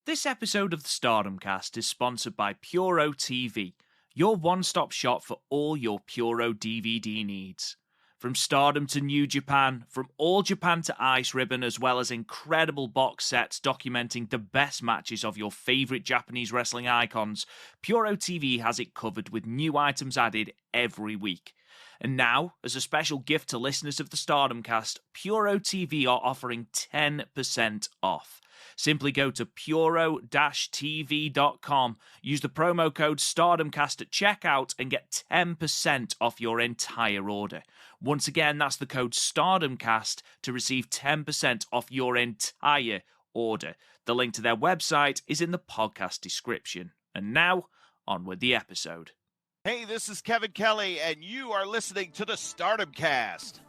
This episode of the Stardom Cast is sponsored by Puro TV, your one-stop shop for all your Puro DVD needs. From Stardom to New Japan, from All Japan to Ice Ribbon, as well as incredible box sets documenting the best matches of your favourite Japanese wrestling icons, Puro TV has it covered with new items added every week. And now, as a special gift to listeners of the Stardom Cast, Puro TV are offering 10% off. Simply go to puro-tv.com, use the promo code StardomCast at checkout and get 10% off your entire order. Once again, that's the code StardomCast to receive 10% off your entire order. The link to their website is in the podcast description. And now, on with the episode. Hey, this is Kevin Kelly, and you are listening to the Stardom Cast.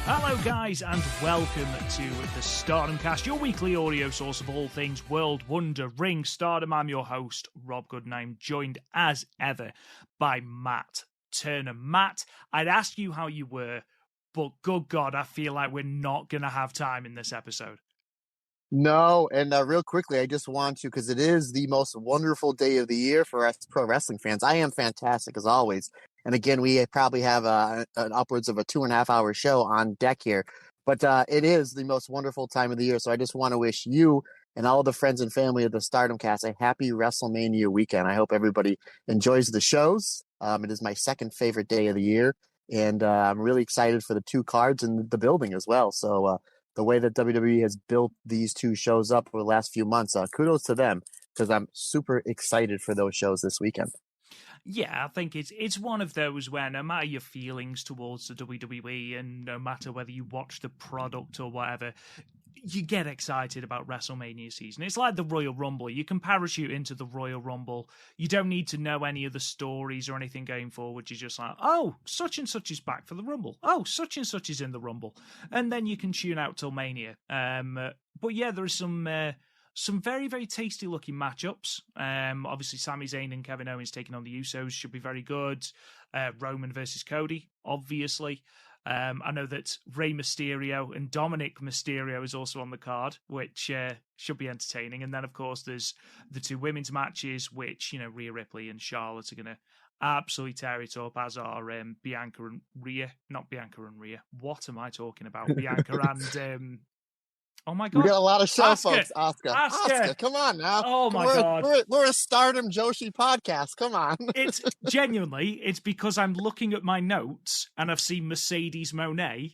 Hello guys and welcome to the Stardom Cast, your weekly audio source of all things World Wonder Ring Stardom. I'm your host, Rob Gooden. I'm joined as ever by Matt Turner. Matt, I'd ask you how you were, but good God, I feel like we're not going to have time in this episode. No, and real quickly, I just want to, because it is the most wonderful day of the year for us pro wrestling fans. I am fantastic, as always. And again, we probably have an upwards of a 2.5-hour show on deck here. But it is the most wonderful time of the year. So I just want to wish you and all the friends and family of the Stardom Cast a happy WrestleMania weekend. I hope everybody enjoys the shows. It is my second favorite day of the year. And I'm really excited for the two cards in the building as well. So the way that WWE has built these two shows up over the last few months, kudos to them, because I'm super excited for those shows this weekend. Yeah, I think it's one of those where no matter your feelings towards the WWE and no matter whether you watch the product or whatever, you get excited about WrestleMania season. It's like the Royal Rumble. You can parachute into the Royal Rumble. You don't need to know any of the stories or anything going forward. You're just like, oh, such and such is back for the Rumble. Oh, such and such is in the Rumble. And then you can tune out till Mania. But yeah, there are some very, very tasty looking matchups. Obviously, Sami Zayn and Kevin Owens taking on the Usos should be very good. Roman versus Cody, obviously. I know that Rey Mysterio and Dominic Mysterio is also on the card, which should be entertaining. And then, of course, there's the two women's matches, which, you know, Rhea Ripley and Charlotte are going to absolutely tear it up, as are Bianca and Rhea. Not Bianca and Rhea. What am I talking about? Bianca and... Oh my God! We got a lot of show, Asuka. folks. Asuka, come on now! Oh my God! We're a Stardom Joshi podcast. Come on! It's genuinely. It's because I'm looking at my notes and I've seen Mercedes Mone,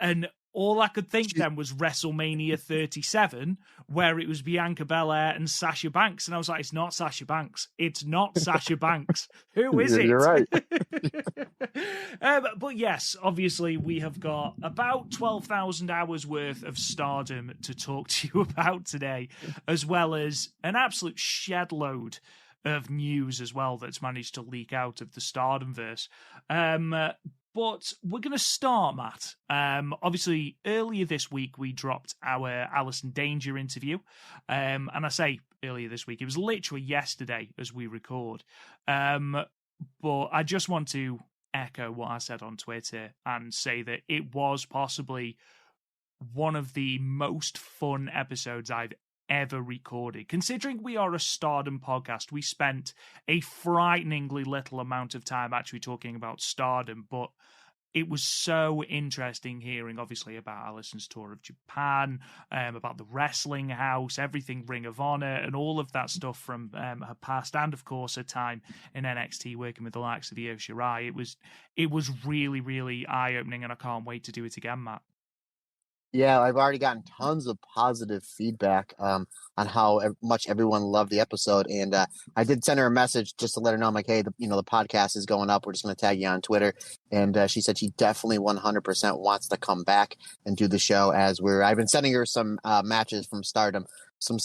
and all I could think then was WrestleMania 37, where it was Bianca Belair and Sasha Banks, and I was like, "It's not Sasha Banks. It's not Sasha Banks. Who is it?" You're right. But yes, obviously, we have got about 12,000 hours worth of Stardom to talk to you about today, as well as an absolute shed load of news as well that's managed to leak out of the Stardomverse. But we're going to start, Matt. Obviously, earlier this week, we dropped our Allison Danger interview. And I say earlier this week, it was literally yesterday as we record. But I just want to echo what I said on Twitter and say that it was possibly one of the most fun episodes I've ever recorded. Considering we are a Stardom podcast, we spent a frighteningly little amount of time actually talking about Stardom, but it was so interesting hearing, obviously, about Allison's tour of Japan, about the wrestling house, everything Ring of Honor, and all of that stuff from her past, and of course her time in NXT working with the likes of Io Shirai. It was really, really eye opening, and I can't wait to do it again, Matt. Yeah, I've already gotten tons of positive feedback on how much everyone loved the episode, and I did send her a message just to let her know, I'm like, hey, the podcast is going up. We're just going to tag you on Twitter, and she said she definitely 100% wants to come back and do the show. I've been sending her some matches from Stardom, some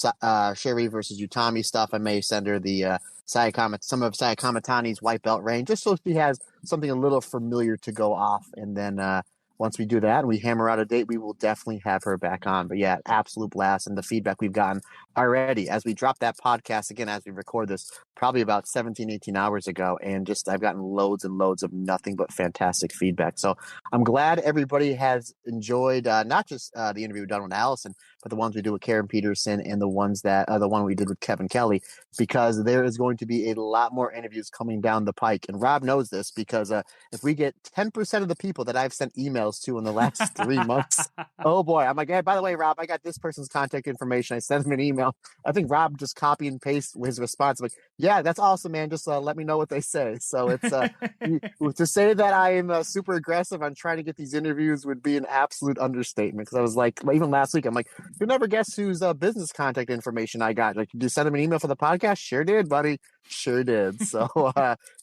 Sherry versus Utami stuff. I may send her the some of Saya Kamatani's white belt reign, just so she has something a little familiar to go off, and then. Once we do that and we hammer out a date, we will definitely have her back on. But yeah, absolute blast. And the feedback we've gotten already as we drop that podcast again, as we record this, probably about 17, 18 hours ago. And I've gotten loads and loads of nothing but fantastic feedback. So I'm glad everybody has enjoyed not just the interview we've done with Allison, but the ones we do with Karen Peterson and the ones the one we did with Kevin Kelly, because there is going to be a lot more interviews coming down the pike. And Rob knows this because if we get 10% of the people that I've sent emails to in the last 3 months, oh boy, I'm like, hey, by the way, Rob, I got this person's contact information. I sent him an email. I think Rob just copy and paste his response. I'm like, yeah, that's awesome, man. Just let me know what they say. So it's to say that I am super aggressive on trying to get these interviews would be an absolute understatement. Because I was like, even last week, I'm like, you'll never guess whose business contact information I got. Like, did you send him an email for the podcast? Sure did, buddy. Sure did. So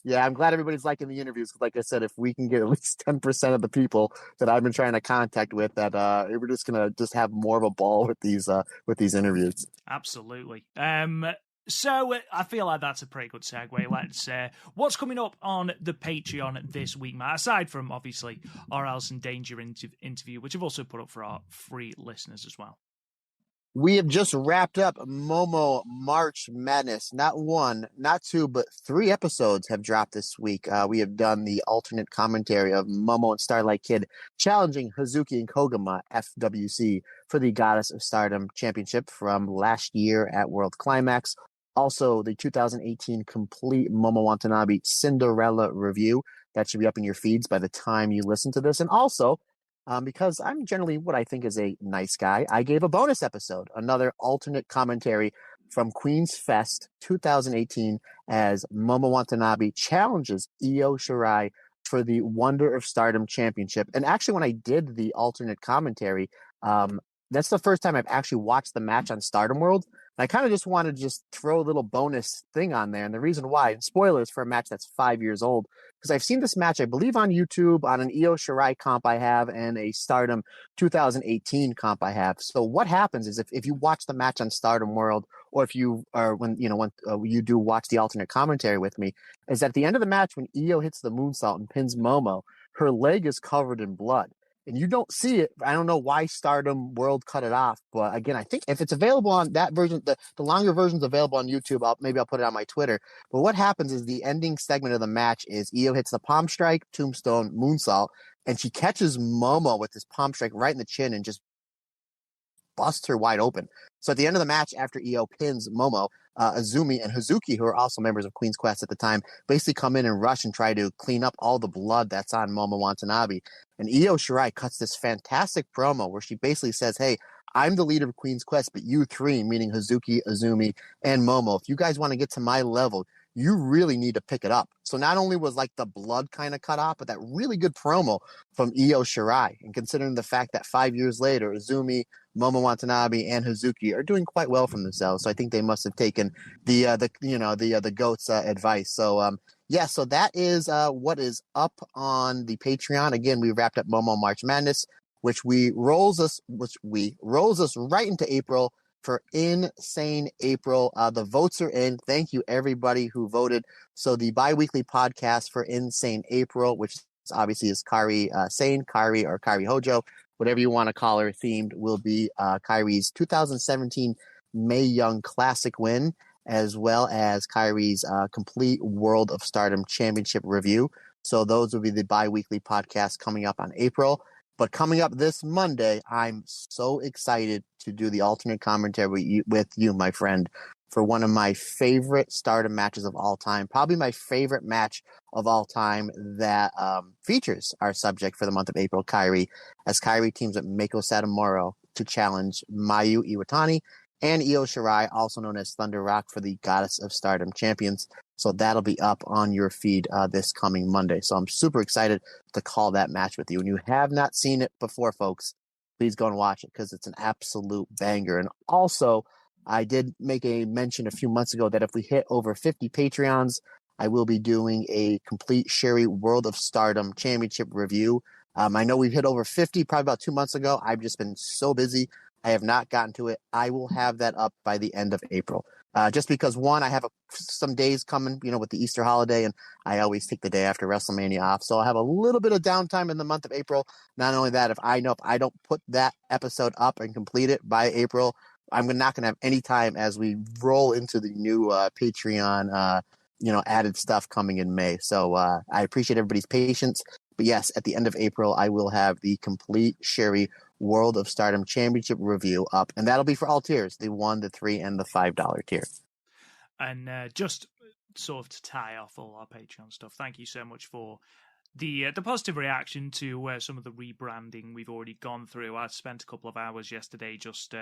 yeah, I'm glad everybody's liking the interviews. Like I said, if we can get at least 10% of the people that I've been trying to contact with, that we're just gonna just have more of a ball with these interviews. Absolutely. So I feel like that's a pretty good segue. Let's what's coming up on the Patreon this week, Matt? Aside from obviously our Alison Danger interview, which I've also put up for our free listeners as well. We have just wrapped up Momo March Madness. Not 1, not 2, but 3 episodes have dropped this week. We have done the alternate commentary of Momo and Starlight Kid challenging Hazuki and Koguma FWC for the Goddess of Stardom Championship from last year at World Climax. Also, the 2018 complete Momo Watanabe Cinderella review. That should be up in your feeds by the time you listen to this. And also, because I'm generally what I think is a nice guy, I gave a bonus episode, another alternate commentary from Queen's Fest 2018 as Momo Watanabe challenges Io Shirai for the Wonder of Stardom Championship. And actually, when I did the alternate commentary, that's the first time I've actually watched the match on Stardom World. And I kind of just wanted to just throw a little bonus thing on there. And the reason why, and spoilers for a match that's 5 years old, because I've seen this match, I believe, on YouTube, on an Io Shirai comp I have, and a Stardom 2018 comp I have. So what happens is if you watch the match on Stardom World, or if you are when you do watch the alternate commentary with me, is at the end of the match when Io hits the moonsault and pins Momo, her leg is covered in blood. And you don't see it. I don't know why Stardom World cut it off. But again, I think if it's available on that version, the longer version's available on YouTube, maybe I'll put it on my Twitter. But what happens is the ending segment of the match is Io hits the palm strike, tombstone, moonsault, and she catches Momo with this palm strike right in the chin and just busts her wide open. So at the end of the match, after Io pins Momo, Azumi and Hazuki, who are also members of Queen's Quest at the time, basically come in and rush and try to clean up all the blood that's on Momo Watanabe. And Io Shirai cuts this fantastic promo where she basically says, hey, I'm the leader of Queen's Quest, but you three, meaning Hazuki, Azumi, and Momo, if you guys want to get to my level, you really need to pick it up. So not only was like the blood kind of cut off, but that really good promo from Io Shirai. And considering the fact that 5 years later, Azumi, Momo Watanabe, and Hazuki are doing quite well from themselves. So I think they must have taken the GOAT's advice. So yeah, so that is what is up on the Patreon. Again, we wrapped up Momo March Madness, which rolls us right into April for Insane April. The votes are in. Thank you everybody who voted. So the bi-weekly podcast for Insane April, which obviously is Kairi Sane, Kairi or Kairi Hojo, whatever you want to call her, themed, will be Kairi's 2017 Mae Young Classic win, as well as Kairi's complete World of Stardom Championship review. So those will be the bi-weekly podcasts coming up on April. But coming up this Monday, I'm so excited to do the alternate commentary with you, my friend, for one of my favorite Stardom matches of all time, probably my favorite match of all time that features our subject for the month of April, KAIRI, as KAIRI teams with Meiko Satomura to challenge Mayu Iwatani and Io Shirai, also known as Thunder Rock, for the Goddess of Stardom champions. So that'll be up on your feed this coming Monday. So I'm super excited to call that match with you. And you have not seen it before, folks, please go and watch it because it's an absolute banger. And also, I did make a mention a few months ago that if we hit over 50 Patreons, I will be doing a complete Sherry World of Stardom Championship review. I know we've hit over 50 probably about 2 months ago. I've just been so busy. I have not gotten to it. I will have that up by the end of April. Just because, one, I have some days coming, with the Easter holiday, and I always take the day after WrestleMania off. So I'll have a little bit of downtime in the month of April. Not only that, if I don't put that episode up and complete it by April, I'm not going to have any time as we roll into the new Patreon, added stuff coming in May. So I appreciate everybody's patience. But yes, at the end of April, I will have the complete Sherry World of Stardom Championship review up. And that'll be for all tiers, the $1, the $3, and the $5 tier. And just sort of to tie off all our Patreon stuff, thank you so much for the positive reaction to some of the rebranding we've already gone through. I spent a couple of hours yesterday just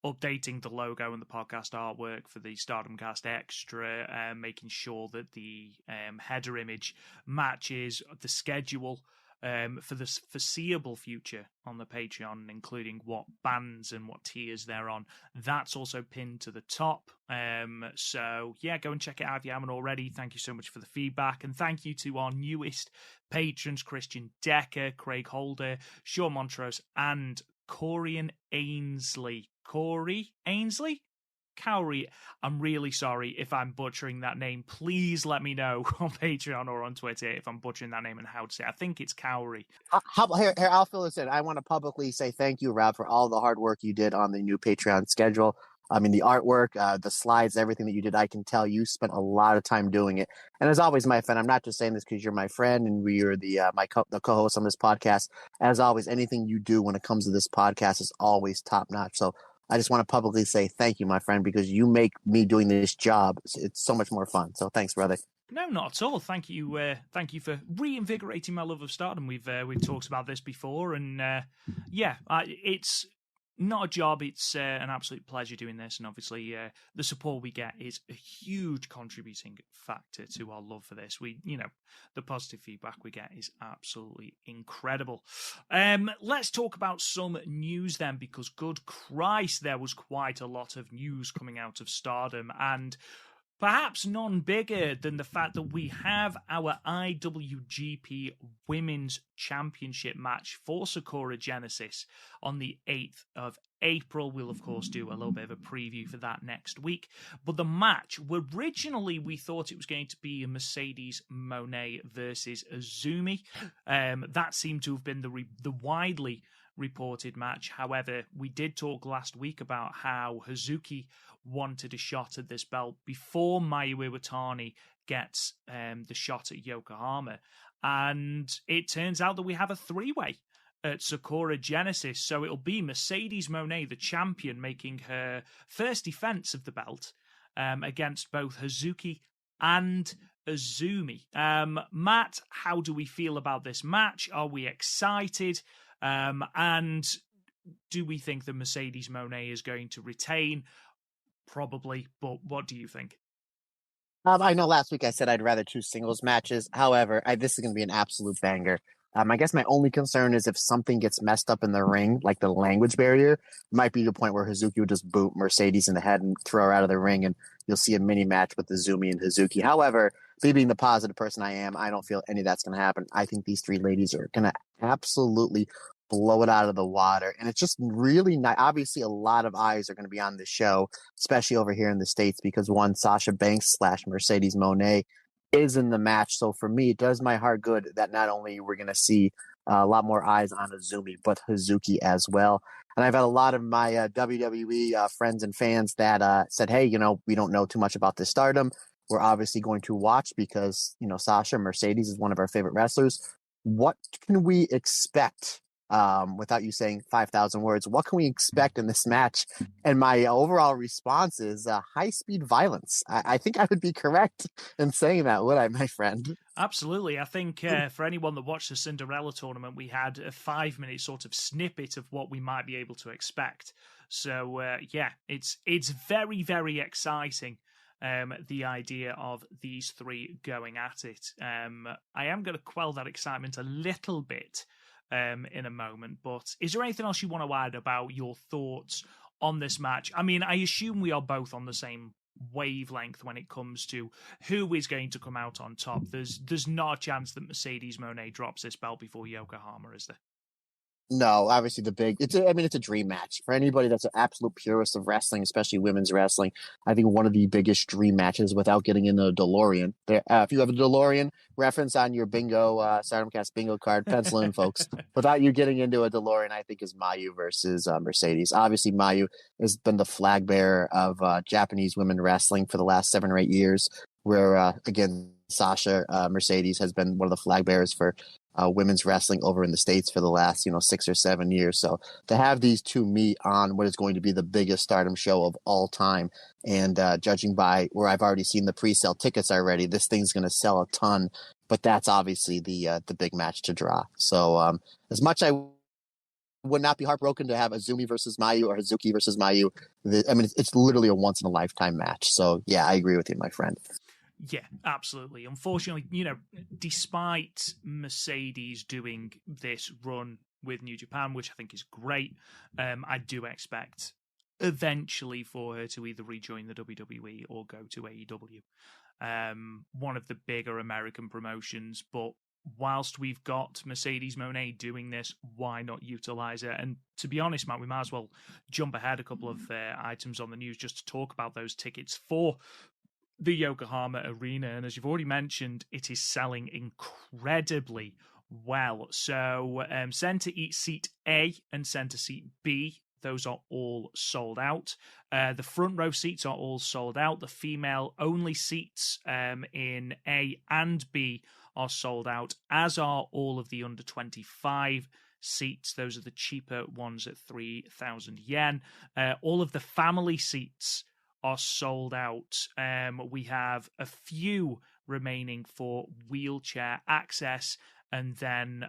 updating the logo and the podcast artwork for the Stardom Cast Extra, making sure that the header image matches the schedule for the foreseeable future on the Patreon, including what bands and what tiers they're on. That's also pinned to the top. So yeah, go and check it out if you haven't already. Thank you so much for the feedback. And thank you to our newest patrons, Christian Decker, Craig Holder, Sean Montrose, and Corian Ainsley. Corey Ainsley? Kauri, I'm really sorry if I'm butchering that name. Please let me know on Patreon or on Twitter if I'm butchering that name and how to say it. I think it's Kauri. Here, I'll fill this in. I want to publicly say thank you, Rob, for all the hard work you did on the new Patreon schedule. I mean, the artwork, the slides, everything that you did, I can tell you spent a lot of time doing it. And as always, my friend, I'm not just saying this because you're my friend and you're the co-host on this podcast. As always, anything you do when it comes to this podcast is always top notch. So I just want to publicly say thank you, my friend, because you make me doing this job. It's so much more fun. So thanks, brother. No, not at all. Thank you. Thank you for reinvigorating my love of Stardom. We've talked about this before, and it's not a job. It's an absolute pleasure doing this, and obviously the support we get is a huge contributing factor to our love for this. The positive feedback we get is absolutely incredible. Let's talk about some news then, because good Christ, there was quite a lot of news coming out of Stardom, and perhaps none bigger than the fact that we have our IWGP Women's Championship match for Sakura Genesis on the 8th of April. We'll, of course, do a little bit of a preview for that next week. But the match, originally we thought it was going to be Mercedes Mone versus Azumi. That seemed to have been the widely reported match. However, we did talk last week about how Hazuki wanted a shot at this belt before Mayu Iwatani gets the shot at Yokohama. And it turns out that we have a three-way at Sakura Genesis. So it'll be Mercedes Mone, the champion, making her first defense of the belt against both Hazuki and Azumi. Matt, how do we feel about this match? Are we excited? And do we think that Mercedes Mone is going to retain? Probably, but what do you think? I know last week I said I'd rather choose singles matches. However, this is going to be an absolute banger. I guess my only concern is if something gets messed up in the ring, like the language barrier, might be the point where Hazuki would just boot Mercedes in the head and throw her out of the ring, and you'll see a mini match with Azumi and Hazuki. However, me being the positive person I am, I don't feel any of that's going to happen. I think these three ladies are going to absolutely blow it out of the water. And it's just really nice. Obviously, a lot of eyes are going to be on this show, especially over here in the States, because one, Sasha Banks / Mercedes Mone is in the match. So for me, it does my heart good that not only we're going to see a lot more eyes on Azumi, but Hazuki as well. And I've had a lot of my WWE friends and fans that said, hey, we don't know too much about this Stardom. We're obviously going to watch because, Sasha Mercedes is one of our favorite wrestlers. What can we expect without you saying 5,000 words, what can we expect in this match? And my overall response is high-speed violence. I think I would be correct in saying that, would I, my friend? Absolutely. I think for anyone that watched the Cinderella tournament, we had a 5-minute sort of snippet of what we might be able to expect. So, yeah, it's very, very exciting. The idea of these three going at it. I am going to quell that excitement a little bit in a moment, but is there anything else you want to add about your thoughts on this match? I mean, I assume we are both on the same wavelength when it comes to who is going to come out on top. There's not a chance that Mercedes Moné drops this belt before Yokohama, is there? No, obviously it's a dream match for anybody that's an absolute purist of wrestling, especially women's wrestling. I think one of the biggest dream matches without getting into a DeLorean. If you have a DeLorean reference on your bingo, Stardomcast bingo card, pencil in, folks. Without you getting into a DeLorean, I think is Mayu versus Mercedes. Obviously, Mayu has been the flag bearer of Japanese women wrestling for the last 7 or 8 years, where, again, Sasha Mercedes has been one of the flag bearers for women's wrestling over in the States for the last, 6 or 7 years. So to have these two meet on what is going to be the biggest Stardom show of all time, and judging by where I've already seen the pre-sale tickets already, this thing's going to sell a ton. But that's obviously the big match to draw. So as much I would not be heartbroken to have Azumi versus Mayu or Hazuki versus Mayu, it's literally a once in a lifetime match. So yeah, I agree with you, my friend. Yeah, absolutely. Unfortunately, despite Mercedes doing this run with New Japan, which I think is great, I do expect eventually for her to either rejoin the WWE or go to AEW, one of the bigger American promotions. But whilst we've got Mercedes Moné doing this, why not utilize it? And to be honest, Matt, we might as well jump ahead a couple of items on the news just to talk about those tickets for the Yokohama Arena. And as you've already mentioned, it is selling incredibly well. So center seat A and center seat B, those are all sold out. The front row seats are all sold out. The female only seats in A and B are sold out, as are all of the under 25 seats. Those are the cheaper ones at 3,000 yen. All of the family seats are sold out. We have a few remaining for wheelchair access, and then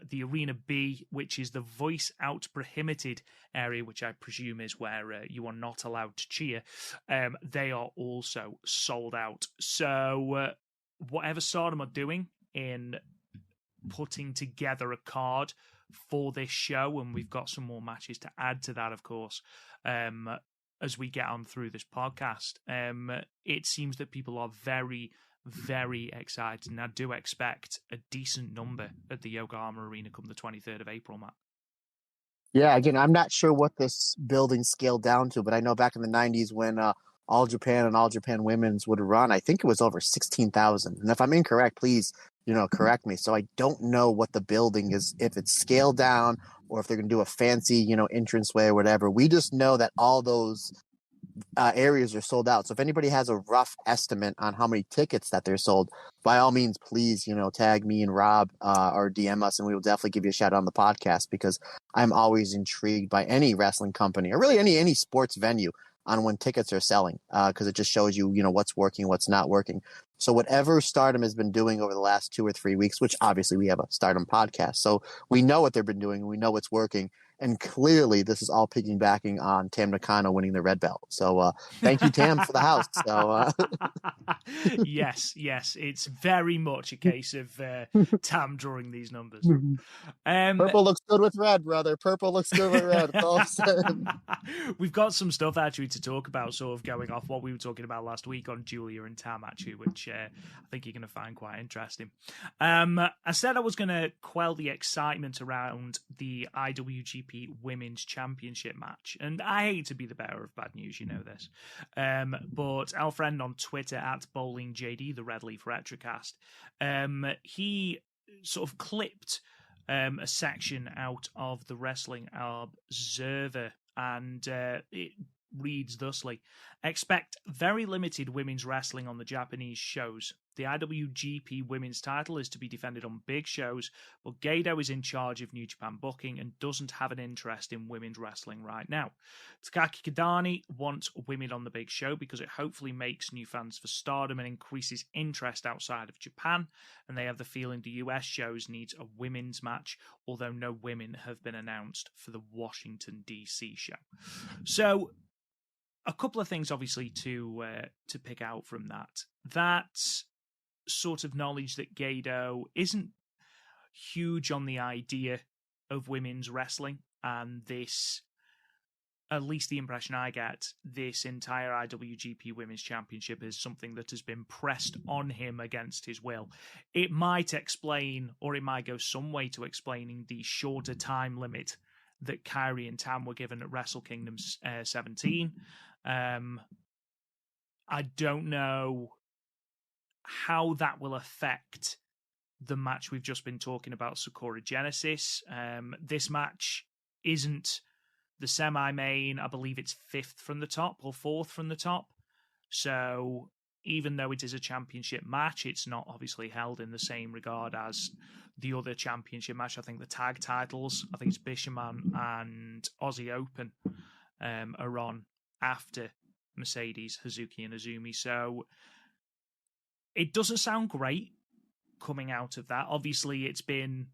the Arena B, which is the voice out prohibited area, which I presume is where you are not allowed to cheer. They are also sold out. So whatever Stardom are doing in putting together a card for this show, and we've got some more matches to add to that, of course, as we get on through this podcast, it seems that people are very, very excited, and I do expect a decent number at the Yokohama Arena come the 23rd of April, Matt. Yeah, again, I'm not sure what this building scaled down to, but I know back in the 90s when All Japan and All Japan Women's would run, I think it was over 16,000. And if I'm incorrect, please, correct me. So I don't know what the building is, if it's scaled down or if they're going to do a fancy, entranceway or whatever. We just know that all those areas are sold out. So if anybody has a rough estimate on how many tickets that they're sold, by all means, please, tag me and Rob or DM us, and we will definitely give you a shout out on the podcast, because I'm always intrigued by any wrestling company or really any sports venue on when tickets are selling, because it just shows you, what's working, what's not working. So whatever Stardom has been doing over the last 2 or 3 weeks, which obviously we have a Stardom podcast, so we know what they've been doing, we know what's working, and clearly this is all piggybacking on Tam Nakano winning the red belt. So thank you, Tam, for the house. So yes, it's very much a case of Tam drawing these numbers. Purple looks good with red, brother. Purple looks good with red. We've got some stuff actually to talk about, sort of going off what we were talking about last week on Julia and Tam, actually, which I think you're going to find quite interesting. I said I was going to quell the excitement around the IWGP Women's Championship match, and I hate to be the bearer of bad news, you know this, but our friend on Twitter at BowlingJD, the Red Leaf Retrocast, he sort of clipped a section out of the Wrestling Observer, and it reads thusly: expect very limited women's wrestling on the Japanese shows. The IWGP Women's title is to be defended on big shows, but Gedo is in charge of New Japan booking and doesn't have an interest in women's wrestling right now. Takaki Kidani wants women on the big show because it hopefully makes new fans for Stardom and increases interest outside of Japan, and they have the feeling the US shows needs a women's match, although no women have been announced for the Washington, D.C. show. So, a couple of things, obviously, to pick out from that. That sort of knowledge that Gedo isn't huge on the idea of women's wrestling, and this, at least the impression I get, this entire IWGP Women's Championship is something that has been pressed on him against his will. It might explain, or it might go some way to explaining the shorter time limit that Kairi and Tam were given at Wrestle Kingdom 17. I don't know how that will affect the match we've just been talking about, Sakura Genesis. This match isn't the semi-main. I believe it's 5th from the top or 4th from the top. So even though it is a championship match, it's not obviously held in the same regard as the other championship match. I think the tag titles, I think it's Bishamon and Aussie Open are on after Mercedes, Hazuki, and Azumi. So it doesn't sound great coming out of that. Obviously, it's been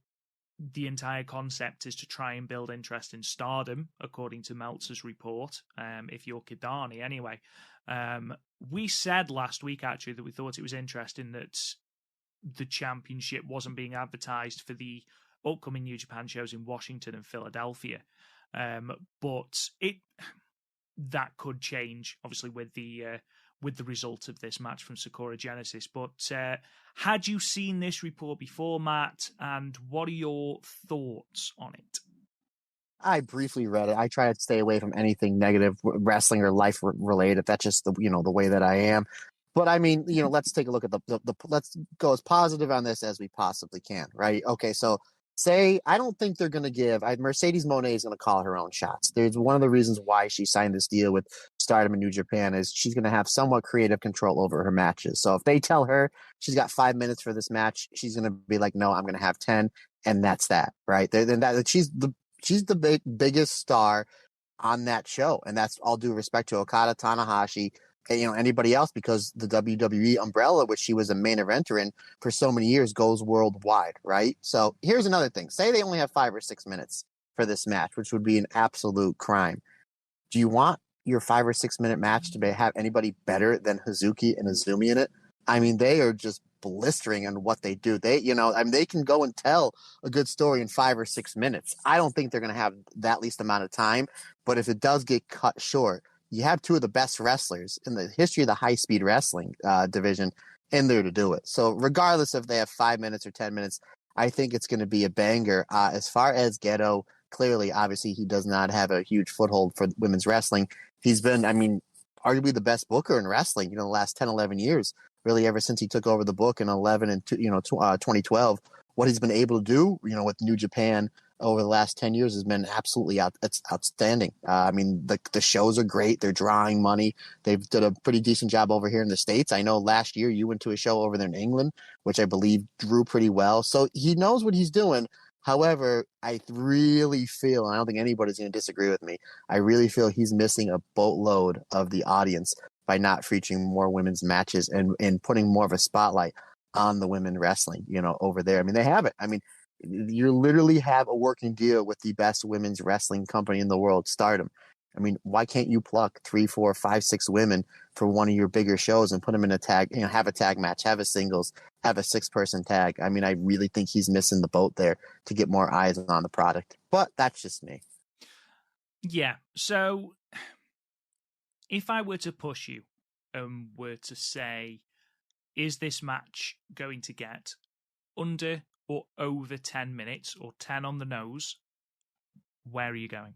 the entire concept is to try and build interest in Stardom, according to Meltzer's report, if you're Kidani anyway. We said last week, actually, that we thought it was interesting that the championship wasn't being advertised for the upcoming New Japan shows in Washington and Philadelphia. But that could change, obviously, with the result of this match from Sakura Genesis. But had you seen this report before, Matt? And what are your thoughts on it? I briefly read it. I try to stay away from anything negative, wrestling or life related. That's just the way that I am. But I mean, let's take a look at the let's go as positive on this as we possibly can, right? Okay, so say I don't think they're going to give Mercedes Mone is going to call her own shots. There's one of the reasons why she signed this deal with Stardom in New Japan is she's going to have somewhat creative control over her matches. So if they tell her she's got 5 minutes for this match, she's going to be like, no, I'm going to have 10, and that's that, right? Then that she's the biggest star on that show, and that's all due respect to Okada, Tanahashi, and, anybody else, because the WWE umbrella, which she was a main eventer in for so many years, goes worldwide, right? So here's another thing. Say they only have 5 or 6 minutes for this match, which would be an absolute crime. Do you want your 5 or 6 minute match to have anybody better than Hazuki and Azumi in it? I mean, they are just blistering on what they do. They can go and tell a good story in 5 or 6 minutes. I don't think they're going to have that least amount of time, but if it does get cut short, you have two of the best wrestlers in the history of the high-speed wrestling division in there to do it. So regardless if they have 5 minutes or 10 minutes, I think it's going to be a banger. As far as Gedo, clearly, obviously, he does not have a huge foothold for women's wrestling. He's been, arguably the best booker in wrestling, the last 10, 11 years, really ever since he took over the book in 2012. What he's been able to do, with New Japan over the last 10 years has been absolutely outstanding. The shows are great. They're drawing money. They've done a pretty decent job over here in the States. I know last year you went to a show over there in England, which I believe drew pretty well. So he knows what he's doing. However, I really feel, and I don't think anybody's going to disagree with me, I really feel he's missing a boatload of the audience by not featuring more women's matches and putting more of a spotlight on the women wrestling, over there. They have it. You literally have a working deal with the best women's wrestling company in the world, Stardom. Why can't you pluck 3, 4, 5, 6 women for one of your bigger shows and put them in a tag, have a tag match, have a singles, have a 6-person tag? I really think he's missing the boat there to get more eyes on the product, but that's just me. Yeah. So if I were to push you and were to say, is this match going to get under or over 10 minutes or 10 on the nose, where are you going?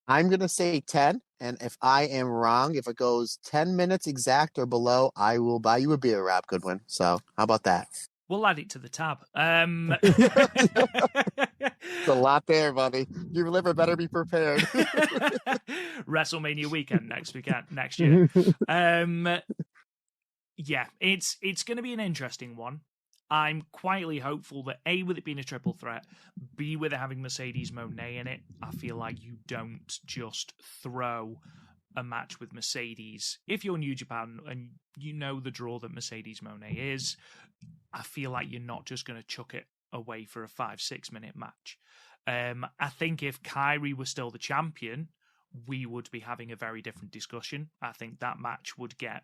I'm going to say 10, and if I am wrong, if it goes 10 minutes exact or below, I will buy you a beer, Rob Goodwin. So how about that? We'll add it to the tab. It's a lot there, buddy. Your liver better be prepared. WrestleMania weekend next year. Yeah, it's going to be an interesting one. I'm quietly hopeful that A, with it being a triple threat, B, with it having Mercedes Mone in it, I feel like you don't just throw a match with Mercedes. If you're New Japan and you know the draw that Mercedes Mone is, I feel like you're not just going to chuck it away for a 5-6 minute match. I think if KAIRI was still the champion, we would be having a very different discussion. I think that match would get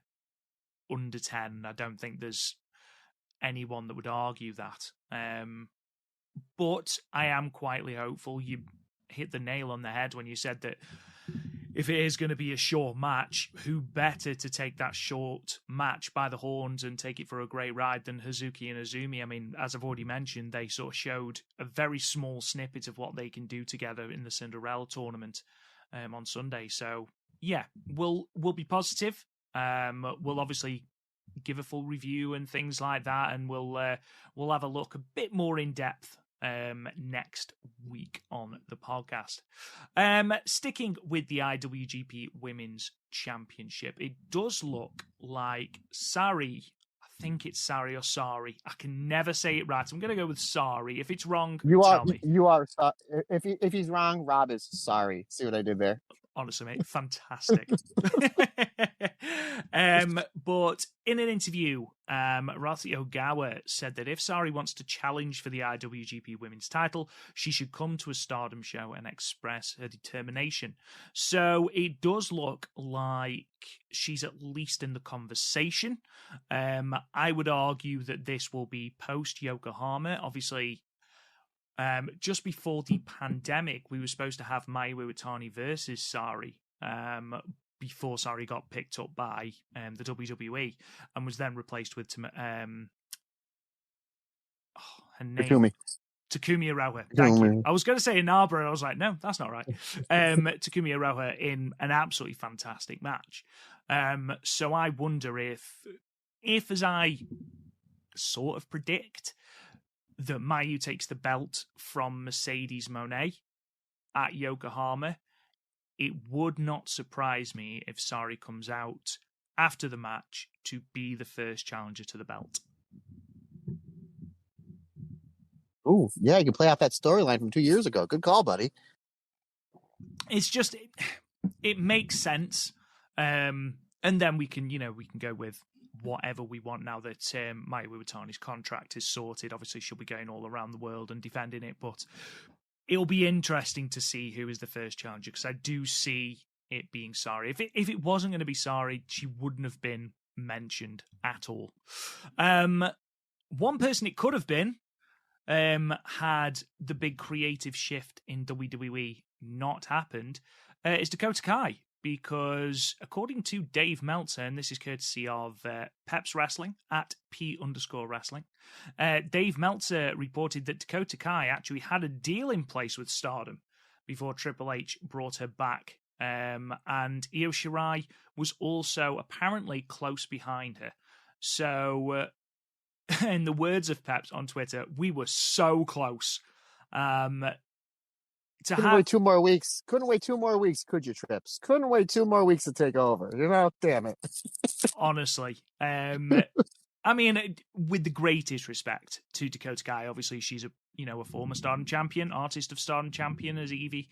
under 10. I don't think there's anyone that would argue that. But I am quietly hopeful. You hit the nail on the head when you said that if it is going to be a short match, who better to take that short match by the horns and take it for a great ride than Hazuki and Azumi? I mean, as I've already mentioned, they sort of showed a very small snippet of what they can do together in the Cinderella tournament on Sunday. So, yeah, we'll be positive. We'll obviously give a full review and things like that, and we'll have a look a bit more in depth next week on the podcast. Sticking with the IWGP Women's Championship, it does look like Sari. I think it's Sari or Sari. I can never say it right. I'm going to go with Sari. If it's wrong, tell me. You are. If he's wrong, Rob is sorry. See what I did there? Honestly, mate, fantastic. But in an interview, Rothy Ogawa said that if Sari wants to challenge for the IWGP Women's title, she should come to a Stardom show and express her determination. So it does look like she's at least in the conversation. I would argue that this will be post-Yokohama. Obviously, just before the pandemic, we were supposed to have Mayu Iwatani versus Sari before Sari got picked up by the WWE and was then replaced with her name. Takumi Iroha. Thank you. I was going to say Inaba, and I was like, no, that's not right. Takumi Iroha in an absolutely fantastic match. So I wonder if as I sort of predict, that Mayu takes the belt from Mercedes Mone at Yokohama, it would not surprise me if Sari comes out after the match to be the first challenger to the belt. Oh, yeah, you can play off that storyline from 2 years ago. Good call, buddy. It's just, it makes sense. And then we can go with whatever we want now that Mayu Iwatani's contract is sorted. Obviously, she'll be going all around the world and defending it, but it'll be interesting to see who is the first challenger, because I do see it being Sari. If it wasn't going to be Sari, she wouldn't have been mentioned at all. One person it could have been, had the big creative shift in WWE not happened, is Dakota Kai. Because according to Dave Meltzer, and this is courtesy of Peps Wrestling at P_Wrestling, Dave Meltzer reported that Dakota Kai actually had a deal in place with Stardom before Triple H brought her back. And Io Shirai was also apparently close behind her. So, in the words of Peps on Twitter, we were so close. Couldn't wait 2 more weeks. Couldn't wait 2 more weeks, could you, Trips? Couldn't wait 2 more weeks to take over. Damn it. Honestly. I mean, with the greatest respect to Dakota Kai, obviously she's a former Stardom champion, artist of Stardom champion as Evie.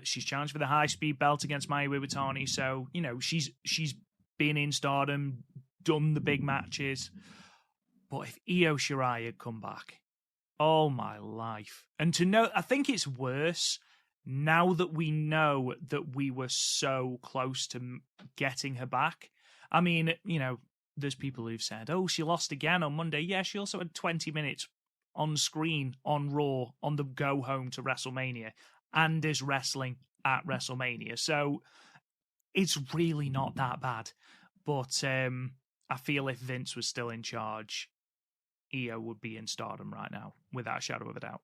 She's challenged for the high speed belt against Mayu Iwatani, so she's been in Stardom, done the big matches. But if Io Shirai had come back, oh my life. And to know, I think it's worse now that we know that we were so close to getting her back. I mean, there's people who've said, oh, she lost again on Monday. Yeah, she also had 20 minutes on screen, on Raw, on the go home to WrestleMania, and is wrestling at WrestleMania. So it's really not that bad. But I feel if Vince was still in charge, Io would be in Stardom right now, without a shadow of a doubt.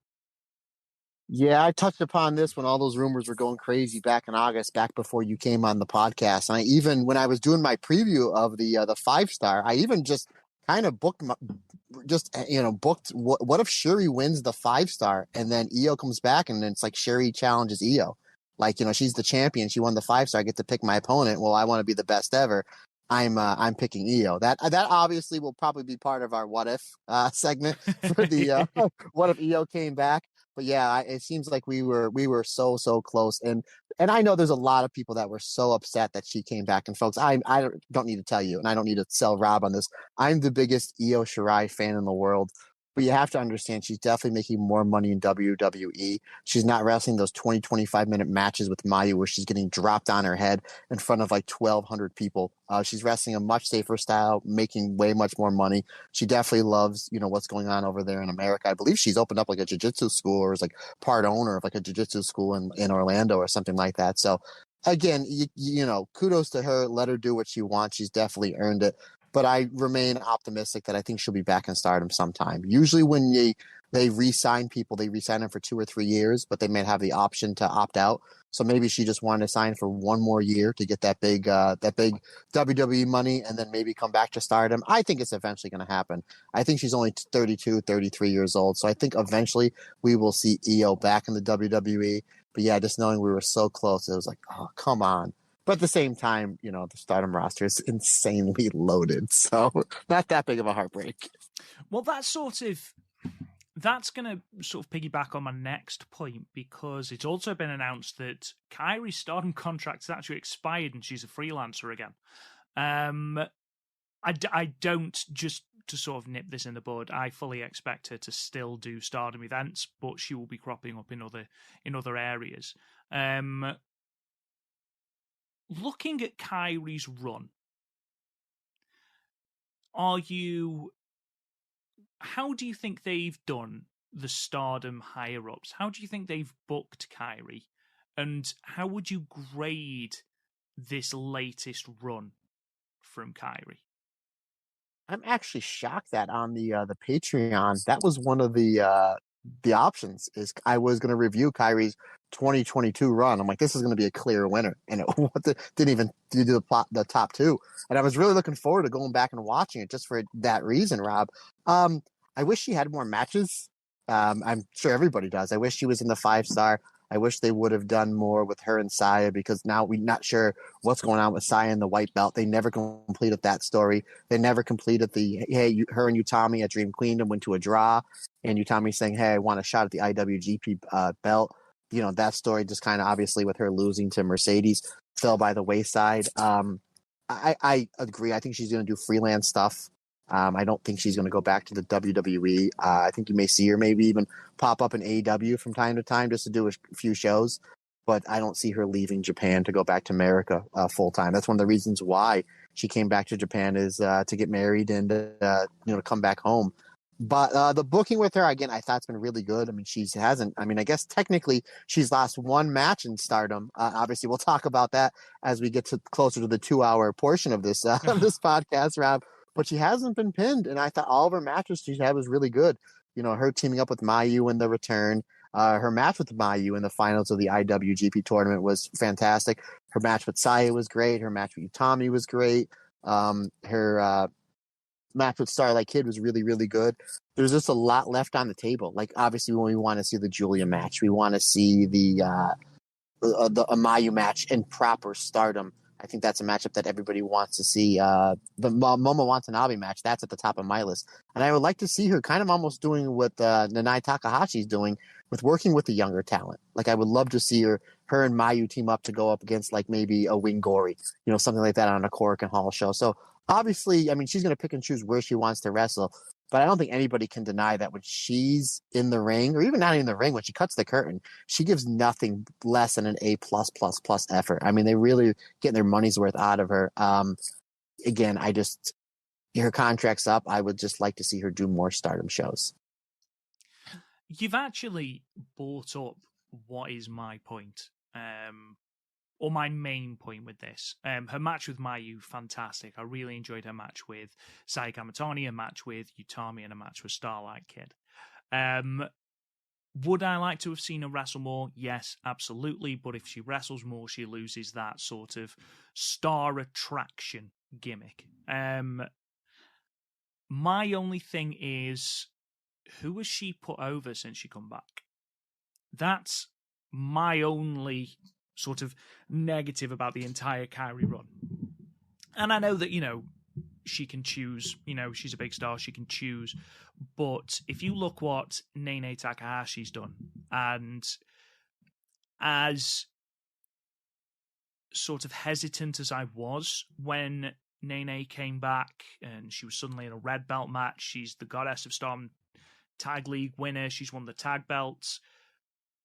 Yeah, I touched upon this when all those rumors were going crazy back in August, back before you came on the podcast. And I even, when I was doing my preview of the 5-star, I even just kind of booked, what if Shuri wins the 5-star and then Io comes back and then it's like Shuri challenges Io. Like, she's the champion. She won the 5-star. I get to pick my opponent. Well, I want to be the best ever. I'm picking Io. That obviously will probably be part of our what if segment for the what if Io came back. But yeah, it seems like we were so close, and I know there's a lot of people that were so upset that she came back. And folks, I don't need to tell you, and I don't need to sell Rob on this. I'm the biggest Io Shirai fan in the world. But you have to understand, she's definitely making more money in WWE. She's not wrestling those 20, 25-minute matches with Mayu where she's getting dropped on her head in front of like 1,200 people. She's wrestling a much safer style, making way much more money. She definitely loves, what's going on over there in America. I believe she's opened up like a jiu-jitsu school, or is like part owner of like a jiu-jitsu school in Orlando or something like that. So again, kudos to her. Let her do what she wants. She's definitely earned it. But I remain optimistic that I think she'll be back in Stardom sometime. Usually when they re-sign people, they re-sign them for 2 or 3 years, but they may have the option to opt out. So maybe she just wanted to sign for 1 more year to get that big WWE money and then maybe come back to Stardom. I think it's eventually going to happen. I think she's only 32, 33 years old. So I think eventually we will see Io back in the WWE. But yeah, just knowing we were so close, it was like, oh, come on. But at the same time, the Stardom roster is insanely loaded. So not that big of a heartbreak. Well, that's going to sort of piggyback on my next point, because it's also been announced that Kairi's Stardom contract has actually expired and she's a freelancer again. I don't, just to sort of nip this in the bud, I fully expect her to still do Stardom events, but she will be cropping up in other areas. Looking at Kairi's run, how do you think they've done the Stardom higher-ups? How do you think they've booked Kairi? And how would you grade this latest run from Kairi? I'm actually shocked that on the Patreon, that was one of the options. Is I was going to review Kairi's 2022 run. I'm like, this is going to be a clear winner, and it didn't even do the top 2. And I was really looking forward to going back and watching it just for that reason, Rob. I wish she had more matches. I'm sure everybody does. I wish she was in the 5-star. I wish they would have done more with her and Saya, because now we're not sure what's going on with Saya and the white belt. They never completed that story. They never completed her and Utami at Dream Queendom went to a draw, and Utami saying, hey, I want a shot at the IWGP belt. That story just kind of, obviously with her losing to Mercedes, fell by the wayside. I agree. I think she's going to do freelance stuff. I don't think she's going to go back to the WWE. I think you may see her maybe even pop up in AEW from time to time just to do a few shows. But I don't see her leaving Japan to go back to America full time. That's one of the reasons why she came back to Japan, is to get married and to come back home. But the booking with her, again, I thought it's been really good. I mean, I guess technically she's lost 1 match in Stardom. Obviously, we'll talk about that as we get closer to the 2-hour portion of this this podcast, Rob. But she hasn't been pinned, and I thought all of her matches she had was really good. Her teaming up with Mayu in the return, her match with Mayu in the finals of the IWGP tournament was fantastic. Her match with Saya was great. Her match with Utami was great. Her match with Starlight Kid was really, really good. There's just a lot left on the table. Like, obviously, when we want to see the Julia match, we want to see the Mayu match in proper Stardom. I think that's a matchup that everybody wants to see. The Momo Watanabe match, that's at the top of my list. And I would like to see her kind of almost doing what Nanae Takahashi's doing with working with the younger talent. Like, I would love to see her and Mayu team up to go up against, like, maybe a Wingori, something like that on a Korakuen Hall show. So, obviously, I mean, she's going to pick and choose where she wants to wrestle. But I don't think anybody can deny that when she's in the ring, or even not in the ring, when she cuts the curtain, she gives nothing less than an A+++ effort. I mean, they really getting their money's worth out of her. Again, her contract's up. I would just like to see her do more Stardom shows. You've actually brought up what is my point, or my main point with this. Her match with Mayu, fantastic. I really enjoyed her match with Saya Kamatani, a match with Utami, and a match with Starlight Kid. Would I like to have seen her wrestle more? Yes, absolutely. But if she wrestles more, she loses that sort of star attraction gimmick. My only thing is, who has she put over since she come back? That's my only sort of negative about the entire Kairi run. And I know that, she can choose, she's a big star, she can choose. But if you look what Nene Takahashi's done, and as sort of hesitant as I was when Nene came back and she was suddenly in a red belt match, she's the Goddess of Stardom Tag League winner, she's won the tag belts,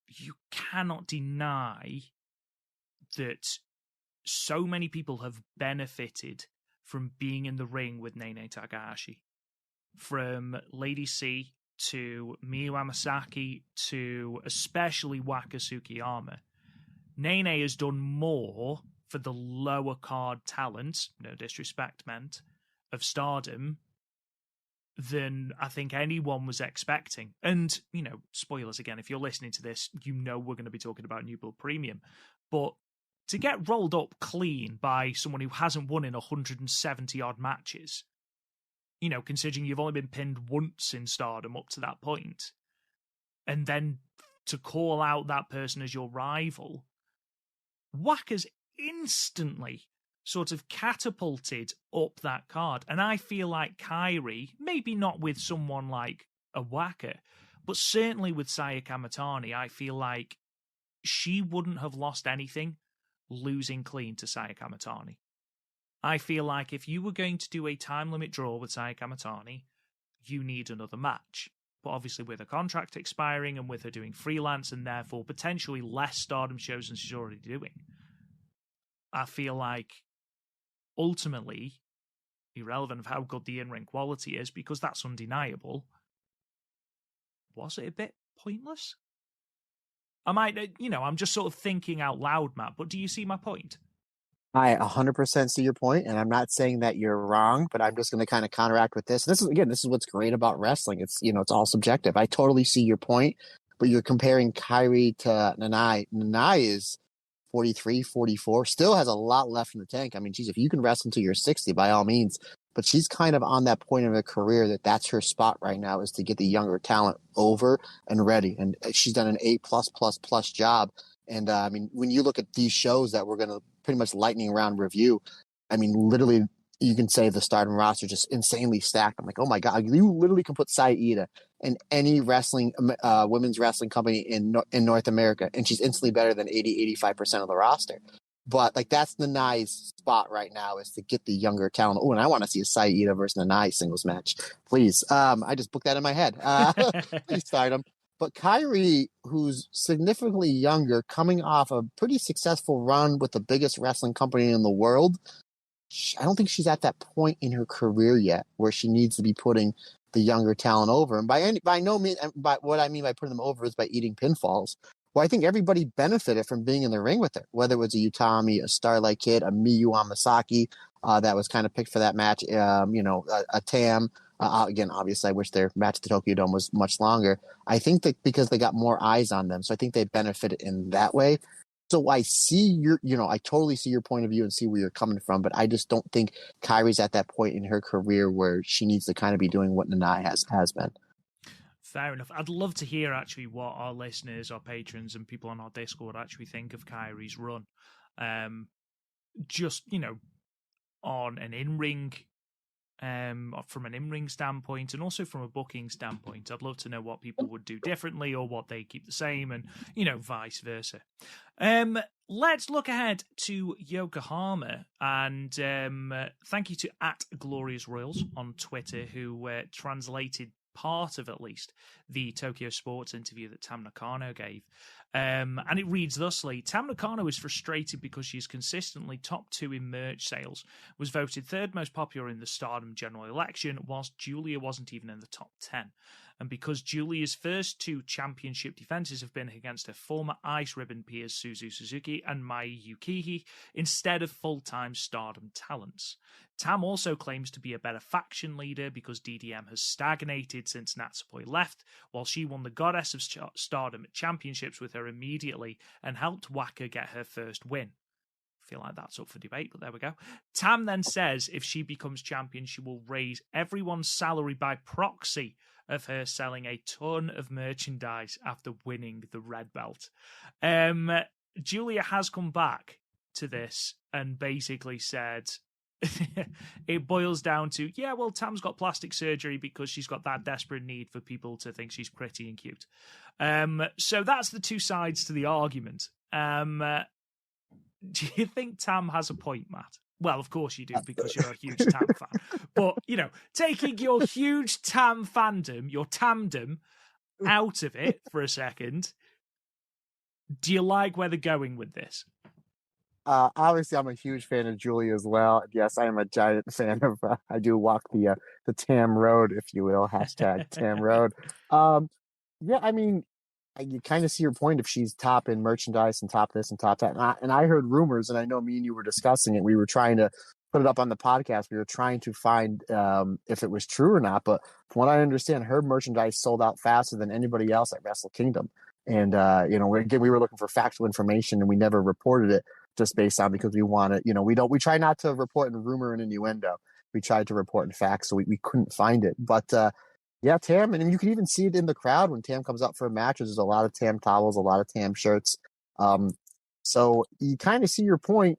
you cannot deny that so many people have benefited from being in the ring with Nene Takahashi. From Lady C to Miyu Amasaki to especially Waka Tsukiyama. Nene has done more for the lower card talent, no disrespect meant, of Stardom than I think anyone was expecting. And, spoilers again, if you're listening to this, we're going to be talking about New Blood Premium. But to get rolled up clean by someone who hasn't won in 170 odd matches, considering you've only been pinned once in Stardom up to that point, and then to call out that person as your rival, Waka's instantly sort of catapulted up that card. And I feel like KAIRI, maybe not with someone like a Waka, but certainly with Saya Kamatani, I feel like she wouldn't have lost anything losing clean to Saya Kamatani. I feel like if you were going to do a time limit draw with Saya Kamatani, you need another match. But obviously with her contract expiring and with her doing freelance and therefore potentially less Stardom shows than she's already doing, I feel like ultimately, irrelevant of how good the in-ring quality is, because that's undeniable, was it a bit pointless? I'm just sort of thinking out loud, Matt, but do you see my point? I 100% see your point, and I'm not saying that you're wrong, but I'm just going to kind of counteract with this. This is what's great about wrestling. It's, it's all subjective. I totally see your point, but you're comparing KAIRI to Nanae. Nanae is 43, 44, still has a lot left in the tank. I mean, geez, if you can wrestle until you're 60, by all means, but she's kind of on that point of her career that's her spot right now, is to get the younger talent over and ready. And she's done an A+++ job. And I mean, when you look at these shows that we're going to pretty much lightning round review, I mean, literally, you can say the Stardom roster just insanely stacked. I'm like, oh my God, you literally can put Saida in any wrestling, women's wrestling company in North America, and she's instantly better than 85% of the roster. But like, that's Nanae's spot right now, is to get the younger talent. Oh, and I want to see a Saida versus Nanae singles match, please. I just booked that in my head. Please, Stardom. But KAIRI, who's significantly younger, coming off a pretty successful run with the biggest wrestling company in the world, I don't think she's at that point in her career yet where she needs to be putting the younger talent over. And by no means, by what I mean by putting them over is by eating pinfalls. Well, I think everybody benefited from being in the ring with her, whether it was a Utami, a Starlight Kid, a Miyu Amasaki that was kind of picked for that match, a Tam. Again, obviously, I wish their match at the Tokyo Dome was much longer. I think that because they got more eyes on them, so I think they benefited in that way. So I see I totally see your point of view and see where you're coming from, but I just don't think KAIRI's at that point in her career where she needs to kind of be doing what Nanae has been. Fair enough. I'd love to hear actually what our listeners, our patrons, and people on our Discord actually think of KAIRI's run. Just, on an in-ring, from an in-ring standpoint and also from a booking standpoint. I'd love to know what people would do differently or what they keep the same and, vice versa. Let's look ahead to Yokohama, and thank you to @GloriousRoyals on Twitter, who translated part of, at least, the Tokyo Sports interview that Tam Nakano gave. And it reads thusly: Tam Nakano is frustrated because she is consistently top 2 in merch sales, was voted 3rd most popular in the Stardom general election, whilst Julia wasn't even in the top 10. And because Julia's first 2 championship defenses have been against her former Ice Ribbon peers Suzu Suzuki and Mai Yukihi instead of full-time Stardom talents. Tam also claims to be a better faction leader because DDM has stagnated since Natsupoi left, while she won the Goddess of Stardom championships with her immediately and helped Waka get her first win. I feel like that's up for debate, but there we go. Tam then says if she becomes champion, she will raise everyone's salary by proxy of her selling a ton of merchandise after winning the red belt. Julia has come back to this and basically said, it boils down to, yeah, well, Tam's got plastic surgery because she's got that desperate need for people to think she's pretty and cute. So that's the two sides to the argument. Do you think Tam has a point, Matt? Well, of course you do, because you're a huge Tam fan. But, taking your huge Tam fandom, your Tamdom, out of it for a second, do you like where they're going with this? Obviously, I'm a huge fan of Julia as well. Yes, I am a giant fan of. I do walk the Tam Road, if you will, hashtag Tam Road. Yeah, I mean, you kind of see your point if she's top in merchandise and top this and top that. And I heard rumors, and I know me and you were discussing it. We were trying to put it up on the podcast. We were trying to find if it was true or not. But from what I understand, her merchandise sold out faster than anybody else at Wrestle Kingdom. And we were looking for factual information, and we never reported it. Just based on because we want to, we try not to report in rumor and innuendo. We tried to report in facts, so we couldn't find it. But yeah, Tam, and you can even see it in the crowd when Tam comes up for matches. There's a lot of Tam towels, a lot of Tam shirts. So you kind of see your point,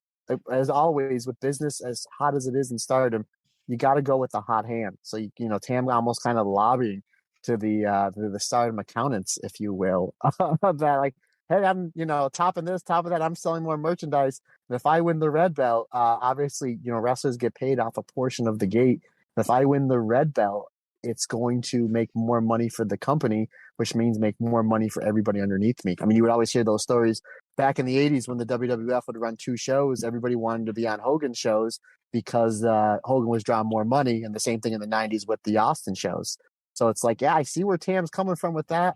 as always with business as hot as it is in Stardom. You got to go with the hot hand. So Tam almost kind of lobbying to the Stardom accountants, if you will, that like, hey, I'm, top of this, top of that. I'm selling more merchandise. And if I win the red belt, obviously, wrestlers get paid off a portion of the gate. If I win the red belt, it's going to make more money for the company, which means make more money for everybody underneath me. I mean, you would always hear those stories back in the 80s when the WWF would run 2 shows. Everybody wanted to be on Hogan's shows because Hogan was drawing more money, and the same thing in the 90s with the Austin shows. So it's like, yeah, I see where Tam's coming from with that.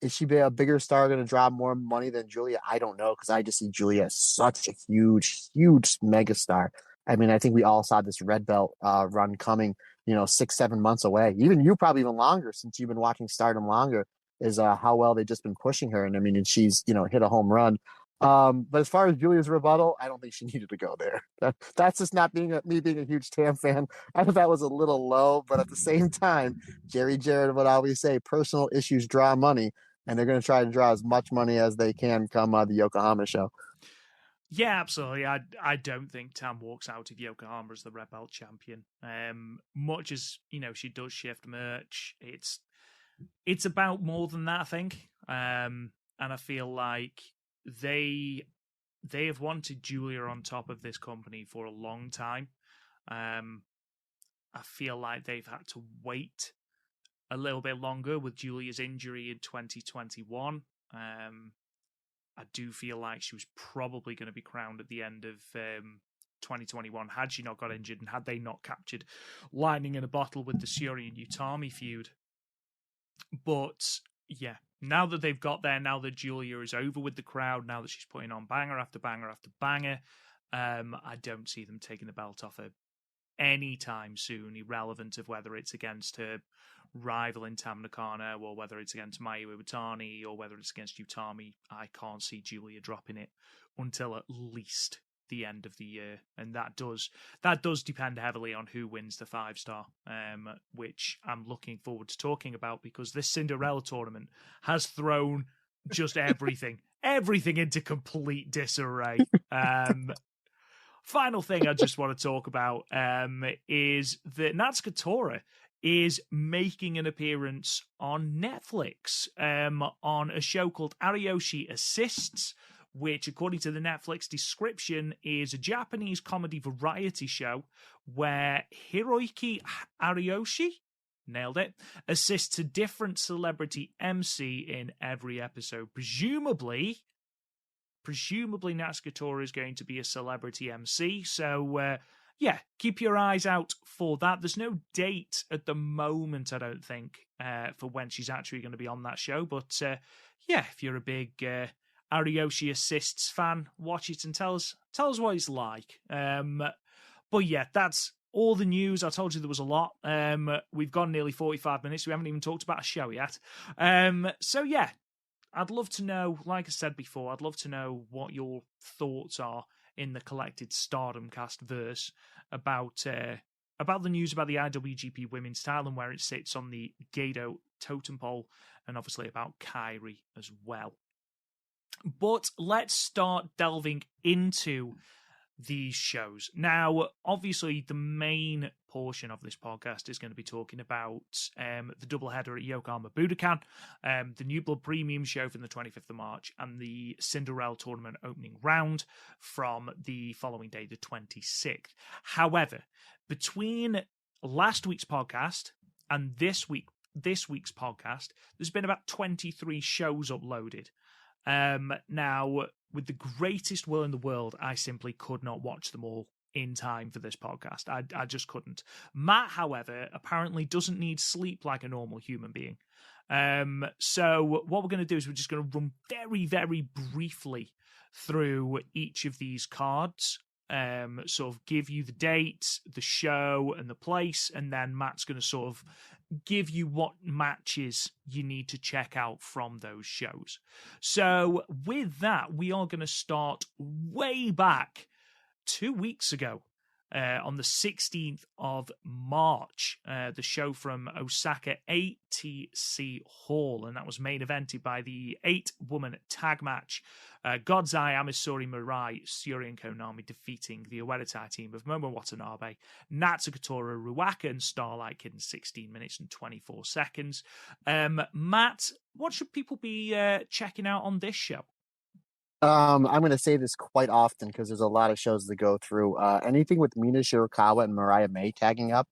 Is she a bigger star, going to draw more money than Julia? I don't know, because I just see Julia as such a huge, huge megastar. I mean, I think we all saw this red belt run coming, 6-7 months away. Even you, probably even longer, since you've been watching Stardom longer, is how well they've just been pushing her. And I mean, and she's, hit a home run. But as far as Julia's rebuttal, I don't think she needed to go there. That's just not me being a huge Tam fan. I thought that was a little low, but at the same time, Jerry Jarrett would always say personal issues draw money, and they're going to try to draw as much money as they can come the Yokohama show. Yeah, absolutely. I don't think Tam walks out of Yokohama as the red belt champion. Much as she does shift merch, it's about more than that, I think. And I feel like they have wanted Julia on top of this company for a long time. I feel like they've had to wait a little bit longer with Julia's injury in 2021. I do feel like she was probably going to be crowned at the end of 2021 had she not got injured and had they not captured lightning in a bottle with the Syuri and Utami feud. But yeah, now that they've got there, now that Julia is over with the crowd, now that she's putting on banger after banger after banger, I don't see them taking the belt off her anytime soon, irrelevant of whether it's against her rival in Tam Nakano or whether it's against Mayu Iwatani or whether it's against Utami. I can't see Julia dropping it until at least the end of the year, and that does depend heavily on who wins the 5-star, which I'm looking forward to talking about, because this Cinderella tournament has thrown just everything into complete disarray. Final thing I just want to talk about is that Natsuko Tora is making an appearance on Netflix on a show called Ariyoshi Assists, which, according to the Netflix description, is a Japanese comedy variety show where Hiroyuki Ariyoshi, nailed it, assists a different celebrity MC in every episode. Presumably Natsuko Tora is going to be a celebrity MC, so yeah, keep your eyes out for that. There's no date at the moment, I don't think, for when she's actually going to be on that show, but yeah, if you're a big Ariyoshi Assists fan, watch it and tell us what it's like. But yeah, that's all the news. I told you there was a lot. We've gone nearly 45 minutes. We haven't even talked about a show yet. So yeah, I'd love to know, like I said before, I'd love to know what your thoughts are in the collected Stardom cast verse about the news about the IWGP Women's title and where it sits on the Gedo totem pole, and obviously about KAIRI as well. But let's start delving into these shows. Now, obviously, the main portion of this podcast is going to be talking about the doubleheader at Yokohama Budokan, the New Blood Premium show from the 25th of March, and the Cinderella tournament opening round from the following day, the 26th. However, between last week's podcast and this week's podcast, there's been about 23 shows uploaded. Now, with the greatest will in the world, I simply could not watch them all in time for this podcast. I just couldn't. Matt, however, apparently doesn't need sleep like a normal human being. So what we're going to do is we're just going to run very, very briefly through each of these cards, sort of give you the date, the show, and the place, and then Matt's going to sort of give you what matches you need to check out from those shows. So with that, we are going to start way back 2 weeks ago, on the 16th of March, the show from Osaka ATC Hall, and that was main evented by the 8-woman tag match. God's Eye, Amisori Mirai, Syuri and Konami defeating the Uedatai team of Momo Watanabe, Natsukatora Ruaka, and Starlight Kid in 16 minutes and 24 seconds. Matt, what should people be checking out on this show? I'm going to say this quite often because there's a lot of shows to go through. Anything with Mina Shirakawa and Mariah May tagging up,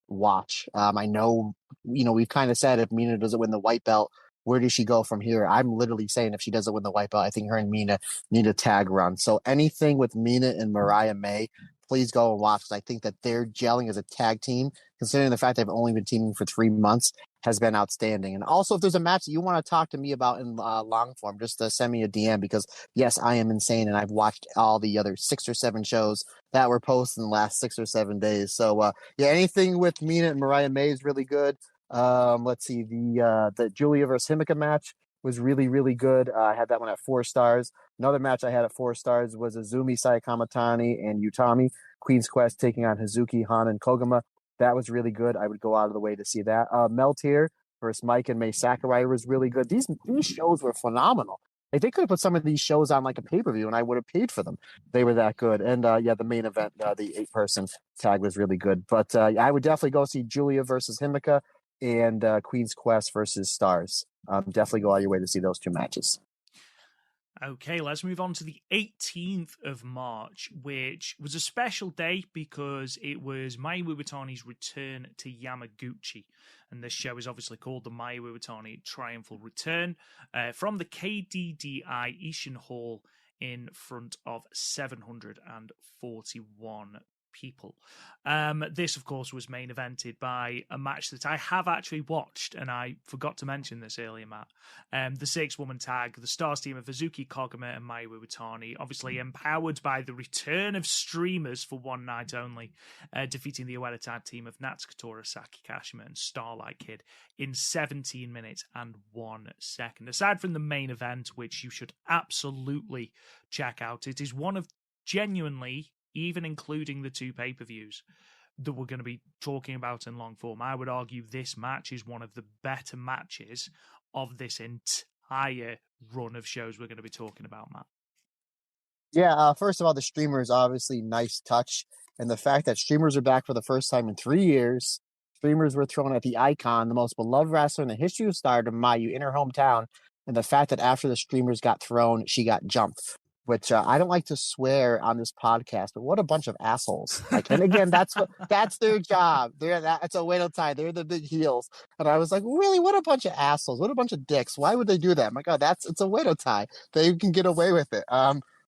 watch. I know, we've kind of said if Mina doesn't win the white belt, where does she go from here? I'm literally saying if she doesn't win the white belt, I think her and Mina need a tag run. So anything with Mina and Mariah May, please go and watch, because I think that they're gelling as a tag team, considering the fact they've only been teaming for 3 months, has been outstanding. And also, if there's a match that you want to talk to me about in long form, just send me a DM, because yes, I am insane, and I've watched all the other 6 or 7 shows that were posted in the last 6 or 7 days. So yeah, anything with Mina and Mariah May is really good. Let's see, the Julia versus Himika match was really, really good. I had that one at 4 stars. Another match I had at 4 stars was Azumi Sayakamatani and Utami, Queen's Quest taking on Hazuki, Han, and Koguma. That was really good. I would go out of the way to see that. Meltier versus Mike and May Sakurai was really good. These shows were phenomenal. Like, they could have put some of these shows on like a pay-per-view and I would have paid for them. They were that good. And yeah, the main event, the 8-person tag was really good. But I would definitely go see Julia versus Himika and Queen's Quest versus Stars. Definitely go out your way to see those 2 matches. Okay, let's move on to the 18th of March, which was a special day because it was Mayu Iwatani's return to Yamaguchi. And this show is obviously called the Mayu Iwatani Triumphal Return from the KDDI Ishin Hall in front of 741 people. This, of course, was main evented by a match that I have actually watched, and I forgot to mention this earlier, Matt. The 6-woman tag, the Stars team of Hazuki, Koguma, and Mayu Iwatani, obviously empowered by the return of streamers for one night only, defeating the Uedatai team of Natsukatora, Saki Kashima, and Starlight Kid in 17 minutes and 1 second. Aside from the main event, which you should absolutely check out, it is one of genuinely, even including the 2 pay-per-views that we're going to be talking about in long form, I would argue this match is one of the better matches of this entire run of shows we're going to be talking about, Matt. Yeah, first of all, the streamers, obviously nice touch. And the fact that streamers are back for the first time in 3 years, streamers were thrown at the icon, the most beloved wrestler in the history of Stardom, Mayu, in her hometown. And the fact that after the streamers got thrown, she got jumped. Which I don't like to swear on this podcast, but what a bunch of assholes! Like, and again, that's their job. It's a whale tie. They're the big heels, and I was like, really, what a bunch of assholes! What a bunch of dicks! Why would they do that? My God, it's a whale tie. They can get away with it.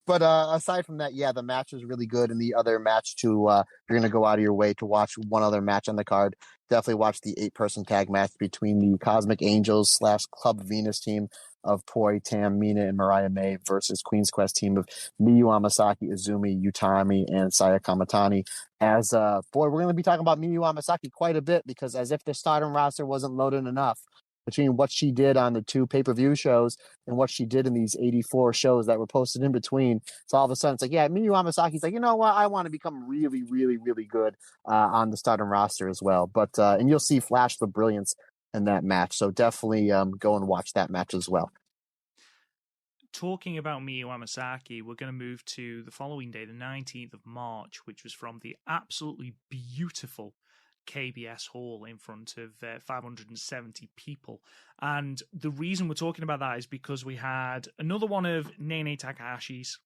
But aside from that, yeah, the match was really good. And the other match too, you're gonna go out of your way to watch one other match on the card. Definitely watch the 8-person tag match between the Cosmic Angels / Club Venus team of Poi, Tam, Mina, and Mariah May versus Queen's Quest team of Miyu Amasaki, Izumi, Utami, and Saya Kamatani. As boy, we're going to be talking about Miyu Amasaki quite a bit, because as if the Stardom roster wasn't loaded enough, between what she did on the 2 pay-per-view shows and what she did in these 84 shows that were posted in between. So all of a sudden it's like, yeah, Miyu Amasaki's like, you know what? I want to become really, really, really good on the Stardom roster as well. But and you'll see flash the brilliance in that match. So definitely go and watch that match as well. talking about Miyu Amasaki, we're going to move to the following day, the 19th of March, which was from the absolutely beautiful KBS Hall in front of 570 people. And the reason we're talking about that is because we had another one of Nene Takahashi's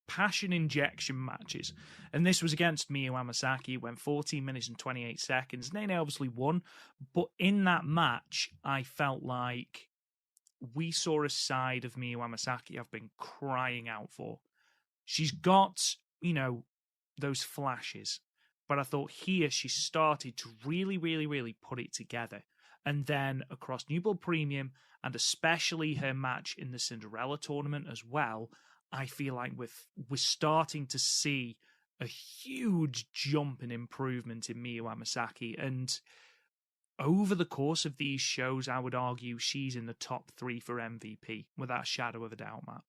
passion injection matches. And this was against Miyu Amasaki, went 14 minutes and 28 seconds. Nene obviously won, but in that match, I felt like we saw a side of Miyu Amasaki I've been crying out for. She's got, those flashes, but I thought here she started to really, really, really put it together. And then across New Blood Premium, and especially her match in the Cinderella tournament as well, I feel like we're starting to see a huge jump in improvement in Miyu Amasaki. And over the course of these shows, I would argue she's in the top 3 for MVP, without a shadow of a doubt, Matt.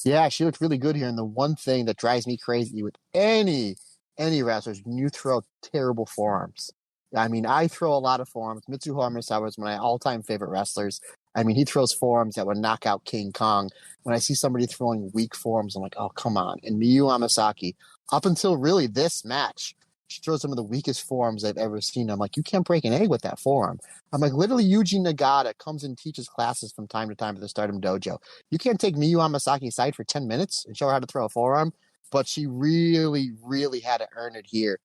Yeah, she looked really good here. And the one thing that drives me crazy with any wrestlers, when you throw terrible forearms. I mean, I throw a lot of forearms. Mitsuho Hamasawa is one of my all-time favorite wrestlers. I mean, he throws forearms that would knock out King Kong. When I see somebody throwing weak forearms, I'm like, oh, come on. And Miyu Amasaki, up until really this match, she throws some of the weakest forearms I've ever seen. I'm like, you can't break an egg with that forearm. I'm like, literally, Yuji Nagata comes and teaches classes from time to time at the Stardom Dojo. You can't take Miyu Amasaki aside for 10 minutes and show her how to throw a forearm. But she really, really had to earn it here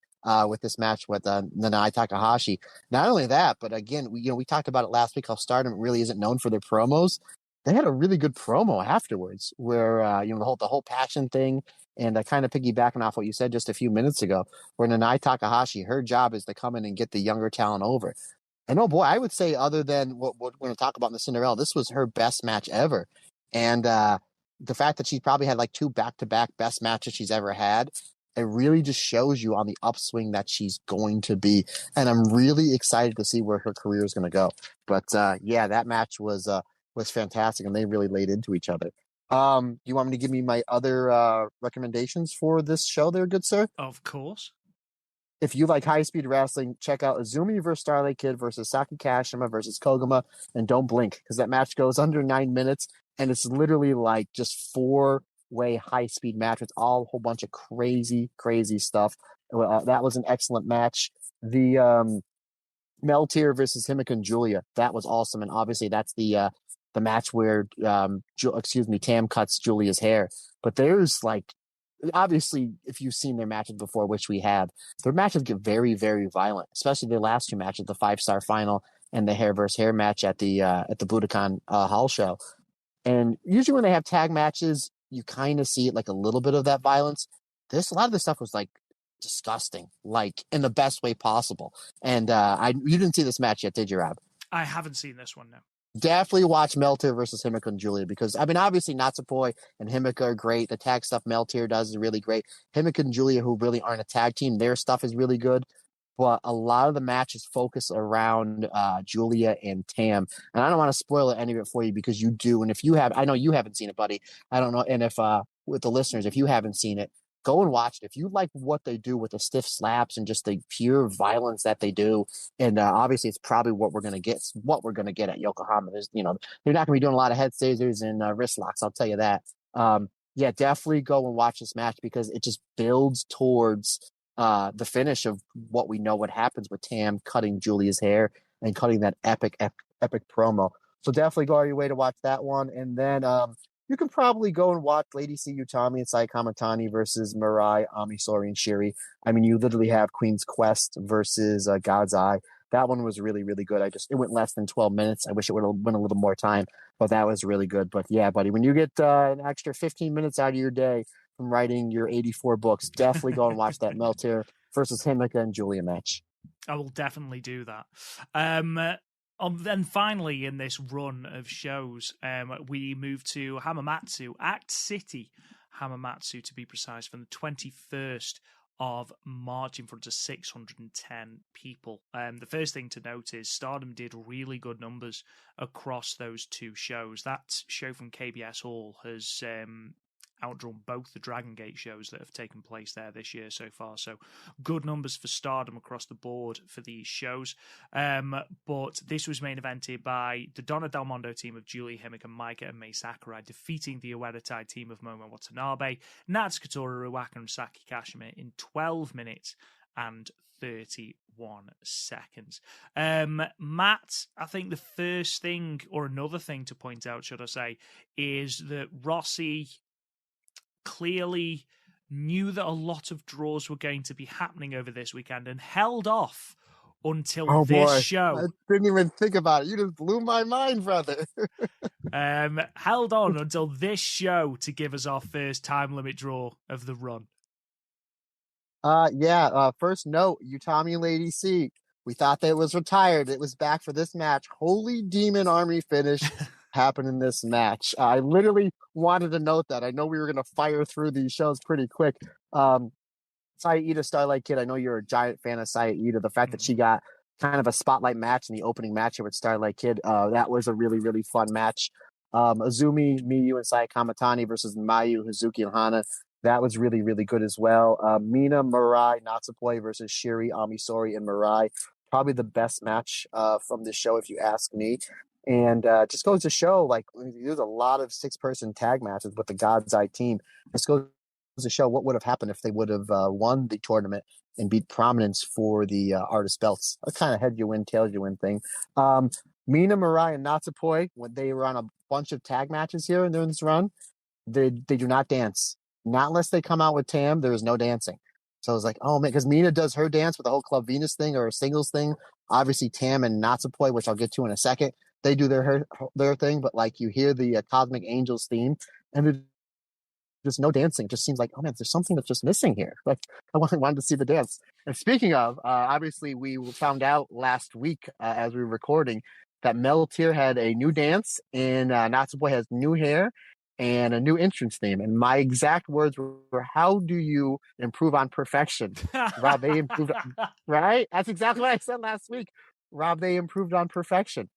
with this match with Nanae Takahashi. Not only that, but again, we talked about it last week how Stardom really isn't known for their promos. They had a really good promo afterwards, where the whole passion thing, and kind of piggybacking off what you said just a few minutes ago, where Nanae Takahashi, her job is to come in and get the younger talent over. And oh boy, I would say other than what we're going to talk about in the Cinderella, this was her best match ever, and the fact that she probably had like 2 back-to-back best matches she's ever had, it really just shows you on the upswing that she's going to be. And I'm really excited to see where her career is going to go. But yeah, that match was fantastic, and they really laid into each other. You want me to give me my other recommendations for this show there, good sir? Of course. If you like high-speed wrestling, check out Azumi versus Starlight Kid versus Saki Kashima versus Koguma, and don't blink, because that match goes under 9 minutes. And it's literally like just 4-way high-speed match. It's all a whole bunch of crazy, crazy stuff. That was an excellent match. The Meltier versus Himika and Julia, that was awesome. And obviously that's the match where, Tam cuts Julia's hair. But there's obviously, if you've seen their matches before, which we have, their matches get very, very violent, especially their last 2 matches, the 5-star final and the hair versus hair match at the Budokan Hall show. And usually when they have tag matches, you kind of see like a little bit of that violence. A lot of this stuff was like disgusting, like in the best way possible. And you didn't see this match yet, did you, Rob? I haven't seen this one, no. Definitely watch Meltier versus Himika and Julia, because I mean, obviously Natsupoi and Himika are great. The tag stuff Meltier does is really great. Himika and Julia, who really aren't a tag team, their stuff is really good. But a lot of the matches focus around Julia and Tam. And I don't want to spoil any of it for you, because you do. And if you have, I know you haven't seen it, buddy. I don't know. And if with the listeners, if you haven't seen it, go and watch it. If you like what they do with the stiff slaps and just the pure violence that they do, and obviously it's probably what we're going to get. It's what we're going to get at Yokohama. There's, they're not going to be doing a lot of head scissors and wrist locks. I'll tell you that. Yeah, definitely go and watch this match, because it just builds towards the finish of what we know what happens with Tam cutting Julia's hair and cutting that epic promo. So definitely go out of your way to watch that one. And then you can probably go and watch Lady C. Utami and Sai Kamatani versus Mirai, Amisori, and Shiri. I mean, you literally have Queen's Quest versus God's Eye. That one was really, really good. It went less than 12 minutes. I wish it would have went a little more time, but that was really good. But yeah, buddy, when you get an extra 15 minutes out of your day from writing your 84 books, definitely go and watch that Meltier versus Himika and Julia match. I will definitely do that. Then finally, in this run of shows, we move to Hamamatsu, Act City Hamamatsu to be precise, from the 21st of March in front of 610 people. The first thing to note is Stardom did really good numbers across those 2 shows. That show from KBS Hall has outdrawn both the Dragon Gate shows that have taken place there this year so far. So good numbers for Stardom across the board for these shows. But this was main evented by the Donna Del Mondo team of Julie Himmick and Maika and Mai Sakurai, defeating the Uedatai team of Momo Watanabe, Natsukatora Iwaka and Saki Kashima in 12 minutes and 31 seconds. Matt, I think the first thing, or another thing to point out, should I say, is that Rossi clearly knew that a lot of draws were going to be happening over this weekend and held off until this show. I didn't even think about it. You just blew my mind, brother. Held on until this show to give us our first time limit draw of the run. First note, Utami Lady C. We thought that it was retired. It was back for this match. Holy Demon Army finish happened in this match. I literally wanted to note that. I know we were going to fire through these shows pretty quick. Saya Ida, Starlight Kid, I know you're a giant fan of Saya Ida. The fact that she got kind of a spotlight match in the opening match here with Starlight Kid, that was a really, really fun match. Azumi, Miyu, and Saya Kamatani versus Mayu, Hazuki, and Hana. That was really, really good as well. Mina, Mirai, Natsupoi versus Shiri, Amisori, and Mirai. Probably the best match from this show, if you ask me. And just goes to show, like, there's a lot of 6-person tag matches with the God's Eye team. Just goes to show what would have happened if they would have won the tournament and beat Prominence for the artist belts. A kind of head you win, tail you win thing. Mina, Mirai, and Natsupoi, when they were on a bunch of tag matches here and during this run, they do not dance. Not unless they come out with Tam, there is no dancing. So I was like, oh man, because Mina does her dance with the whole Club Venus thing or a singles thing. Obviously, Tam and Natsupoi, which I'll get to in a second, they do their thing. But like you hear the Cosmic Angels theme, and there's just no dancing. It just seems like, oh man, there's something that's just missing here. Like I wanted to see the dance. And speaking of, obviously we found out last week as we were recording that Mel Tier had a new dance and Natsupoi has new hair and a new entrance theme. And my exact words were, how do you improve on perfection? Rob, they improved, right? That's exactly what I said last week. Rob, they improved on perfection.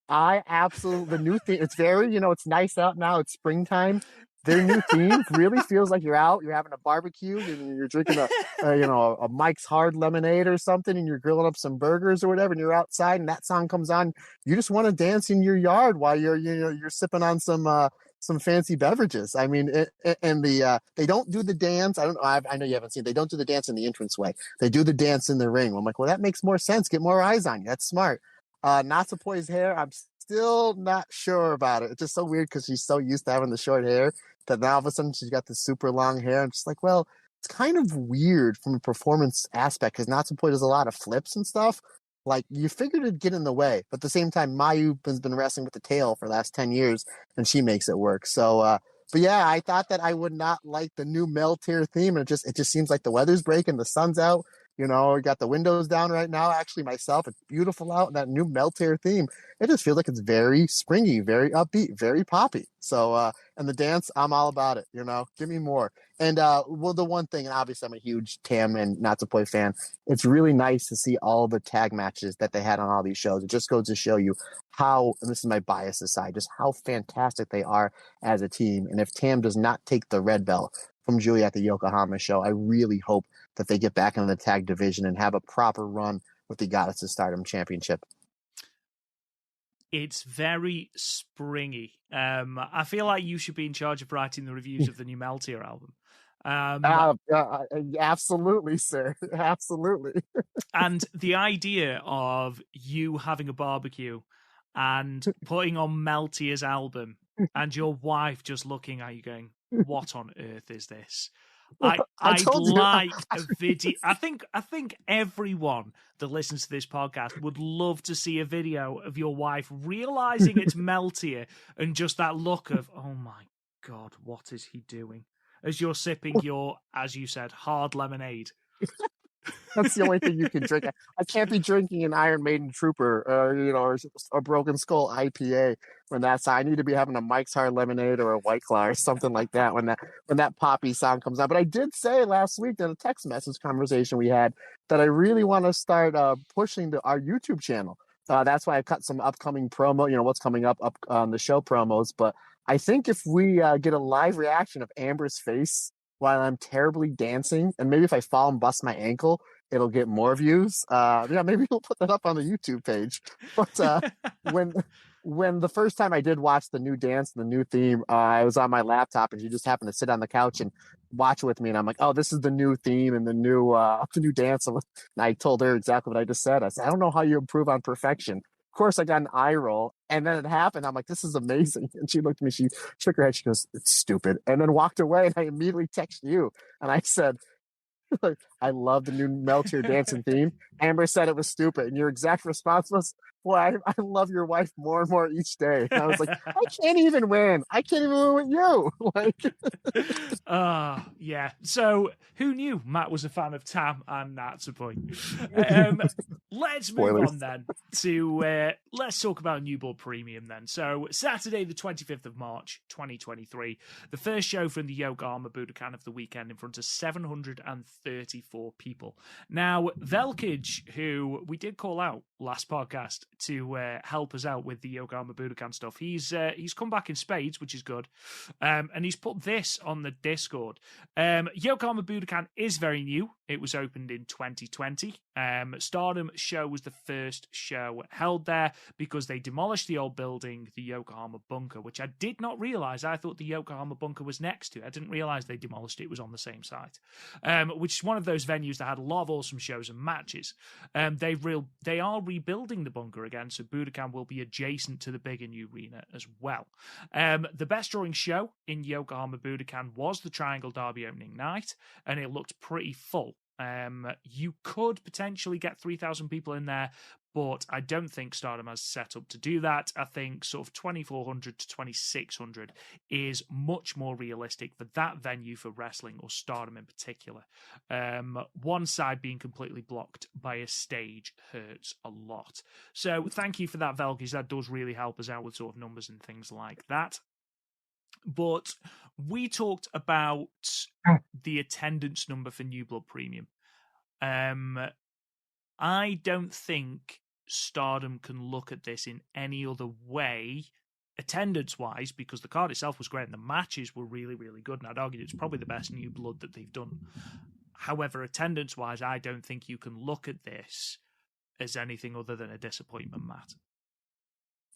I absolutely, the new theme, it's very, it's nice out now. It's springtime. Their new theme really feels like you're out, you're having a barbecue, and you're drinking a Mike's Hard Lemonade or something, and you're grilling up some burgers or whatever, and you're outside, and that song comes on. You just want to dance in your yard while you're sipping on some fancy beverages. I mean, they don't do the dance. I know you haven't seen. They don't do the dance in the entranceway. They do the dance in the ring. I'm like, well, that makes more sense. Get more eyes on you. That's smart. Natsupoi's hair, I'm still not sure about it. It's just so weird because she's so used to having the short hair that now all of a sudden she's got this super long hair. I'm just like, well, it's kind of weird from a performance aspect because Natsupoi does a lot of flips and stuff. Like, you figured it'd get in the way, but at the same time, Mayu has been wrestling with the tail for the last 10 years, and she makes it work. So, but yeah, I thought that I would not like the new Mel Tier theme, and it just seems like the weather's breaking, the sun's out. We got the windows down right now. Actually, myself, it's beautiful out. And that new Mel Tier theme, it just feels like it's very springy, very upbeat, very poppy. So, and the dance, I'm all about it. Give me more. And the one thing, and obviously I'm a huge Tam and Natsupoi fan. It's really nice to see all the tag matches that they had on all these shows. It just goes to show you how, and this is my bias aside, just how fantastic they are as a team. And if Tam does not take the red belt from Julie at the Yokohama show, I really hope that they get back into the tag division and have a proper run with the Goddess of Stardom Championship. It's very springy. I feel like you should be in charge of writing the reviews of the new Meltier album. Absolutely, sir. Absolutely. And the idea of you having a barbecue and putting on Meltier's album and your wife just looking at you going, what on earth is this? I'd like a video. I think everyone that listens to this podcast would love to see a video of your wife realizing it's Meltier and just that look of, oh my God, what is he doing? As you're sipping your, as you said, hard lemonade. That's the only thing you can drink. I can't be drinking an Iron Maiden Trooper, or a Broken Skull IPA I need to be having a Mike's Hard Lemonade or a White Claw or something like that when that poppy song comes on. But I did say last week in a text message conversation we had that I really want to start pushing our YouTube channel. That's why I cut some upcoming promo, what's coming up on the show promos. But I think if we get a live reaction of Amber's face while I'm terribly dancing, and maybe if I fall and bust my ankle, it'll get more views. Yeah, maybe we'll put that up on the YouTube page. But when when the first time I did watch the new dance, the new theme, I was on my laptop and she just happened to sit on the couch and watch with me, and I'm like, oh, this is the new theme and the new dance. And I told her exactly what I just said. I said, I don't know how you improve on perfection. Of course, I got an eye roll, and then it happened. I'm like, this is amazing. And she looked at me, she shook her head, she goes, it's stupid, and then walked away. And I immediately texted you, and I said, I love the new Meltear dancing theme. Amber said it was stupid, and your exact response was, "Boy, I love your wife more and more each day." And I was like, I can't even win. I can't even win with you. Yeah. So who knew Matt was a fan of Tam and Nat's a point. Let's move on then to let's talk about New Blood Premium then. So Saturday, the 25th of March, 2023, the first show from the Yokohama Budokan of the weekend in front of 734 people. Now, Velkage, who we did call out last podcast to help us out with the Yokohama Budokan stuff, he's come back in spades, which is good, and he's put this on the Discord. Yokohama Budokan is very new. It was opened in 2020. Stardom show was the first show held there because they demolished the old building, the Yokohama Bunker, which I did not realize. I thought the Yokohama Bunker was next to it. I didn't realize they demolished it. It was on the same site, which is one of those venues that had a lot of awesome shows and matches. They are rebuilding the bunker again, so Budokan will be adjacent to the bigger new arena as well. The best drawing show in Yokohama Budokan was the Triangle Derby opening night, and it looked pretty full. You could potentially get 3,000 people in there, but I don't think Stardom has set up to do that. I think sort of 2,400 to 2,600 is much more realistic for that venue for wrestling, or Stardom in particular. One side being completely blocked by a stage hurts a lot. So thank you for that, Velkis. That does really help us out with sort of numbers and things like that. But we talked about the attendance number for New Blood Premium. I don't think Stardom can look at this in any other way, attendance-wise, because the card itself was great and the matches were really, really good. And I'd argue it's probably the best New Blood that they've done. However, attendance-wise, I don't think you can look at this as anything other than a disappointment, Matt.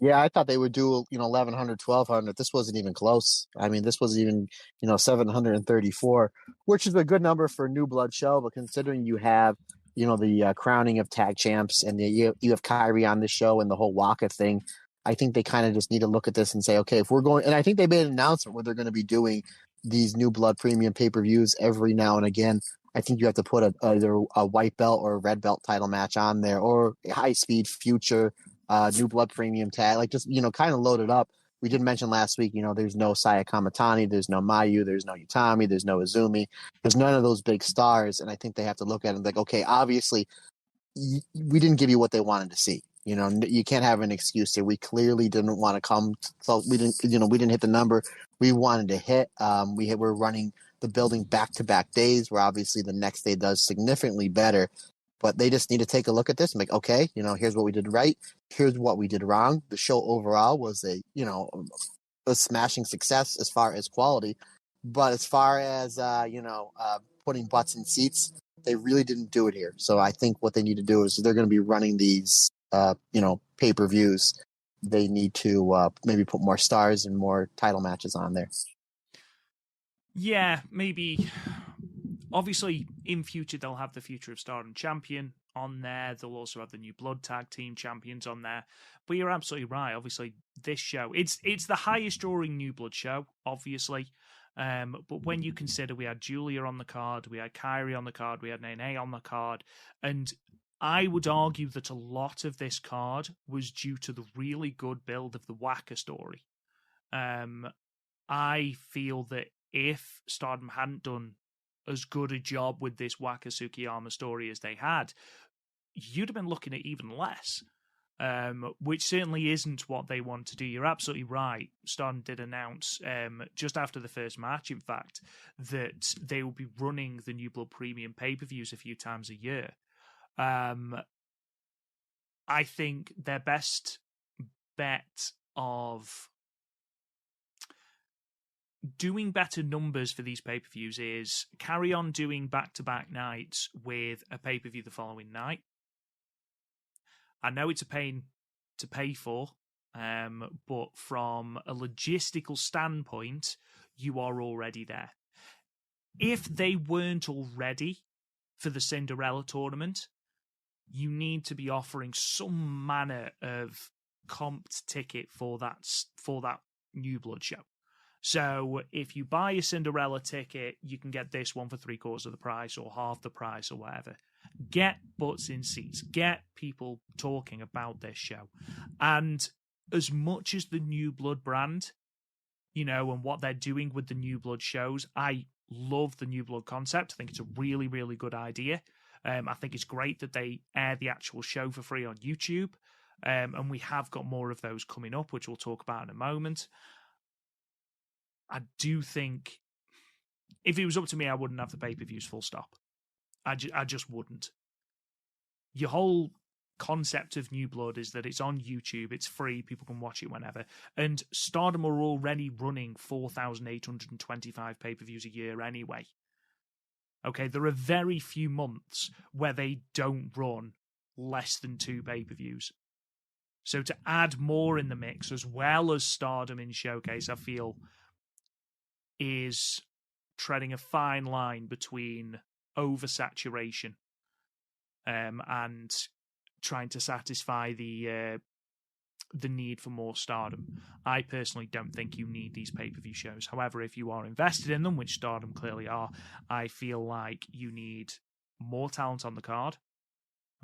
Yeah, I thought they would do, 1,100, 1,200. This wasn't even close. I mean, this was even, 734, which is a good number for a New Blood show. But considering you have, the crowning of tag champs, and you have KAIRI on this show and the whole Waka thing, I think they kind of just need to look at this and say, okay, if we're going, and I think they made an announcement where they're going to be doing these New Blood Premium pay-per-views every now and again. I think you have to put either a white belt or a red belt title match on there, or a high-speed future New Blood Premium tag, like just, kind of load it up. We did mention last week, there's no Saya Kamatani, there's no Mayu, there's no Utami, there's no Izumi, there's none of those big stars. And I think they have to look at it like, okay, obviously we didn't give you what they wanted to see. You can't have an excuse here. We clearly didn't want to come. So we didn't hit the number we wanted to hit. We're running the building back-to-back days, where obviously the next day does significantly better. But they just need to take a look at this and like, okay, here's what we did right. Here's what we did wrong. The show overall was a smashing success as far as quality. But as far as, putting butts in seats, they really didn't do it here. So I think what they need to do is they're going to be running these, pay-per-views. They need to maybe put more stars and more title matches on there. Yeah, maybe. Obviously, in future, they'll have the Future of Stardom champion on there. They'll also have the New Blood Tag Team champions on there. But you're absolutely right. Obviously, this show, it's the highest drawing New Blood show, obviously. But when you consider we had Julia on the card, we had KAIRI on the card, we had Nanae on the card, and I would argue that a lot of this card was due to the really good build of the Waka story. I feel that if Stardom hadn't done as good a job with this Waka Tsukiyama story as they had, you'd have been looking at even less, which certainly isn't what they want to do. You're absolutely right. Stardom did announce just after the first match, in fact, that they will be running the New Blood Premium pay-per-views a few times a year. I think their best bet of doing better numbers for these pay-per-views is carry on doing back-to-back nights with a pay-per-view the following night. I know it's a pain to pay for, but from a logistical standpoint, you are already there. If they weren't already for the Cinderella tournament, you need to be offering some manner of comped ticket for that New Blood show. So if you buy a Cinderella ticket, you can get this one for 3/4 of the price or half the price or whatever. Get butts in seats. Get people talking about this show. And as much as the New Blood brand, and what they're doing with the New Blood shows, I love the New Blood concept. I think it's a really, really good idea. I think it's great that they air the actual show for free on YouTube. And we have got more of those coming up, which we'll talk about in a moment. I do think if it was up to me, I wouldn't have the pay-per-views full stop. I just wouldn't. Your whole concept of New Blood is that it's on YouTube, it's free, people can watch it whenever. And Stardom are already running 4,825 pay-per-views a year anyway. Okay, there are very few months where they don't run less than 2 pay-per-views. So to add more in the mix, as well as Stardom in Showcase, I feel is treading a fine line between oversaturation and trying to satisfy the need for more Stardom. I personally don't think you need these pay-per-view shows. However, if you are invested in them, which Stardom clearly are, I feel like you need more talent on the card.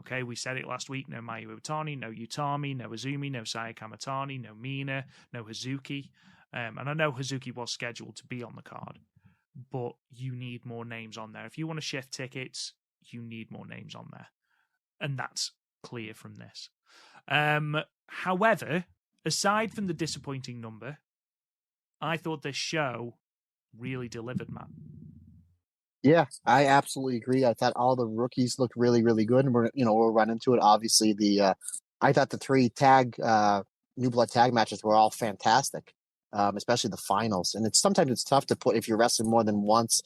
Okay, we said it last week. No Mayu Iwatani, no Utami, no Azumi, no Saya Kamatani, no Mina, no Hazuki. And I know Hazuki was scheduled to be on the card, but you need more names on there. If you want to shift tickets, you need more names on there. And that's clear from this. However, aside from the disappointing number, I thought this show really delivered, Matt. Yeah, I absolutely agree. I thought all the rookies looked really, really good, and we'll run into it. Obviously, I thought the 3 New Blood tag matches were all fantastic, especially the finals. And sometimes it's tough to put if you're wrestling more than once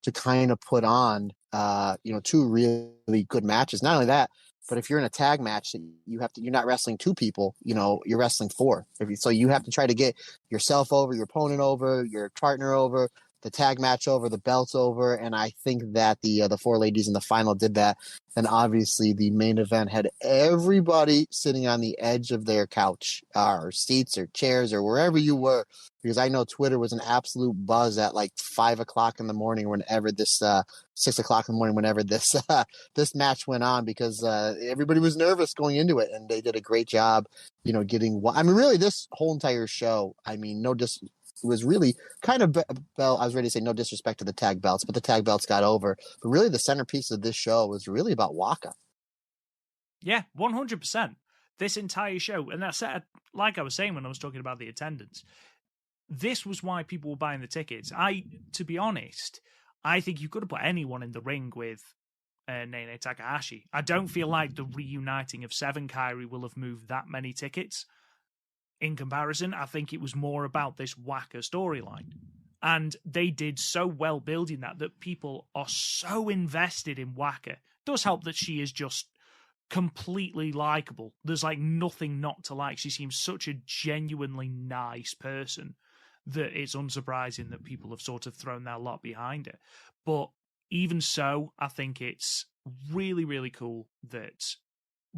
to kind of put on 2 really good matches. Not only that, but if you're in a tag match, you're not wrestling 2 people, you're wrestling 4. So you have to try to get yourself over, your opponent over, your partner over, the tag match over, the belts over, and I think that the 4 ladies in the final did that. And obviously, the main event had everybody sitting on the edge of their couch, or seats, or chairs, or wherever you were, because I know Twitter was an absolute buzz at like 5 o'clock in the morning, whenever this 6 o'clock in the morning, whenever this this match went on, because everybody was nervous going into it, and they did a great job, getting. I mean, really, this whole entire show. I mean, was really kind of I was ready to say no disrespect to the tag belts, but the tag belts got over. But really, the centerpiece of this show was really about Waka. Yeah, 100%. This entire show, and that's like I was saying when I was talking about the attendance. This was why people were buying the tickets. To be honest, I think you could have put anyone in the ring with Nene Takahashi. I don't feel like the reuniting of 7 Kairi will have moved that many tickets. In comparison, I think it was more about this Waka storyline. And they did so well building that people are so invested in Waka. It does help that she is just completely likable. There's like nothing not to like. She seems such a genuinely nice person that it's unsurprising that people have sort of thrown their lot behind her. But even so, I think it's really, really cool that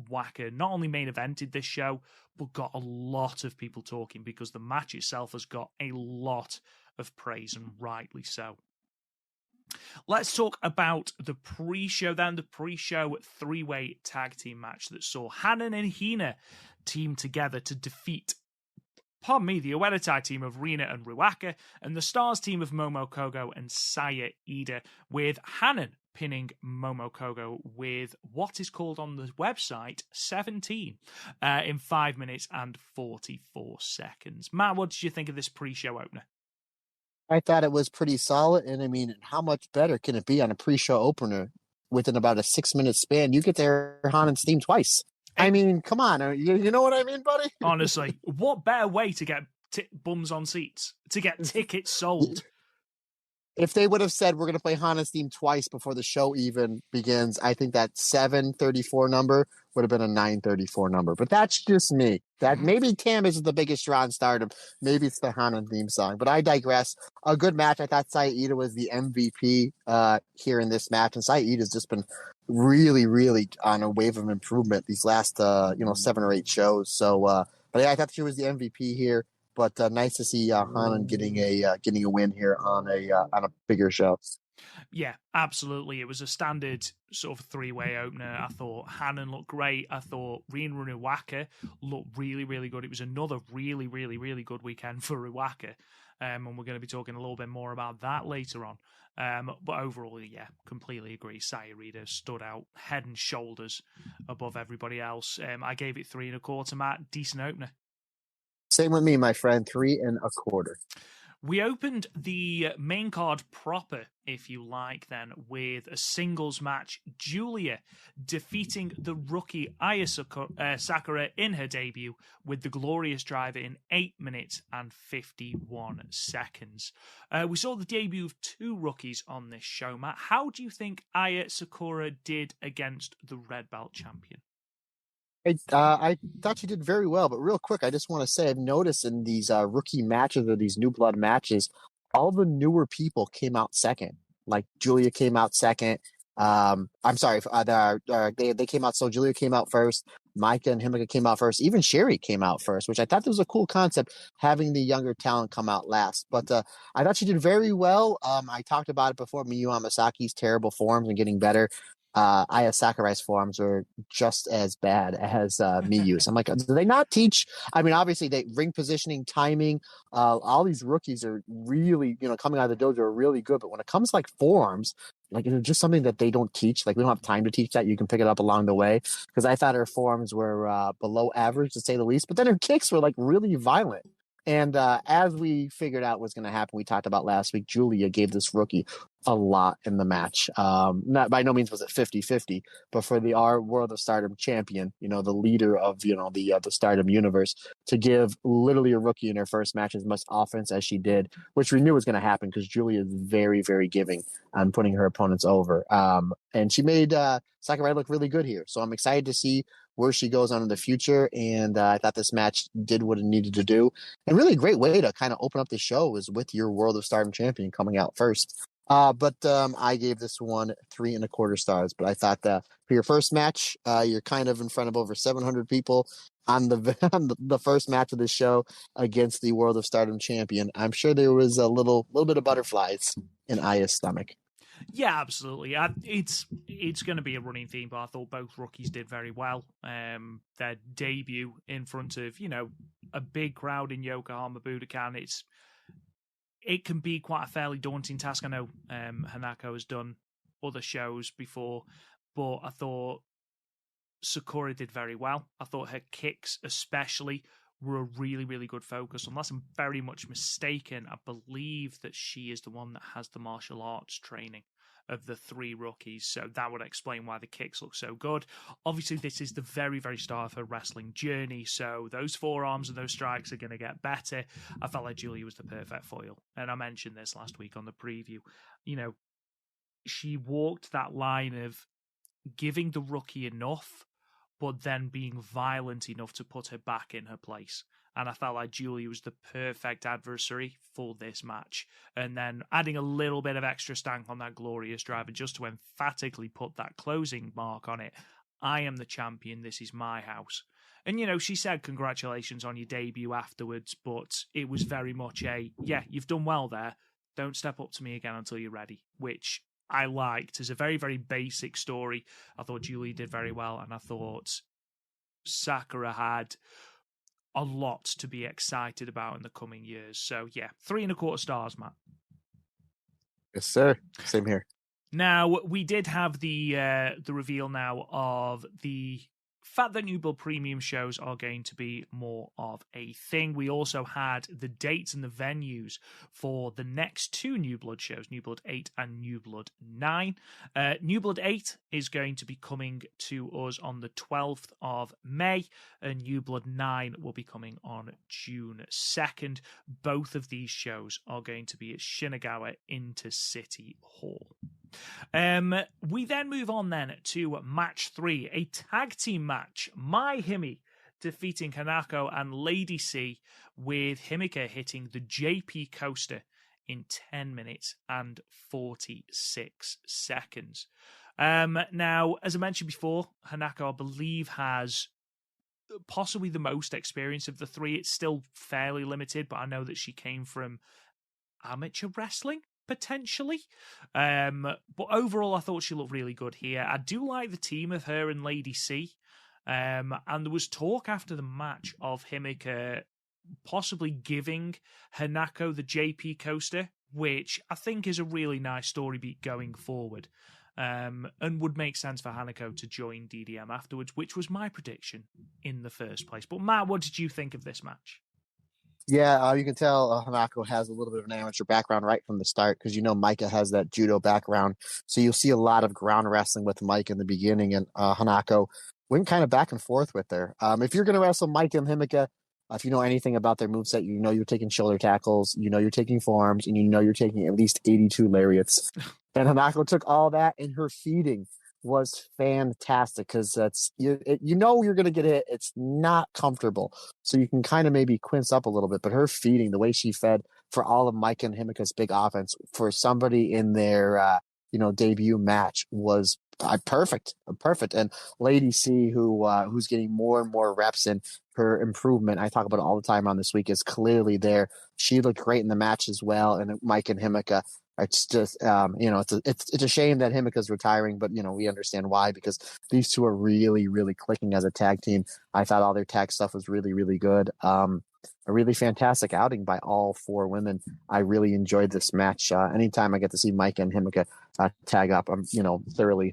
Waka not only main evented this show, but got a lot of people talking, because the match itself has got a lot of praise, and rightly so. Let's talk about the pre-show then. The pre-show 3-way tag team match that saw Hanan and Hina team together to defeat the Uedatai team of Rina and Ruaka, and the Stars team of Momo Kogo and Saya Ida, with Hanan pinning Momo Kogo with what is called on the website 17 in 5 minutes and 44 seconds. Matt, what did you think of this pre-show opener? I thought it was pretty solid, and I mean, how much better can it be on a pre-show opener within about a 6-minute span? You get to hear Hanan's theme twice. I mean, come on, you know what I mean, buddy? Honestly, what better way to get bums on seats, to get tickets sold. If they would have said we're going to play Hana's theme twice before the show even begins, I think that 7:34 number would have been a 9:34 number. But that's just me. That maybe Tam isn't the biggest draw in Stardom. Maybe it's the Hana theme song. But I digress. A good match. I thought Saida was the MVP here in this match, and Saida has just been really, really on a wave of improvement these last 7 or 8 shows. So, but yeah, I thought she was the MVP here. But nice to see Hanan getting a win here on a bigger show. Yeah, absolutely. It was a standard sort of 3-way opener. I thought Hanan looked great. I thought Rina and Waka looked really, really good. It was another really, really, really good weekend for Waka. And we're going to be talking a little bit more about that later on. But overall, yeah, completely agree. Saida stood out head and shoulders above everybody else. I gave it 3 1/4, Matt. Decent opener. Same with me, my friend. 3 1/4. We opened the main card proper, if you like, then, with a singles match. Julia defeating the rookie Aya Sakura in her debut with the glorious driver in 8 minutes and 51 seconds. We saw the debut of 2 rookies on this show, Matt. How do you think Aya Sakura did against the red belt champion? I thought she did very well, but real quick, I just want to say I've noticed in these rookie matches or these new blood matches, all the newer people came out second. Like Julia came out second. I'm sorry, they came out. So Julia came out first. Micah and Himika came out first. Even Sherry came out first, which I thought was a cool concept, having the younger talent come out last. But I thought she did very well. I talked about it before. Miyu Amasaki's terrible forms and getting better. Aya Sakurai's forms are just as bad as Miyu's. I'm like, do they not teach? I mean, obviously, they ring positioning, timing. All these rookies are really, coming out of the dojo are really good. But when it comes to, like, forearms, like, it's just something that they don't teach. Like, we don't have time to teach that. You can pick it up along the way. Because I thought her forearms were below average, to say the least. But then her kicks were, like, really violent. And as we figured out was going to happen, we talked about last week, Julia gave this rookie a lot in the match. Not by no means was it 50-50, but for our World of Stardom champion, the leader of, the Stardom universe, to give literally a rookie in her first match as much offense as she did, which we knew was going to happen because Julia is very, very giving on putting her opponents over. And she made Sakurai look really good here. So I'm excited to see where she goes on in the future. And I thought this match did what it needed to do. And really a great way to kind of open up the show is with your World of Stardom champion coming out first. But I gave this one 3 1/4 stars. But I thought that for your first match, you're kind of in front of over 700 people on the first match of the show against the World of Stardom champion. I'm sure there was a little bit of butterflies in Aya's stomach. Yeah, absolutely. It's going to be a running theme, but I thought both rookies did very well. Their debut in front of, a big crowd in Yokohama Budokan, it can be quite a fairly daunting task. I know Hanako has done other shows before, but I thought Sakura did very well. I thought her kicks especially were a really, really good focus. Unless I'm very much mistaken, I believe that she is the one that has the martial arts training of the 3 rookies, so that would explain why the kicks look so good. Obviously, this is the very, very start of her wrestling journey, so those forearms and those strikes are going to get better. I felt like Julia was the perfect foil, and I mentioned this last week on the preview. She walked that line of giving the rookie enough, but then being violent enough to put her back in her place. And I felt like Julia was the perfect adversary for this match. And then adding a little bit of extra stank on that glorious driver just to emphatically put that closing mark on it. I am the champion. This is my house. And, she said congratulations on your debut afterwards, but it was very much yeah, you've done well there. Don't step up to me again until you're ready, which I liked. It's a very, very basic story. I thought Julie did very well, and I thought Sakura had a lot to be excited about in the coming years. So, yeah, 3 1/4 stars, Matt. Yes, sir. Same here. Now, we did have the reveal now of the fact that New Blood Premium shows are going to be more of a thing. We also had the dates and the venues for the next two New Blood shows, New Blood 8 and New Blood 9. New Blood 8 is going to be coming to us on the 12th of May, and New Blood 9 will be coming on June 2nd. Both of these shows are going to be at Shinagawa Intercity Hall. We then move on then to match 3, a tag team match. Mai Himi defeating Hanako and Lady C, with Himika hitting the JP coaster in 10 minutes and 46 seconds. Now, as I mentioned before, Hanako, I believe, has possibly the most experience of the three. It's still fairly limited, but I know that she came from amateur wrestling, potentially. But overall, I thought she looked really good here. I do like the team of her and Lady C. And there was talk after the match of Himika possibly giving Hanako the JP coaster, which I think is a really nice story beat going forward. And would make sense for Hanako to join DDM afterwards, which was my prediction in the first place. But Matt, what did you think of this match? Yeah, you can tell Hanako has a little bit of an amateur background right from the start, because Micah has that judo background. So you'll see a lot of ground wrestling with Mike in the beginning, and Hanako went kind of back and forth with her. If you're going to wrestle Mike and Himika, if you know anything about their moveset, you're taking shoulder tackles, you're taking forearms, and you're taking at least 82 lariats. And Hanako took all that, and her feeding was fantastic, because you're going to get hit. It's not comfortable, so you can kind of maybe quince up a little bit. But her feeding, the way she fed for all of Mike and Himika's big offense for somebody in their debut match was perfect. And Lady C, who's getting more and more reps, and her improvement, I talk about it all the time on This Week, is clearly there. She looked great in the match as well, and Mike and Himika. It's just, it's a shame that Himika's retiring, but, we understand why, because these two are really, really clicking as a tag team. I thought all their tag stuff was really, really good. A really fantastic outing by all four women. I really enjoyed this match. Anytime I get to see Mike and Himika tag up, I'm, thoroughly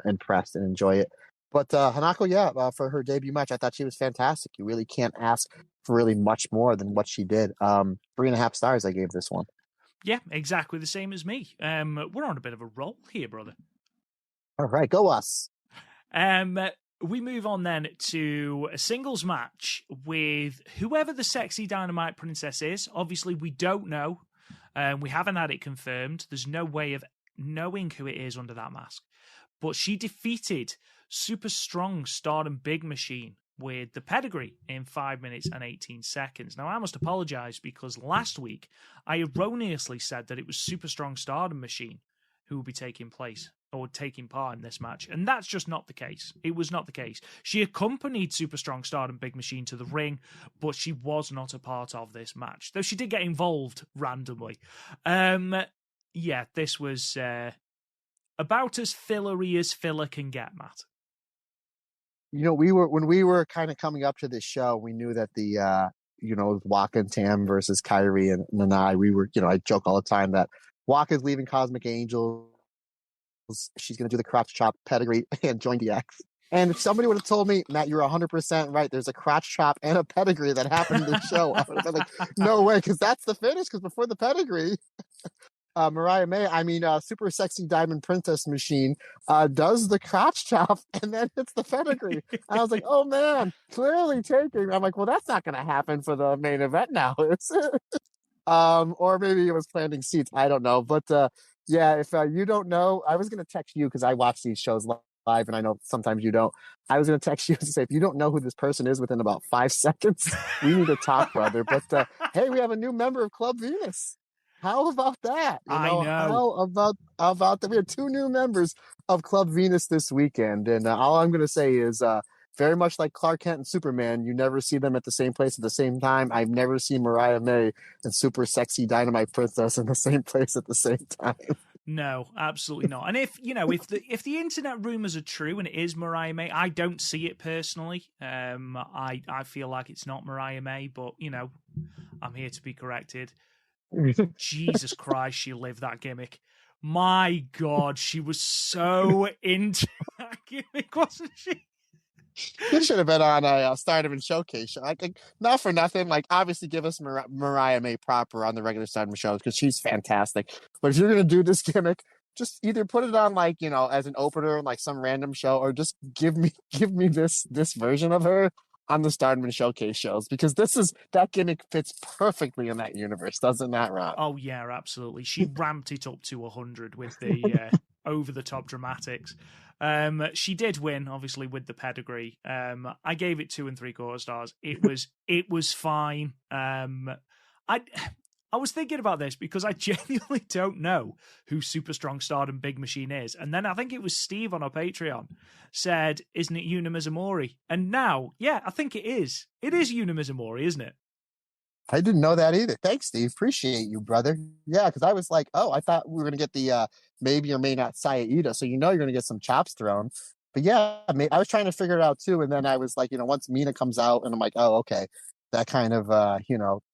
impressed and enjoy it. But Hanako, for her debut match, I thought she was fantastic. You really can't ask for really much more than what she did. 3.5 stars I gave this one. Yeah, exactly the same as me. We're on a bit of a roll here, brother. All right, go us. We move on then to a singles match with whoever the Sexy Dynamite Princess is. Obviously, we don't know. We haven't had it confirmed. There's no way of knowing who it is under that mask. But she defeated super strong Stardom Big Machine with the pedigree in 5 minutes and 18 seconds. Now, I must apologize, because last week I erroneously said that it was Super Strong Stardom Machine who would be taking part in this match. And that's just not the case. It was not the case. She accompanied Super Strong Stardom Big Machine to the ring, but she was not a part of this match, though she did get involved randomly. This was about as fillery as filler can get, Matt. When we were kind of coming up to this show, we knew that the Waka and Tam versus Kairi and Nanae, we were, I joke all the time that Waka's leaving Cosmic Angels. She's going to do the crotch chop pedigree and join DX. And if somebody would have told me, Matt, you're 100% right, there's a crotch chop and a pedigree that happened in the show, I would have been like, no way, because that's the finish, because before the pedigree, Super Sexy Diamond Princess Machine does the crotch chop and then hits the pedigree. And I was like, oh man, clearly taking. I'm like, well, that's not going to happen for the main event now, is it? Or maybe it was planting seeds. I don't know. But if you don't know, I was going to text you, because I watch these shows live, and I know sometimes you don't. I was going to text you to say, if you don't know who this person is within about 5 seconds, we need to talk, brother. But hey, we have a new member of Club Venus. How about that? I know. How about that? We had 2 new members of Club Venus this weekend, and all I'm going to say is, very much like Clark Kent and Superman, you never see them at the same place at the same time. I've never seen Mariah May and Super Sexy Dynamite Princess in the same place at the same time. No, absolutely not. And if the internet rumors are true and it is Mariah May, I don't see it personally. I feel like it's not Mariah May, but I'm here to be corrected. Jesus Christ, she lived that gimmick. My God, she was so into that gimmick, wasn't she? This should have been on a Stardom and Showcase show. I think not for nothing. Like, obviously, give us Mariah May proper on the regular Stardom shows because she's fantastic. But if you're gonna do this gimmick, just either put it on like as an opener, like some random show, or just give me this version of her on the Stardom and Showcase shows because that gimmick fits perfectly in that universe, does it not, Rob? Oh yeah, absolutely. She ramped it up to 100 with the over the top dramatics. She did win, obviously, with the pedigree. I gave it 2 3/4 stars. It was fine. I was thinking about this because I genuinely don't know who Super Strong Stardom Big Machine is. And then I think it was Steve on our Patreon said, isn't it Yuna Mizumori? And now, yeah, I think it is. It is Yuna Mizumori, isn't it? I didn't know that either. Thanks, Steve. Appreciate you, brother. Yeah, because I was like, oh, I thought we were going to get the maybe or may not Saya Ida. So you're going to get some chops thrown. But yeah, I was trying to figure it out too. And then I was like, once Mina comes out and I'm like, oh, okay. That kind of,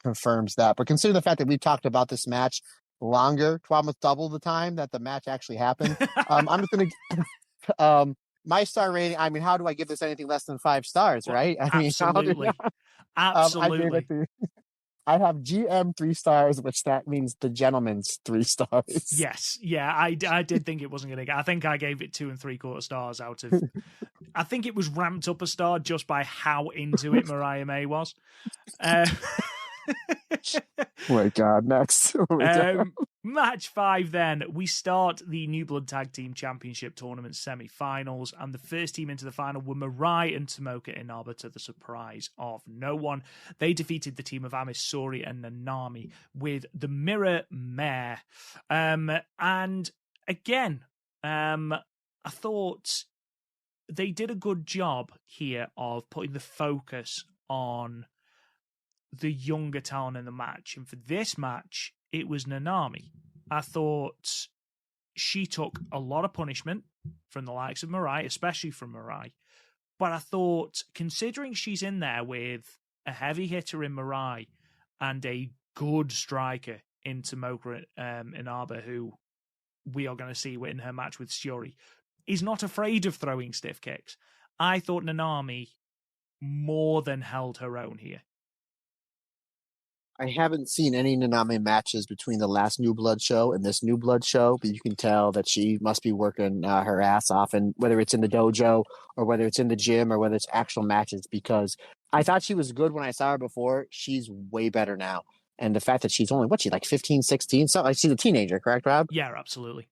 confirms that. But consider the fact that we've talked about this match longer, almost double the time that the match actually happened. I'm just going to, my star rating, I mean, how do I give this anything less than 5 stars, right? I mean, absolutely. Absolutely. I have GM 3 stars, which that means the gentleman's 3 stars. Yes. Yeah, I did think it wasn't going to get, I think I gave it 2 3/4 stars out of, I think it was ramped up a star just by how into it Mariah May was. Oh my God, next. Match 5 then. We start the New Blood Tag Team Championship Tournament semi-finals, and the first team into the final were Mirai and Tomoka Inaba to the surprise of no one. They defeated the team of Amisori and Nanami with the Mirror Mare. And again, I thought they did a good job here of putting the focus on the younger talent in the match. And for this match, it was Nanami. I thought she took a lot of punishment from the likes of Mirai, especially from Mirai. But I thought, considering she's in there with a heavy hitter in Mirai and a good striker in Tomoka Inaba, who we are going to see in her match with Shiori, is not afraid of throwing stiff kicks. I thought Nanami more than held her own here. I haven't seen any Nanami matches between the last New Blood show and this New Blood show, but you can tell that she must be working her ass off, and whether it's in the dojo or whether it's in the gym or whether it's actual matches, because I thought she was good when I saw her before. She's way better now. And the fact that she's only, she's like 15, 16? So she's a teenager, correct, Rob? Yeah, absolutely.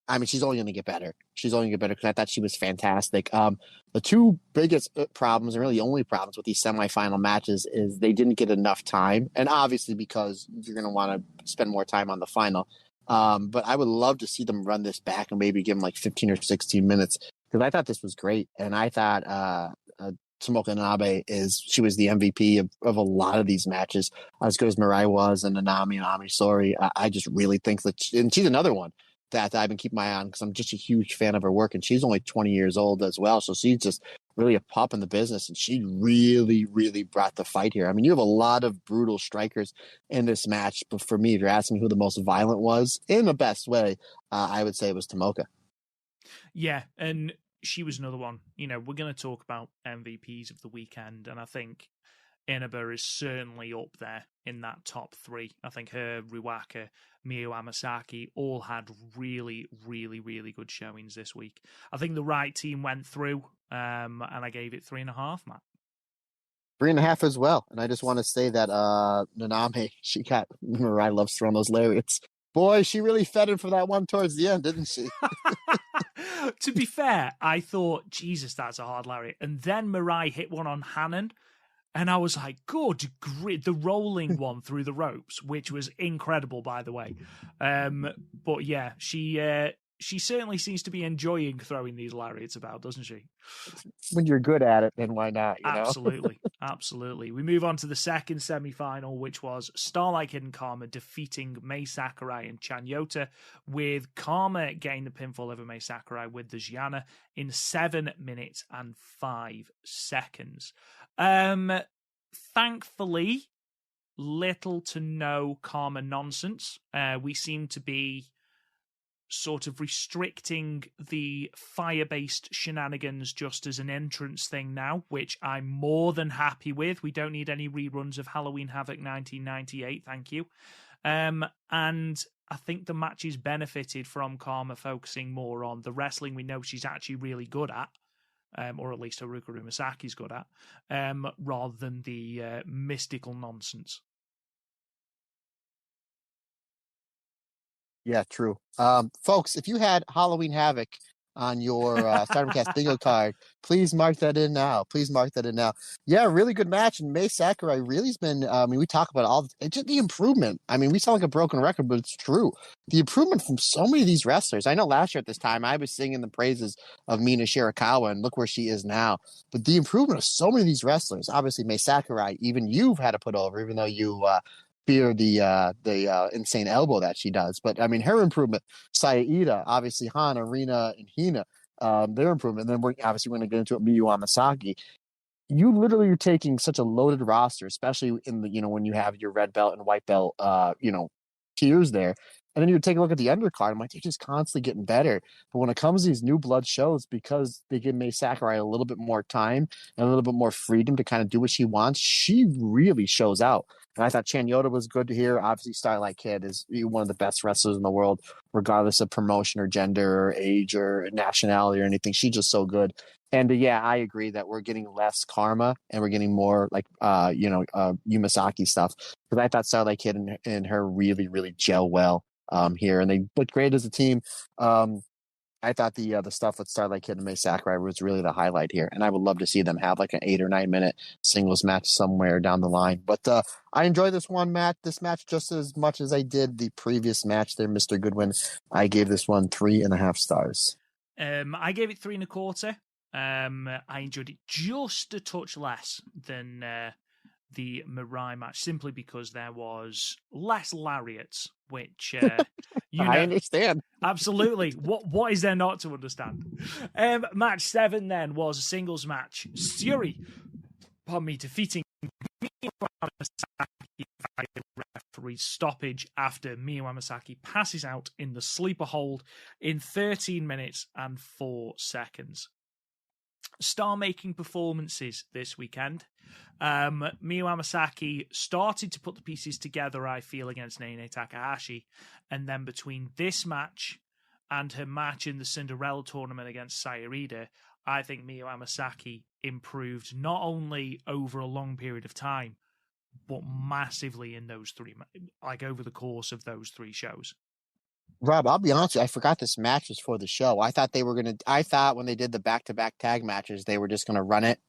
I mean, she's only going to get better. She's only going to get better because I thought she was fantastic. The 2 biggest problems, and really the only problems with these semifinal matches, is they didn't get enough time. And obviously because you're going to want to spend more time on the final. But I would love to see them run this back and maybe give them like 15 or 16 minutes because I thought this was great. And I thought Tomoka Inaba she was the MVP of a lot of these matches, as good as Mirai was, and Nanami and Amisori. I just really think that, and she's another one that I've been keeping my eye on because I'm just a huge fan of her work, and she's only 20 years old as well. So she's just really a pup in the business, and she really, really brought the fight here. I mean, you have a lot of brutal strikers in this match, but for me, if you're asking me who the most violent was in the best way, I would say it was Tomoka. Yeah, and she was another one. We're going to talk about MVPs of the weekend, and I think Inaba is certainly up there in that top 3. I think her, Ruaka, Miyu Amasaki all had really, really, really good showings this week. I think the right team went through, and I gave it 3.5, Matt. 3.5 as well. And I just want to say that Nanami, Mirai loves throwing those lariats. Boy, she really fed him for that one towards the end, didn't she? To be fair, I thought, Jesus, that's a hard lariat. And then Mirai hit one on Hannon, and I was like, good grit, the rolling one through the ropes, which was incredible, by the way. But yeah, she certainly seems to be enjoying throwing these lariats about, doesn't she? When you're good at it, then why not? Absolutely. Absolutely. We move on to the second semi-final, which was Starlight Hidden Karma defeating Mei Sakurai and Chanyota, with Karma getting the pinfall over Mei Sakurai with the Gianna in 7 minutes and 5 seconds. Thankfully, little to no Karma nonsense. We seem to be sort of restricting the fire-based shenanigans just as an entrance thing now, which I'm more than happy with. We don't need any reruns of Halloween Havoc 1998, thank you. And I think the matches benefited from Karma focusing more on the wrestling we know she's actually really good at, or at least Haruka Umasaki's good at, rather than the mystical nonsense. Yeah, true. Folks, if you had Halloween Havoc on your StardomCast bingo card, please mark that in now. Please mark that in now. Yeah, really good match. And Mai Sakurai really has been, we talk about it's just the improvement. I mean, we sound like a broken record, but it's true. The improvement from so many of these wrestlers. I know last year at this time, I was singing the praises of Mina Shirakawa, and look where she is now. But the improvement of so many of these wrestlers, obviously Mai Sakurai, even you've had to put over, even though you fear the insane elbow that she does. But I mean, her improvement, Saya Ida, obviously Hana, Rina, and Hina, their improvement. And then we're obviously going to get into it, Miyu Amasaki. You literally are taking such a loaded roster, especially in the, when you have your red belt and white belt, tiers there. And then you take a look at the undercard. I'm like, they're just constantly getting better. But when it comes to these new blood shows, because they give Mai Sakurai a little bit more time and a little bit more freedom to kind of do what she wants, she really shows out. And I thought Chan Yoda was good to hear. Obviously, Starlight Kid is one of the best wrestlers in the world, regardless of promotion or gender or age or nationality or anything. She's just so good. And yeah, I agree that we're getting less Karma and we're getting more like, Umasaki stuff. Because I thought Starlight Kid and her really, really gel well here. And they looked great as a team. I thought the stuff with Starlight Kid and Mai Sakurai was really the highlight here, and I would love to see them have like an 8 or 9 minute singles match somewhere down the line. But I enjoy this match just as much as I did the previous match there, Mr. Goodwin. I gave this one 3.5 stars. I gave it 3.25. I enjoyed it just a touch less than the Mirai match, simply because there was less lariats, which I understand. Absolutely. What is there not to understand? Match 7 then was a singles match. Syuri, defeating Miyu Amasaki via referee stoppage after Miyu Amasaki passes out in the sleeper hold in 13 minutes and 4 seconds. Star-making performances this weekend. Miyu Amasaki started to put the pieces together, I feel, against Nene Takahashi. And then between this match and her match in the Cinderella tournament against Saya Ida, I think Miyu Amasaki improved not only over a long period of time, but massively in those three, like over the course of those 3 shows. Rob, I'll be honest with you, I forgot this match was for the show. I thought when they did the back-to-back tag matches, they were just going to run it,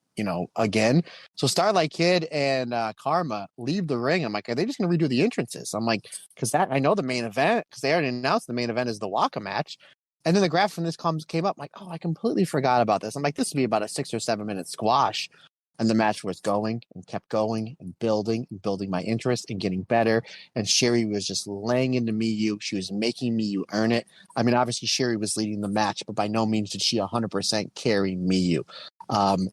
again. So Starlight Kid and Karma leave the ring. I'm like, are they just going to redo the entrances? I'm like, because I know the main event, because they already announced the main event is the Waka match. And then the graph from this came up. I'm like, oh, I completely forgot about this. I'm like, this would be about a 6 or 7 minute squash. And the match was going and kept going and building my interest and getting better. And Sherry was just laying into Miyu. She was making Miyu earn it. I mean, obviously Sherry was leading the match, but by no means did she 100% carry Miyu.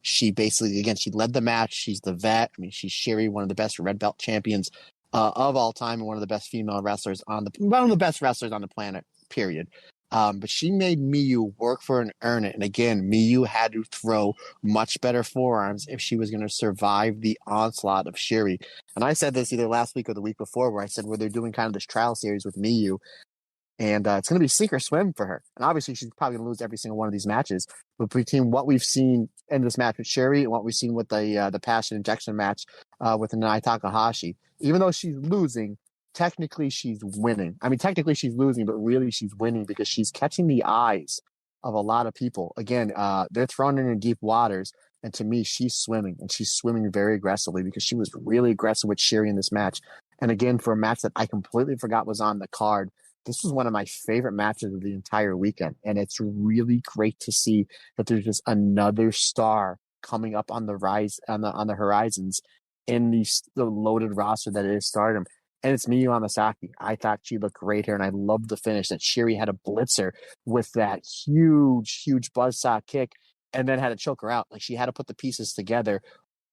She basically, again, she led the match. She's the vet. I mean, she's Sherry, one of the best red belt champions of all time, and one of the best female wrestlers one of the best wrestlers on the planet, period. But she made Miyu work for and earn it. And again, Miyu had to throw much better forearms if she was going to survive the onslaught of Sherry. And I said this either last week or the week before, where they're doing kind of this trial series with Miyu. And it's going to be sink or swim for her. And obviously, she's probably going to lose every single one of these matches. But between what we've seen in this match with Sherry and what we've seen with the passion injection match with Nanae Takahashi, even though she's losing, technically she's winning. I mean, technically she's losing, but really she's winning because she's catching the eyes of a lot of people. Again, they're thrown in deep waters. And to me, she's swimming, and she's swimming very aggressively because she was really aggressive with Sherry in this match. And again, for a match that I completely forgot was on the card, this was one of my favorite matches of the entire weekend. And it's really great to see that there's just another star coming up on the rise on the horizons in the loaded roster that is Stardom. And it's Miyu Amasaki. I thought she looked great here, and I loved the finish that Sherry had a blitzer with that huge buzzsaw kick and then had to choke her out. Like, she had to put the pieces together,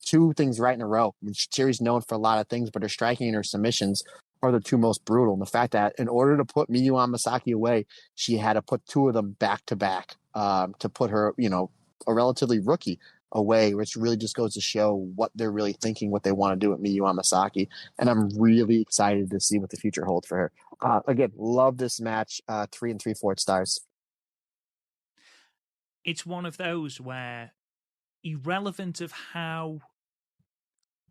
2 things right in a row. I mean, Sherry's known for a lot of things, but her striking and her submissions are the two most brutal. And the fact that in order to put Miyu Amasaki away, she had to put two of them back to back to put her, a relatively rookie away, which really just goes to show what they're really thinking, what they want to do with Miyu Amasaki. And I'm really excited to see what the future holds for her. Again, love this match. 3 3/4 stars. It's one of those where, irrelevant of how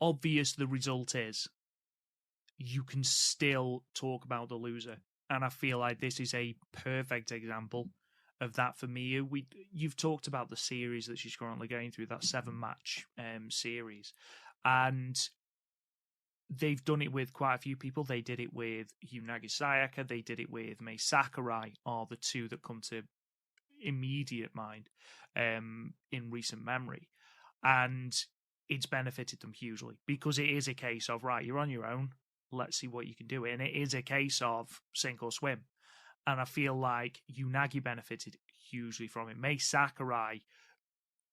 obvious the result is, you can still talk about the loser. And I feel like this is a perfect example of that for Miyu. You've talked about the series that she's currently going through, that 7-match series. And they've done it with quite a few people. They did it with Unagi Sayaka. They did it with Mei Sakurai, are the two that come to immediate mind in recent memory. And it's benefited them hugely because it is a case of, right, you're on your own. Let's see what you can do. And it is a case of sink or swim. And I feel like Unagi benefited hugely from it. Mei Sakurai,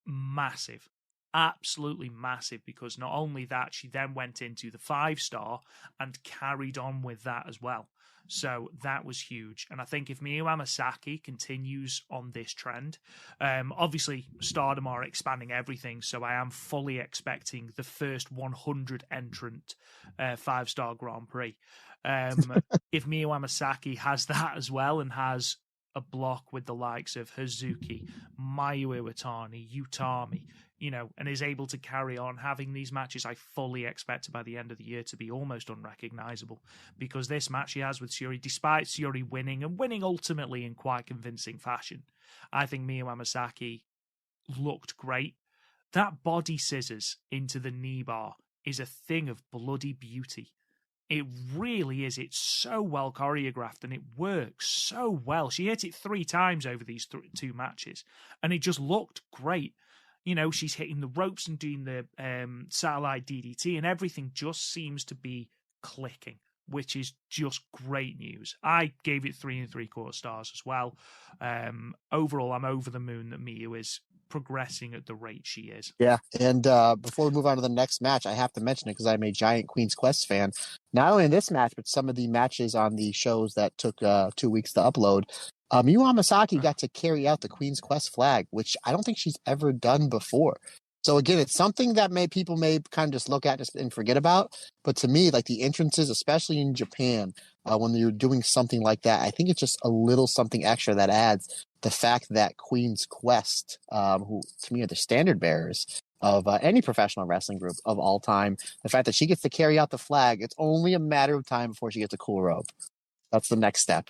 massive. Absolutely massive, because not only that, she then went into the 5-star and carried on with that as well. So that was huge. And I think if Miyu Amasaki continues on this trend, obviously Stardom are expanding everything, so I am fully expecting the first 100 entrant 5-star Grand Prix. If Miyu Amasaki has that as well and has a block with the likes of Hazuki, Mayu Iwatani, Utami, and is able to carry on having these matches, I fully expect by the end of the year to be almost unrecognizable, because this match she has with Syuri, despite Syuri winning, and winning ultimately in quite convincing fashion, I think Miyu Amasaki looked great. That body scissors into the knee bar is a thing of bloody beauty. It really is. It's so well choreographed and it works so well. She hit it 3 times over these 2 matches and it just looked great. She's hitting the ropes and doing the satellite DDT, and everything just seems to be clicking, which is just great news. I gave it 3 3/4 stars as well. Overall, I'm over the moon that Miyu is progressing at the rate she is. Yeah, and before we move on to the next match, I have to mention it because I'm a giant Queen's Quest fan. Not only in this match, but some of the matches on the shows that took 2 weeks to upload. Miyu Amasaki got to carry out the Queen's Quest flag, which I don't think she's ever done before. So again, it's something that people may kind of just look at and forget about. But to me, like the entrances, especially in Japan, when you're doing something like that, I think it's just a little something extra that adds the fact that Queen's Quest, who to me are the standard bearers of any professional wrestling group of all time, the fact that she gets to carry out the flag, it's only a matter of time before she gets a cool robe. That's the next step.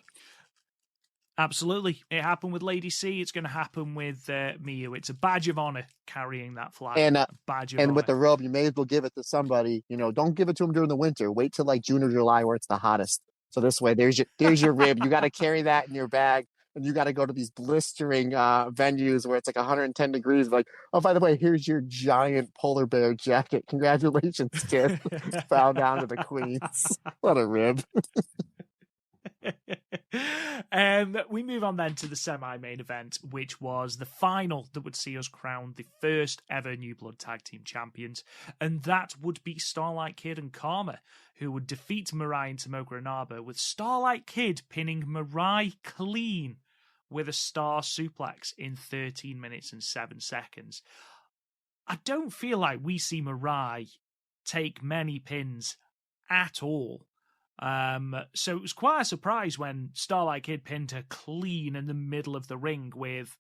Absolutely. It happened with Lady C. It's going to happen with Miyu. It's a badge of honor carrying that flag. And with the robe, you may as well give it to somebody. Don't give it to them during the winter. Wait till like June or July where it's the hottest. So this way, there's your rib. You got to carry that in your bag. And you got to go to these blistering venues where it's like 110 degrees. Like, oh, by the way, here's your giant polar bear jacket. Congratulations, kid. Bow down to the queens. What a rib. We move on then to the semi-main event, which was the final that would see us crown the first ever New Blood Tag Team Champions, and that would be Starlight Kid and Karma, who would defeat Mirai and Tomoka Inaba, with Starlight Kid pinning Mirai clean with a star suplex in 13 minutes and 7 seconds. I don't feel like we see Mirai take many pins at all. So it was quite a surprise when Starlight Kid pinned her clean in the middle of the ring with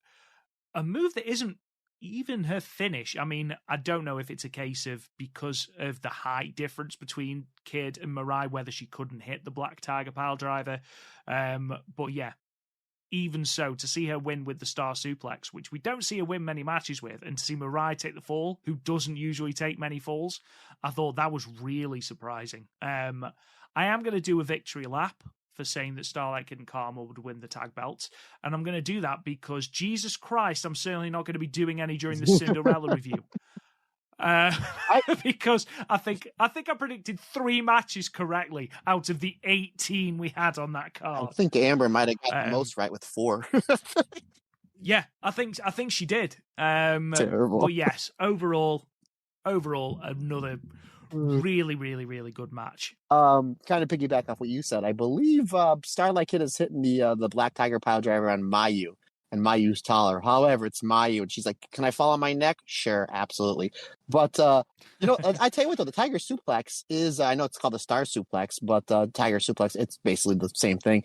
a move that isn't even her finish. I mean, I don't know if it's a case of because of the height difference between Kid and Mirai, whether she couldn't hit the Black Tiger pile driver. But yeah, even so, to see her win with the star suplex, which we don't see her win many matches with, and to see Mirai take the fall, who doesn't usually take many falls, I thought that was really surprising. I am going to do a victory lap for saying that Starlight Kid and Karma would win the tag belts. And I'm going to do that because, Jesus Christ, I'm certainly not going to be doing any during the Cinderella review. Because I think I predicted 3 matches correctly out of the 18 we had on that card. I think Amber might have got the most right with 4. Yeah, I think she did. Terrible. But yes, overall, another Really, really, really good match. Kind of piggyback off what you said. I believe Starlight Kid is hitting the Black Tiger pile driver on Mayu, and Mayu's taller. However, it's Mayu, and she's like, "Can I fall on my neck?" Sure, absolutely. But I tell you what though, the Tiger Suplex is I know it's called the Star Suplex, but Tiger Suplex, it's basically the same thing.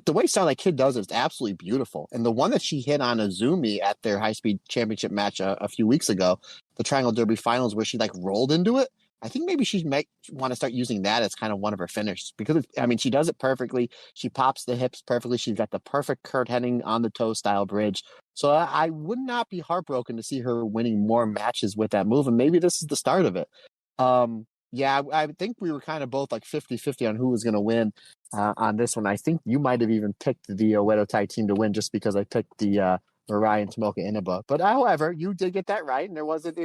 The way Starlight Kid does it is absolutely beautiful, and the one that she hit on Azumi at their high speed championship match a few weeks ago, the Triangle Derby Finals, where she like rolled into it. I think maybe she might want to start using that as kind of one of her finishes because she does it perfectly. She pops the hips perfectly. She's got the perfect Kurt Hennig on the toe style bridge. So I would not be heartbroken to see her winning more matches with that move. And maybe this is the start of it. I think we were kind of both like 50-50 on who was going to win on this one. I think you might have even picked the Oedo Tai team to win just because I picked the Mirai and Tomoka Inaba. But however, you did get that right. And there wasn't,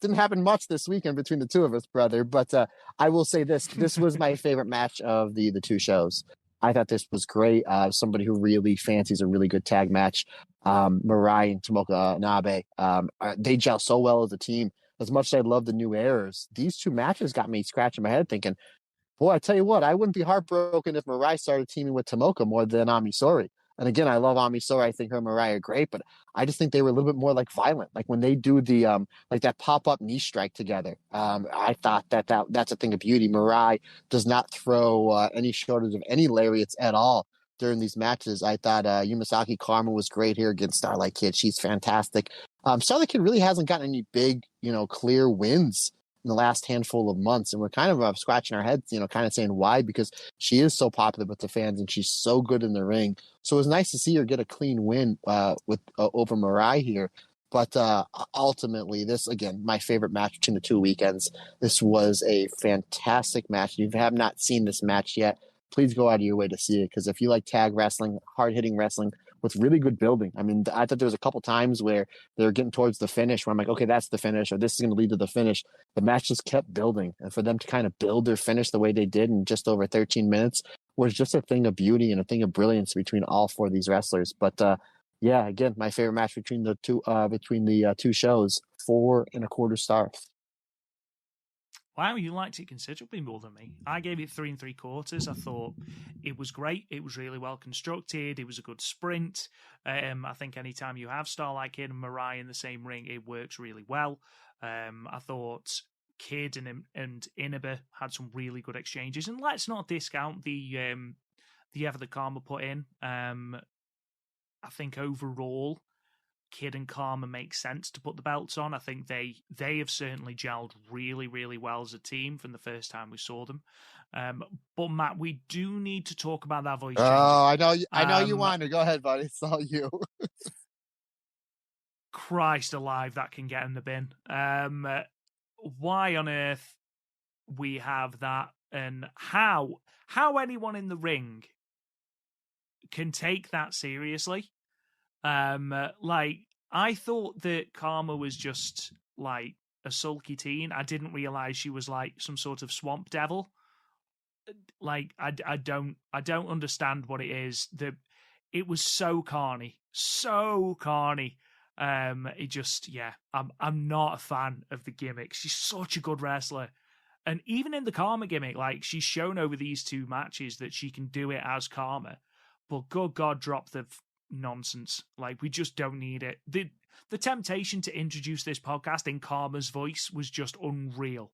didn't happen much this weekend between the two of us, brother. But I will say this was my favorite match of the two shows. I thought this was great. Somebody who really fancies a really good tag match. Mirai and Tomoka Nabe, they gel so well as a team. As much as I love the new errors, these two matches got me scratching my head thinking, boy, I tell you what, I wouldn't be heartbroken if Mirai started teaming with Tomoka more than Amisori. And again, I love Amisori. I think her and Mirai are great, but I just think they were a little bit more like violent. Like when they do the like that pop-up knee strike together. I thought that's a thing of beauty. Mirai does not throw any shortage of any lariats at all during these matches. I thought Yumasaki Karma was great here against Starlight Kid. She's fantastic. Starlight Kid really hasn't gotten any big, clear wins in the last handful of months, and we're kind of scratching our heads, kind of saying why, because she is so popular with the fans and she's so good in the ring. So it was nice to see her get a clean win with over Mirai here. But ultimately, this, again, my favorite match between the two weekends. This was a fantastic match. If you have not seen this match yet, please go out of your way to see it, because if you like tag wrestling, hard-hitting wrestling with really good building. I thought there was a couple times where they were getting towards the finish where I'm like, okay, that's the finish, or this is going to lead to the finish. The match just kept building. And for them to kind of build their finish the way they did in just over 13 minutes was just a thing of beauty and a thing of brilliance between all four of these wrestlers. But again, my favorite match between the two shows, 4.25 stars. Wow, you liked it considerably more than me. I gave it 3 3/4. I thought it was great. It was really well constructed. It was a good sprint. I think anytime you have Starlight Kid and Mirai in the same ring, it works really well. I thought Kid and Inaba had some really good exchanges. And let's not discount the effort that Karma put in. I think overall, Kid and Karma make sense to put the belts on. I think they have certainly gelled really, really well as a team from the first time we saw them. But Matt, we do need to talk about that voice change. Oh, I know you want to. Go ahead, buddy. It's all you. Christ alive, that can get in the bin. Why on earth we have that, and how anyone in the ring can take that seriously? I thought that Karma was just like a sulky teen. I didn't realize she was like some sort of swamp devil. Like I don't understand what it is. It was so carny. It just, I'm not a fan of the gimmick. She's such a good wrestler. And even in the Karma gimmick, like she's shown over these two matches that she can do it as Karma. But good God, drop the nonsense. Like, we just don't need it. The temptation to introduce this podcast in Karma's voice was just unreal.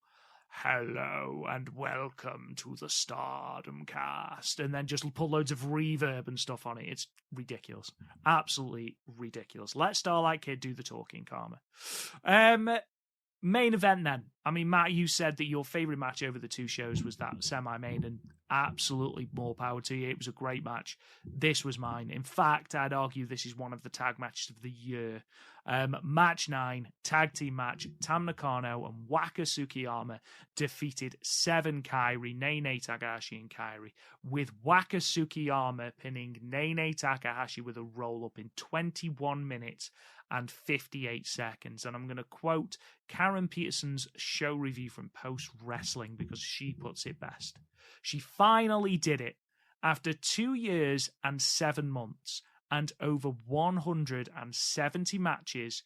Hello and welcome to the Stardom cast, and then just put loads of reverb and stuff on it. It's ridiculous. Absolutely ridiculous. Let Starlight Kid do the talking, Karma. Main event then. Matt, you said that your favourite match over the two shows was that semi-main, and absolutely more power to you. It was a great match. This was mine. In fact, I'd argue this is one of the tag matches of the year. Match 9, tag team match. Tam Nakano and Waka Tsukiyama defeated Seven KAIRI, Nene Takahashi and KAIRI, with Waka Tsukiyama pinning Nene Takahashi with a roll-up in 21 minutes and 58 seconds. And I'm going to quote Karen Peterson's show review from Post Wrestling because she puts it best. She finally did it. After 2 years and 7 months and over 170 matches,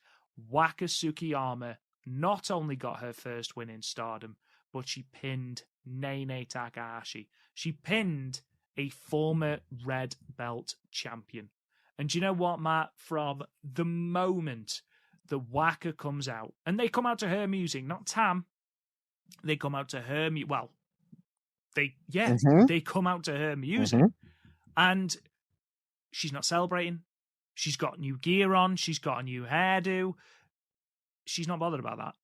Waka Tsukiyama not only got her first win in Stardom, but she pinned Nene Takahashi. She pinned a former red belt champion. And do you know what, Matt? From the moment the Waka comes out, and they come out to her music, not Tam. They come out to her they come out to her music. And she's not celebrating. She's got new gear on. She's got a new hairdo. She's not bothered about that.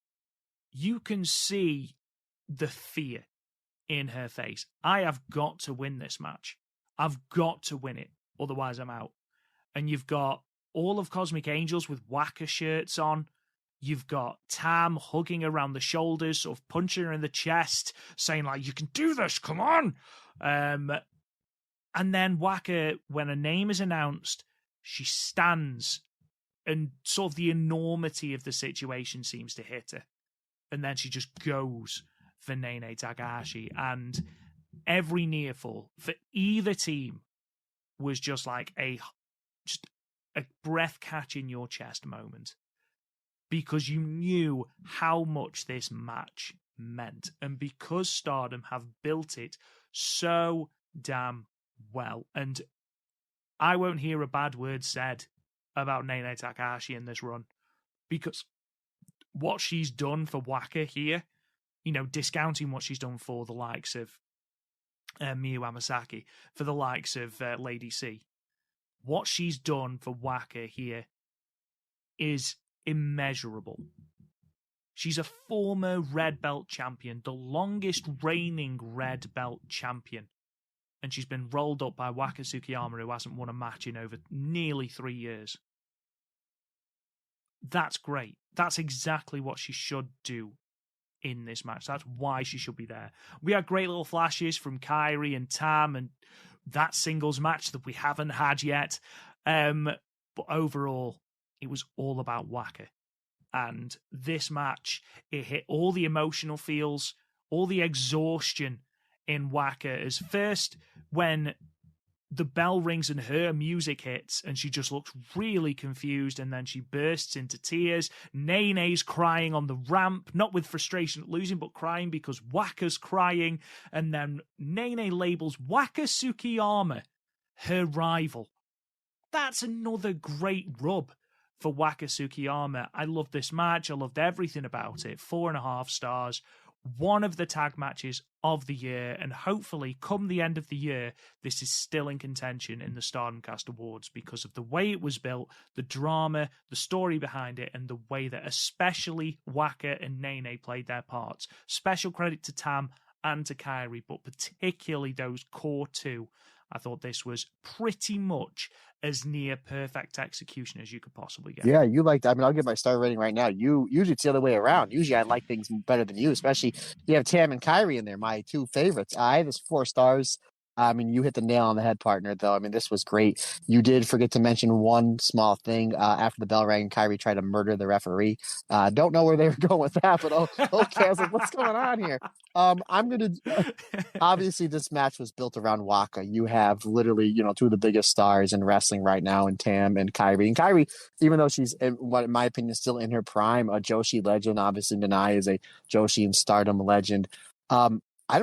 You can see the fear in her face. I have got to win this match. I've got to win it. Otherwise, I'm out. And you've got all of Cosmic Angels with Waka shirts on. You've got Tam hugging around the shoulders, sort of punching her in the chest, saying, like, you can do this, come on. And then Waka, when her name is announced, she stands and sort of the enormity of the situation seems to hit her. And then she just goes for Nene Takahashi. And every near fall for either team was just like a breath catch in your chest moment. Because you knew how much this match meant. And because Stardom have built it so damn well. And I won't hear a bad word said about Nene Takahashi in this run. Because what she's done for Waka here, you know, discounting what she's done for the likes of Miyu Amasaki, for the likes of Lady C, what she's done for Waka here is immeasurable. She's a former red belt champion, the longest reigning red belt champion. And she's been rolled up by Waka Tsukiyama, who hasn't won a match in over nearly 3 years. That's great. That's exactly what she should do in this match. That's why she should be there. We had great little flashes from KAIRI and Tam and that singles match that we haven't had yet. But overall, it was all about Waka. And this match, it hit all the emotional feels, all the exhaustion in Waka. As first, when the bell rings and her music hits, and she just looks really confused, and then she bursts into tears. Nene's crying on the ramp, not with frustration at losing, but crying because Waka's crying. And then Nene labels Waka Tsukiyama her rival. That's another great rub for Waka Tsukiyama. I loved this match. I loved everything about it. 4.5 stars. One of the tag matches of the year, and hopefully come the end of the year, this is still in contention in the Stardom Cast Awards because of the way it was built, the drama, the story behind it, and the way that especially Waka and Nene played their parts. Special credit to Tam and to KAIRI, but particularly those core two. I thought this was pretty much as near perfect execution as you could possibly get. Yeah, you liked. I mean, I'll give my star rating right now. Usually it's the other way around. Usually I like things better than you, especially you have Tam and KAIRI in there, my two favorites. I this 4 stars. I mean, you hit the nail on the head, partner, though. I mean, this was great. You did forget to mention one small thing. After the bell rang, KAIRI tried to murder the referee. Don't know where they were going with that, but okay. I was like, what's going on here? I'm going to... Obviously, this match was built around Waka. You have literally, two of the biggest stars in wrestling right now in Tam and KAIRI. And KAIRI, even though she's, in my opinion, still in her prime, a Joshi legend. Obviously, Nanae is a Joshi and Stardom legend.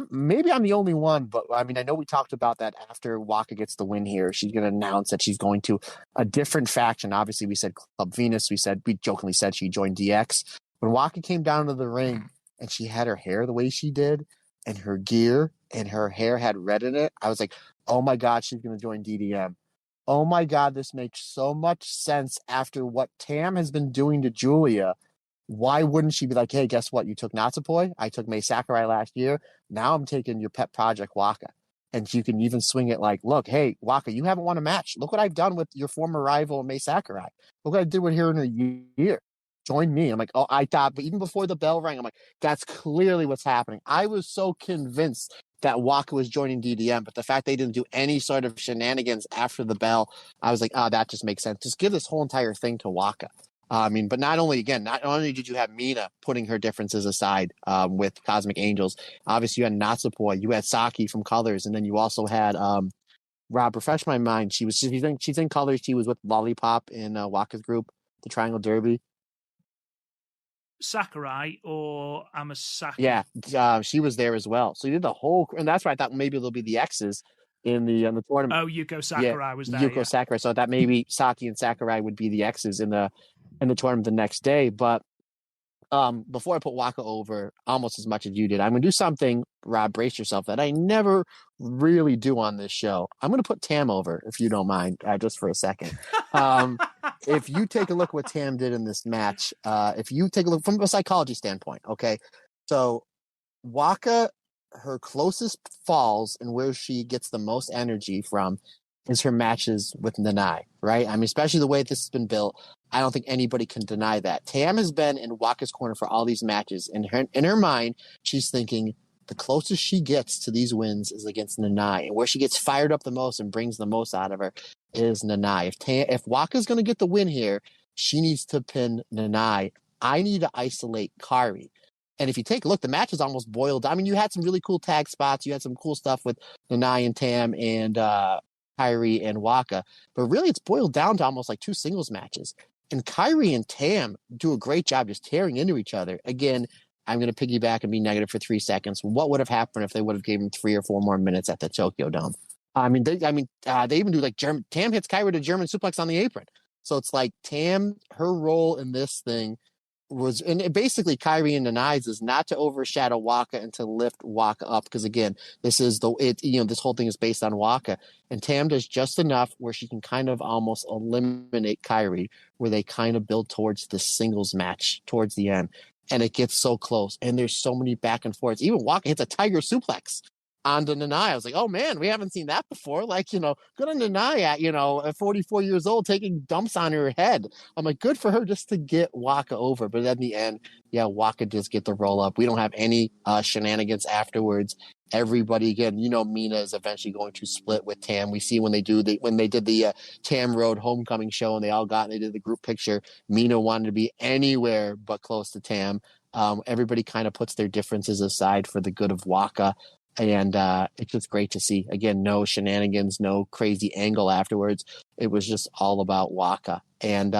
Maybe I'm the only one, but I mean, I know we talked about that after Waka gets the win here. She's going to announce that she's going to a different faction. Obviously, we said Club Venus. We jokingly said she joined DX. When Waka came down to the ring and she had her hair the way she did and her gear and her hair had red in it, I was like, oh my God, she's going to join DDM. Oh my God, this makes so much sense after what Tam has been doing to Julia. Why wouldn't she be like, hey, guess what? You took Natsupoi. I took Mei Sakurai last year. Now I'm taking your pet project, Waka. And you can even swing it like, look, hey, Waka, you haven't won a match. Look what I've done with your former rival, Mei Sakurai. Look what I did with her in a year. Join me. I'm like, oh, I thought, but even before the bell rang, I'm like, that's clearly what's happening. I was so convinced that Waka was joining DDM, but the fact they didn't do any sort of shenanigans after the bell, I was like, oh, that just makes sense. Just give this whole entire thing to Waka. But not only did you have Mina putting her differences aside with Cosmic Angels, obviously you had Natsupoi, you had Saki from Colors, and then you also had Rob, refresh my mind. She's in Colors. She was with Lollipop in Waka's group, the Triangle Derby. Sakurai or Amasaki? Yeah, she was there as well. So you did the whole, and that's why I thought maybe there'll be the X's in the tournament. Oh, Yuko Yeah, Sakurai was there. Yuko Sakurai. So that maybe Saki and Sakurai would be the X's in the tournament the next day. But before I put Waka over almost as much as you did, I'm gonna do something, Rob, brace yourself, that I never really do on this show. I'm gonna put Tam over, if you don't mind, just for a second. If you take a look at what Tam did in this match, if you take a look from a psychology standpoint, okay, so Waka, her closest falls and where she gets the most energy from is her matches with Nanae, right? I mean, especially the way this has been built, I don't think anybody can deny that. Tam has been in Waka's corner for all these matches. In her mind, she's thinking the closest she gets to these wins is against Nanae. And where she gets fired up the most and brings the most out of her is Nanae. If Waka's going to get the win here, she needs to pin Nanae. I need to isolate KAIRI. And if you take a look, the match is almost boiled down. I mean, you had some really cool tag spots. You had some cool stuff with Nanae and Tam and KAIRI and Waka. But really, it's boiled down to almost like two singles matches. And KAIRI and Tam do a great job just tearing into each other. Again, I'm going to piggyback and be negative for 3 seconds. What would have happened if they would have given 3 or 4 more minutes at the Tokyo Dome? They even do like Tam hits KAIRI to German suplex on the apron. So it's like Tam, her role in this thing was, and basically KAIRI and Nanae's is not to overshadow Waka and to lift Waka up, because again, this whole thing is based on Waka, and Tam does just enough where she can kind of almost eliminate KAIRI, where they kind of build towards the singles match towards the end, and it gets so close, and there's so many back and forths. Even Waka hits a tiger suplex onto Nanae. I was like, oh man, we haven't seen that before. Like, good on Nanae at 44 years old, taking dumps on her head. I'm like, good for her just to get Waka over. But in the end, yeah, Waka does get the roll up. We don't have any shenanigans afterwards. Everybody, again, Mina is eventually going to split with Tam. We see when they did the Tam Road homecoming show and they did the group picture, Mina wanted to be anywhere but close to Tam. Everybody kind of puts their differences aside for the good of Waka. And it's just great to see. Again, no shenanigans, no crazy angle afterwards. It was just all about Waka. And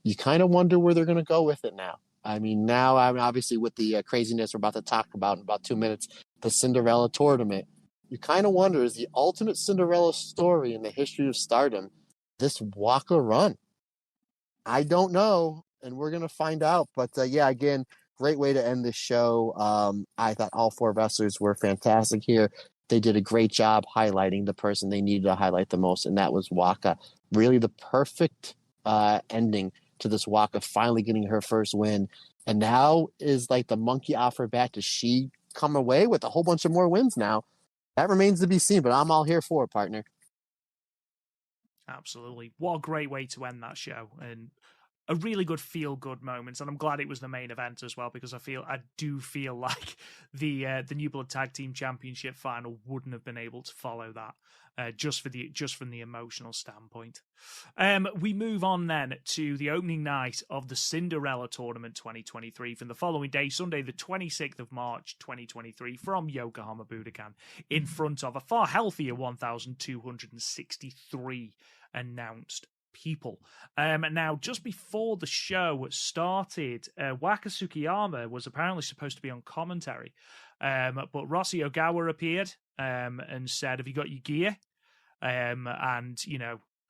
you kind of wonder where they're going to go with it now. I mean, obviously with the craziness we're about to talk about in about 2 minutes, the Cinderella tournament, you kind of wonder, is the ultimate Cinderella story in the history of Stardom this Waka run? I don't know, and we're going to find out. But yeah, again, great way to end this show. I thought all 4 wrestlers were fantastic here. They did a great job highlighting the person they needed to highlight the most, and that was Waka. Really the perfect ending to this Waka finally getting her first win. And now is like the monkey off her back. Does she come away with a whole bunch of more wins now? That remains to be seen, but I'm all here for it, partner. Absolutely. What a great way to end that show. And a really good feel-good moment, and I'm glad it was the main event as well, because I do feel like the New Blood Tag Team Championship final wouldn't have been able to follow that, just from the emotional standpoint. We move on then to the opening night of the Cinderella Tournament 2023 from the following day, Sunday, the 26th of March 2023, from Yokohama Budokan, in front of a far healthier 1,263 announced people. Now, just before the show started, Waka Tsukiyama was apparently supposed to be on commentary, but Rossi Ogawa appeared and said, "Have you got your gear?" And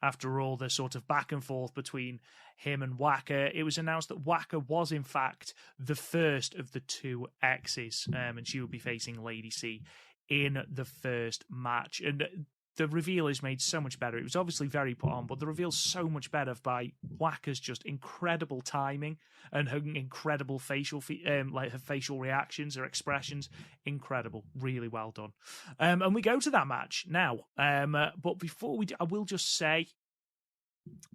after all the sort of back and forth between him and Waka, it was announced that Waka was in fact the first of the 2 X's, and she would be facing Lady C in the first match. And the reveal is made so much better. It was obviously very put on, but the reveal's so much better by Waka's just incredible timing and her incredible facial reactions, her expressions, incredible, really well done. And we go to that match now. But before we do, I will just say,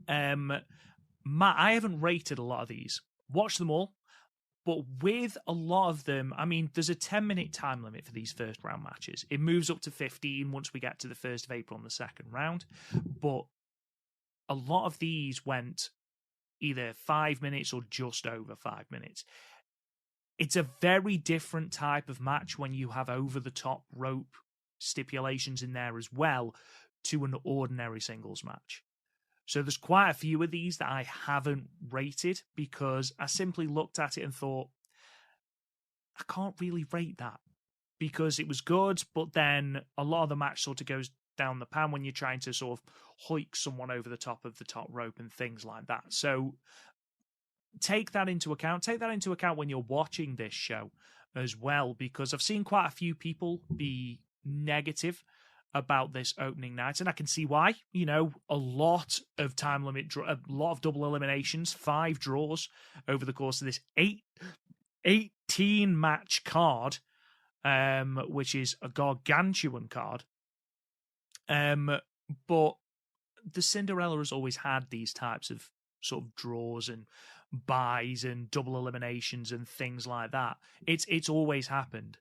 Matt, I haven't rated a lot of these. Watch them all. But with a lot of them, I mean, there's a 10-minute time limit for these first round matches. It moves up to 15 once we get to the 1st of April in the second round. But a lot of these went either 5 minutes or just over 5 minutes. It's a very different type of match when you have over-the-top rope stipulations in there as well to an ordinary singles match. So there's quite a few of these that I haven't rated because I simply looked at it and thought, I can't really rate that because it was good, but then a lot of the match sort of goes down the pan when you're trying to sort of hoik someone over the top of the top rope and things like that. So take that into account. Take that into account when you're watching this show as well, because I've seen quite a few people be negative about this opening night, and I can see why. You know, a lot of time limit, a lot of double eliminations, 5 draws over the course of this 18 match card, which is a gargantuan card. But the Cinderella has always had these types of sort of draws and buys and double eliminations and things like that. It's always happened.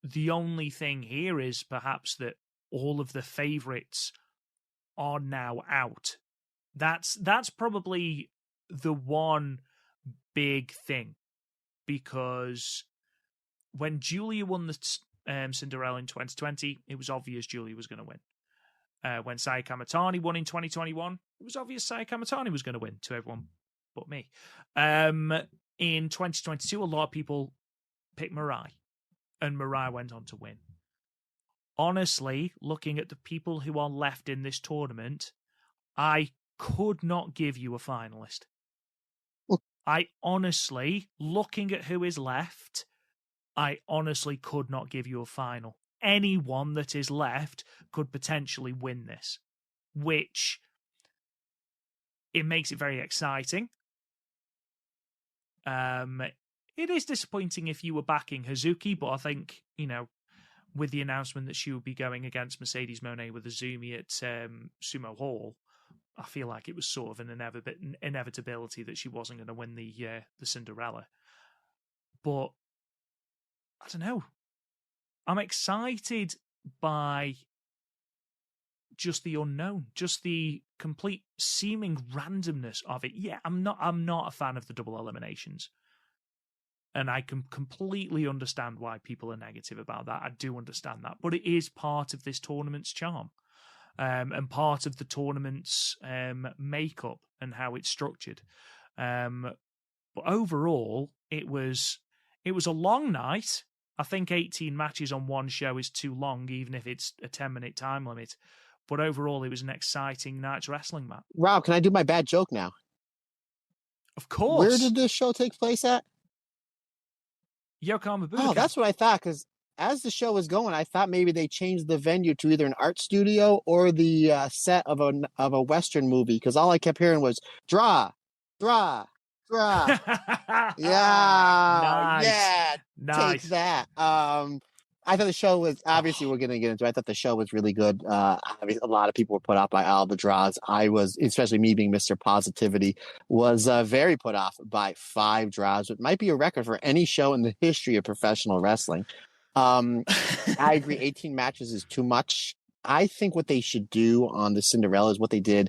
The only thing here is perhaps that all of the favorites are now out. That's probably the one big thing, because when Julia won the Cinderella in 2020, it was obvious Julia was going to win. When Saya Kamatani won in 2021, it was obvious Saya Kamatani was going to win to everyone but me. In 2022, a lot of people picked Mirai, and Mirai went on to win. Honestly, looking at the people who are left in this tournament, I could not give you a finalist. I honestly, looking at who is left, I honestly could not give you a final. Anyone that is left could potentially win this, which it makes it very exciting. It is disappointing if you were backing Hazuki, but I think, you know, with the announcement that she would be going against Mercedes Mone with Azumi at Sumo Hall, I feel like it was sort of an inevitability that she wasn't going to win the Cinderella. But I don't know. I'm excited by just the unknown, just the complete seeming randomness of it. Yeah, I'm not a fan of the double eliminations. And I can completely understand why people are negative about that. I do understand that. But it is part of this tournament's charm. And part of the tournament's makeup and how it's structured. But overall, it was a long night. I think 18 matches on one show is too long, even if it's a 10-minute time limit. But overall, it was an exciting night's wrestling match. Rob, can I do my bad joke now? Of course. Where did this show take place at? Yokohama Budokan. Oh, that's what I thought, because as the show was going, I thought maybe they changed the venue to either an art studio or the set of a Western movie, because all I kept hearing was draw. Yeah, nice. Yeah, nice. Take that. I thought the show was, obviously we're going to get into it. I thought the show was really good. Obviously, a lot of people were put off by all the draws. I was, especially me being Mr. Positivity, was very put off by 5 draws. It might be a record for any show in the history of professional wrestling. I agree, 18 matches is too much. I think what they should do on the Cinderella is what they did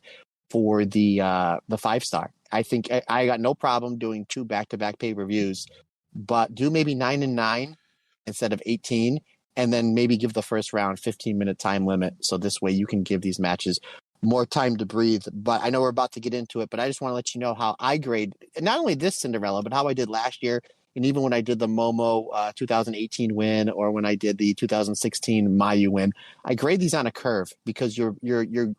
for the 5-star. I think I got no problem doing 2 back-to-back pay-per-views, but do maybe 9 and 9 instead of 18, and then maybe give the first round 15-minute time limit. So this way you can give these matches more time to breathe. But I know we're about to get into it, but I just want to let you know how I grade not only this Cinderella, but how I did last year. And even when I did the Momo 2018 win, or when I did the 2016 Mayu win, I grade these on a curve, because you're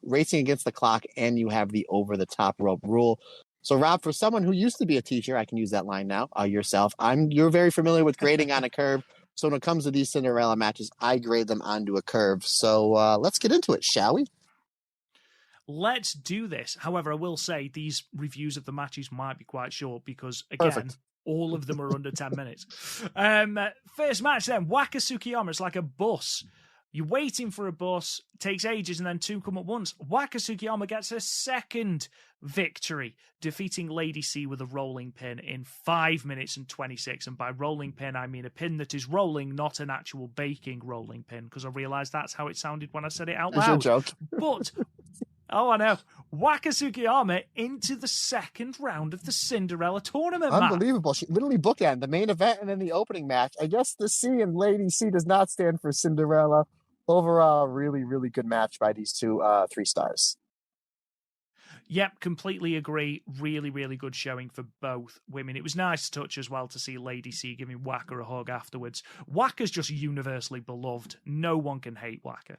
racing against the clock and you have the over the top rope rule. So Rob, for someone who used to be a teacher, I can use that line now, yourself, you're very familiar with grading on a curve. So when it comes to these Cinderella matches, I grade them onto a curve. So let's get into it, shall we? Let's do this. However, I will say these reviews of the matches might be quite short, because, again, Perfect. all of them are under 10 minutes. First match then, Waka Tsukiyama. It's like a bus. You're waiting for a bus, takes ages, and then 2 come at once. Waka Tsukiyama gets her second victory, defeating Lady C with a rolling pin in 5 minutes and 26. And by rolling pin, I mean a pin that is rolling, not an actual baking rolling pin, because I realised that's how it sounded when I said it out loud. It's your joke. But, oh, I know. Waka Tsukiyama into the second round of the Cinderella tournament match. Unbelievable. She literally bookend the main event and then the opening match. I guess the C in Lady C does not stand for Cinderella. Overall, really, really good match by these two 3 stars. Yep, completely agree. Really, really good showing for both women. It was nice to touch as well to see Lady C giving Waka a hug afterwards. Waka's just universally beloved. No one can hate Waka.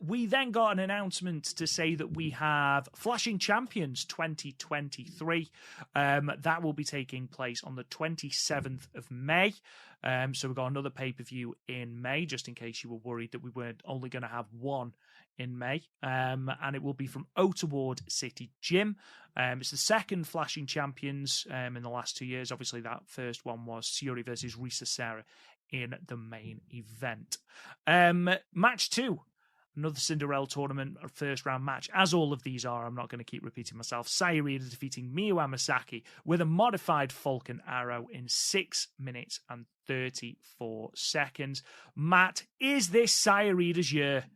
We then got an announcement to say that we have Flashing Champions 2023. That will be taking place on the 27th of May. So we've got another pay-per-view in May, just in case you were worried that we weren't only going to have one in May, and it will be from Ottawa City Gym. It's the second Flashing Champions in the last 2 years. Obviously, that first one was Syuri versus Risa Sarah in the main event. Match 2, another Cinderella tournament, a first round match, as all of these are. I'm not going to keep repeating myself. Sayuri defeating Miyu Amasaki with a modified Falcon Arrow in 6 minutes and 34 seconds. Matt, is this Sayuri's year?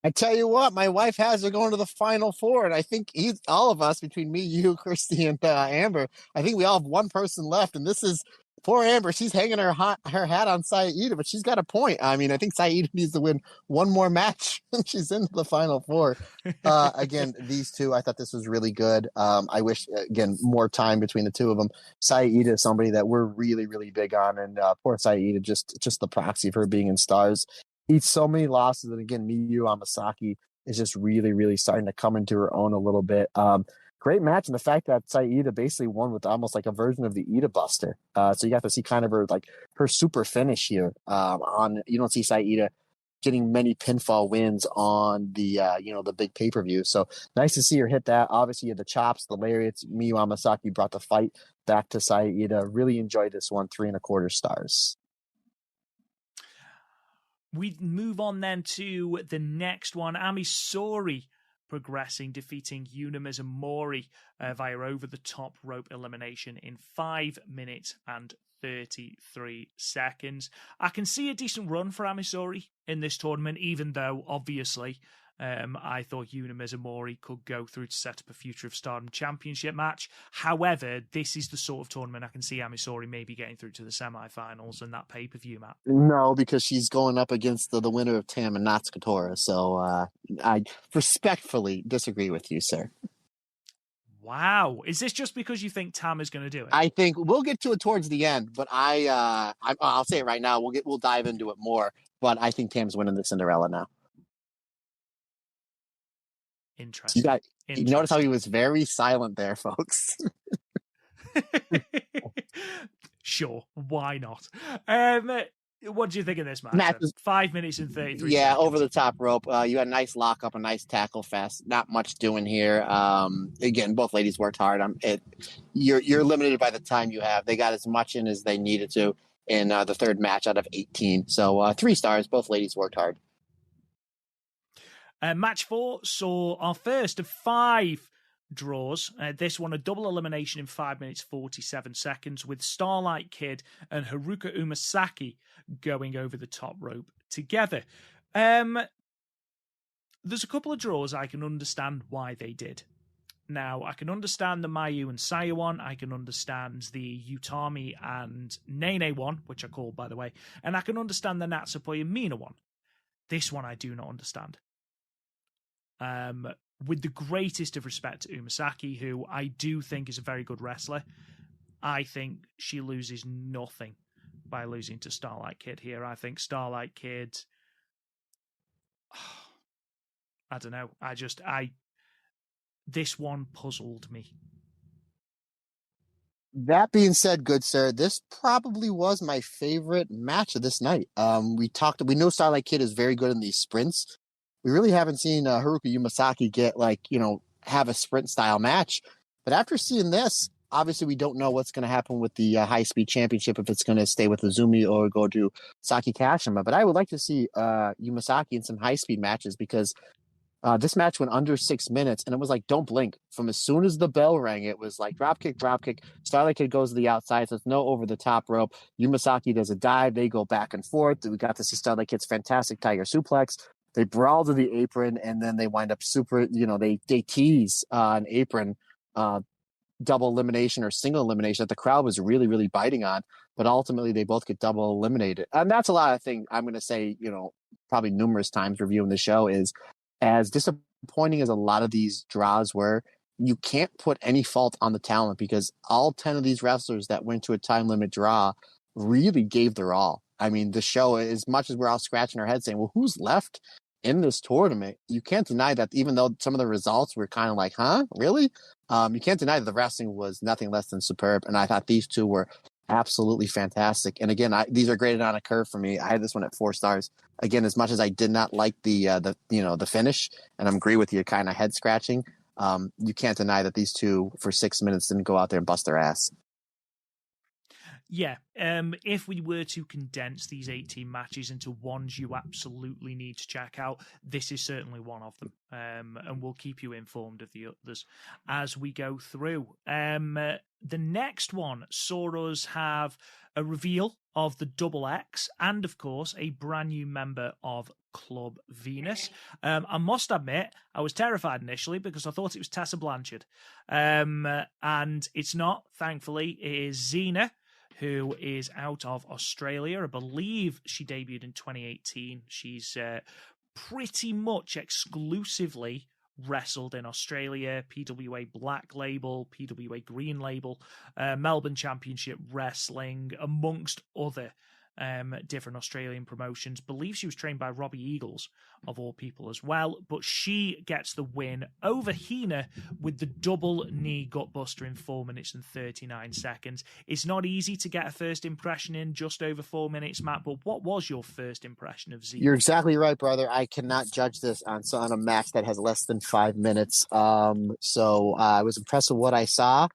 I tell you what, my wife has her going to the Final Four, and I think all of us, between me, you, Christy, and Amber, I think we all have one person left, and this is poor Amber. She's hanging her hat on Saida, but she's got a point. I mean, I think Saida needs to win one more match, and she's into the Final Four. Again, these two, I thought this was really good. I wish, again, more time between the two of them. Saida is somebody that we're really, really big on, and poor Saida, just the proxy of her being in Stars. Eats so many losses, and again, Miyu Amasaki is just really, really starting to come into her own a little bit. Great match, and the fact that Saida basically won with almost like a version of the Ida Buster. So you got to see kind of her super finish here. You don't see Saida getting many pinfall wins on the the big pay-per-view. So nice to see her hit that. Obviously, you had the chops, the lariats. Miyu Amasaki brought the fight back to Saida. Really enjoyed this one. 3.25 stars. We move on then to the next one. Ami Sourei progressing, defeating Yuna Mizumori via over-the-top rope elimination in 5 minutes and 33 seconds. I can see a decent run for Ami Sourei in this tournament, even though, obviously, I thought Yuna Mizumori could go through to set up a Future of Stardom Championship match. However, this is the sort of tournament I can see Ami Sourei maybe getting through to the semifinals and that pay-per-view match. No, because she's going up against the winner of Tam and Natsukatora. So I respectfully disagree with you, sir. Wow. Is this just because you think Tam is going to do it? I think we'll get to it towards the end, but I'll say it right now. We'll dive into it more, but I think Tam's winning the Cinderella now. Interesting. You notice how he was very silent there, folks. Sure, why not? What do you think of this match? Match 5 minutes and 33 Yeah, seconds. over the top rope. You had a nice lockup, a nice tackle fest. Not much doing here. Again, both ladies worked hard. You're limited by the time you have. They got as much in as they needed to in the third match out of 18. So 3 stars. Both ladies worked hard. Match 4 saw our first of 5 draws. This one, a double elimination in 5 minutes 47 seconds with Starlight Kid and Haruka Umasaki going over the top rope together. There's a couple of draws I can understand why they did. Now, I can understand the Mayu and Saya one. I can understand the Utami and Nene one, which I called, by the way. And I can understand the Natsupoi and Mina one. This one I do not understand. With the greatest of respect to Umasaki, who I do think is a very good wrestler, I think she loses nothing by losing to Starlight Kid here. I think Starlight Kid, I don't know. This one puzzled me. That being said, good sir, this probably was my favorite match of this night. We know Starlight Kid is very good in these sprints. We really haven't seen Haruka Umasaki get have a sprint style match. But after seeing this, obviously we don't know what's going to happen with the high speed championship, if it's going to stay with Azumi or go to Saki Kashima. But I would like to see Umasaki in some high speed matches, because this match went under 6 minutes, and it was like, don't blink. From as soon as the bell rang, it was like drop kick. Starlight Kid goes to the outside, so it's no over the top rope. Umasaki does a dive. They go back and forth. We got to see Starlight Kid's fantastic tiger suplex. They brawl to the apron, and then they wind up they tease an apron double elimination or single elimination that the crowd was really, really biting on. But ultimately, they both get double eliminated. And that's a lot of things I'm going to say, probably numerous times reviewing the show, is as disappointing Pointing as a lot of these draws were, you can't put any fault on the talent because all 10 of these wrestlers that went to a time limit draw really gave their all. I mean, the show, as much as we're all scratching our heads saying, well, who's left in this tournament? You can't deny that even though some of the results were kind of like, huh, really? You can't deny that the wrestling was nothing less than superb. And I thought these two were absolutely fantastic. And again, these are graded on a curve for me. I had this one at 4 stars. Again, as much as I did not like the finish, and I agree with you, kind of head scratching, you can't deny that these two for 6 minutes didn't go out there and bust their ass. Yeah, if we were to condense these 18 matches into ones you absolutely need to check out, this is certainly one of them. And we'll keep you informed of the others as we go through. The next one saw us have a reveal of the Double X and, of course, a brand new member of Club Venus. I must admit, I was terrified initially because I thought it was Tessa Blanchard. And it's not, thankfully. It is Xena, who is out of Australia. I believe she debuted in 2018. She's pretty much exclusively wrestled in Australia, PWA Black Label, PWA Green Label, Melbourne Championship Wrestling, amongst other different Australian promotions. Believe she was trained by Robbie Eagles, of all people, as well. But she gets the win over Hina with the double knee gutbuster in 4 minutes and 39 seconds. It's not easy to get a first impression in just over 4 minutes, Matt, but what was your first impression of Z? You're exactly right, brother. I cannot judge this on a match that has less than 5 minutes. So I was impressed with what I saw.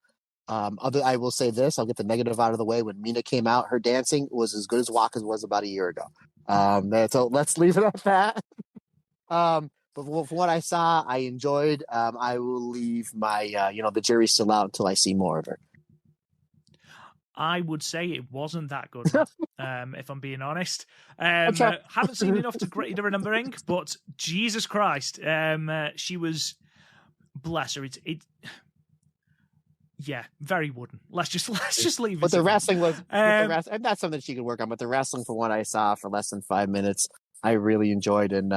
I will say this, I'll get the negative out of the way. When Mina came out, her dancing was as good as Waka's was about a year ago. So let's leave it at that. But from what I saw, I enjoyed. I will leave my, the jury's still out until I see more of her. I would say it wasn't that good, if I'm being honest. Haven't seen enough to greatly remembering, but Jesus Christ, she was, bless her. Yeah, very wooden. Let's just leave it. But the wrestling was, and that's something she could work on. But the wrestling, from what I saw, for less than 5 minutes, I really enjoyed. And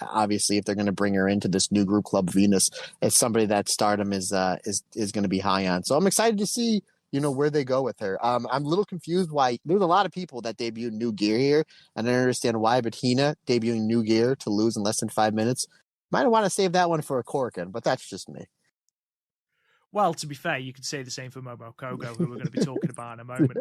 obviously, if they're going to bring her into this new group, Club Venus, it's somebody that Stardom is going to be high on. So I'm excited to see, where they go with her. I'm a little confused why there's a lot of people that debuted new gear here, and I don't understand why. But Hina debuting new gear to lose in less than 5 minutes, might want to save that one for a Corkin, but that's just me. Well, to be fair, you could say the same for Momo Kogo, who we're going to be talking about in a moment.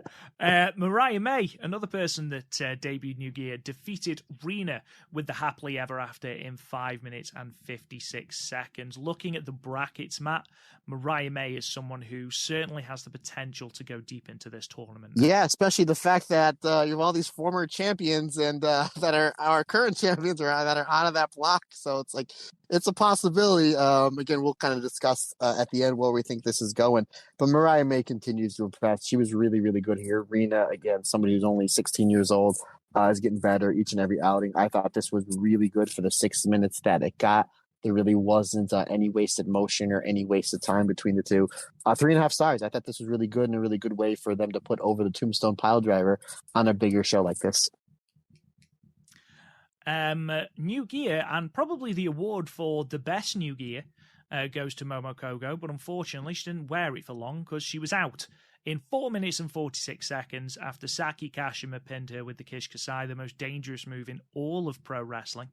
Mariah May, another person that debuted New Gear, defeated Rena with the Happily Ever After in 5 minutes and 56 seconds. Looking at the brackets, Matt, Mariah May is someone who certainly has the potential to go deep into this tournament. Yeah, especially the fact that you have all these former champions and that are our current champions that are out of that block. So it's like, it's a possibility. Again, we'll kind of discuss at the end where we think this is going. But Mariah May continues to impress. She was really, really good here. Rena, again, somebody who's only 16 years old, is getting better each and every outing. I thought this was really good for the 6 minutes that it got. There really wasn't any wasted motion or any wasted time between the two. 3.5 stars. I thought this was really good and a really good way for them to put over the Tombstone Piledriver on a bigger show like this. New Gear, and probably the award for the best New Gear goes to Momo Kogo, but unfortunately she didn't wear it for long because she was out in 4 minutes and 46 seconds after Saki Kashima pinned her with the Kish Kasai, the most dangerous move in all of pro wrestling.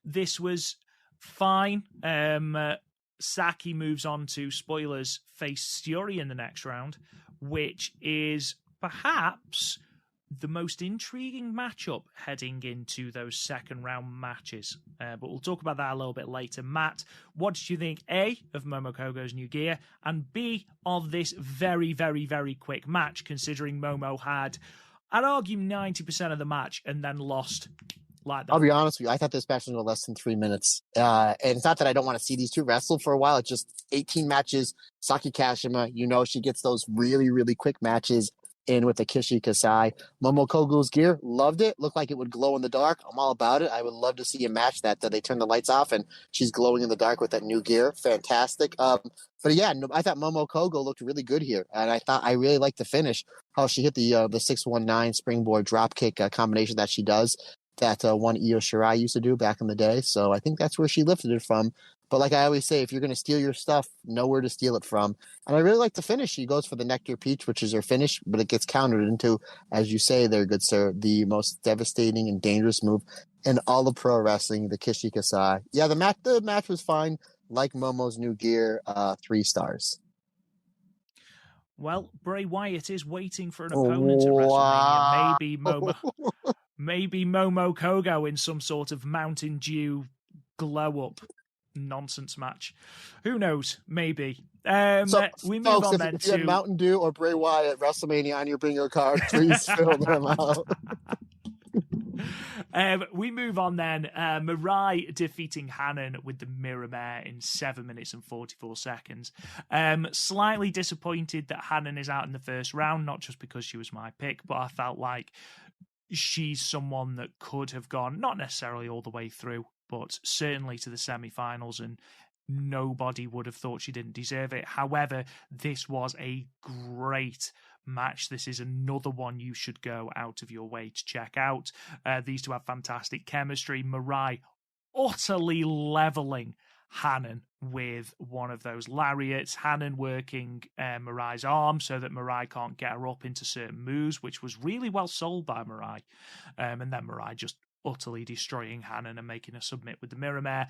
This was fine. Saki moves on to, spoilers, face Sturi in the next round, which is perhaps the most intriguing matchup heading into those second round matches. But we'll talk about that a little bit later. Matt, what did you think, A, of Momo Kogo's New Gear, and B, of this very, very, very quick match, considering Momo had, I'd argue, 90% of the match and then lost like that? I'll be honest with you, I thought this match was less than 3 minutes. And it's not that I don't want to see these two wrestle for a while. It's just 18 matches. Saki Kashima, she gets those really, really quick matches in with the Kishi Kasai. Momo Kogo's gear, loved it. Looked like it would glow in the dark. I'm all about it. I would love to see a match that they turn the lights off and she's glowing in the dark with that new gear. Fantastic. But yeah, I thought Momo Kogo looked really good here. And I really liked the finish, how she hit the 619 springboard dropkick combination that she does. one Io Shirai used to do back in the day. So I think that's where she lifted it from. But like I always say, if you're going to steal your stuff, know where to steal it from. And I really like the finish. She goes for the Nectar Peach, which is her finish, but it gets countered into, as you say there, good sir, the most devastating and dangerous move in all of pro wrestling, the Kishi Kasai. Yeah, the match was fine. Like Momo's new gear, 3 stars. Well, Bray Wyatt is waiting for an opponent at WrestleMania. Maybe Momo Kogo in some sort of Mountain Dew glow-up nonsense match. Who knows? Maybe. We move folks, on then if you had Mountain Dew or Bray Wyatt at WrestleMania on your bingo card, please fill them out. We move on then. Mirai defeating Hanan with the Mirror Mare in 7 minutes and 44 seconds. Slightly disappointed that Hanan is out in the first round, not just because she was my pick, but I felt like she's someone that could have gone, not necessarily all the way through, but certainly to the semi-finals, and nobody would have thought she didn't deserve it. However, this was a great match. This is another one you should go out of your way to check out. These two have fantastic chemistry. Mirai utterly leveling Hanan with one of those lariats. Hanan working Mirai's arm so that Mirai can't get her up into certain moves, which was really well sold by Mirai. And then Mirai just utterly destroying Hanan and making her submit with the Mirror Mare.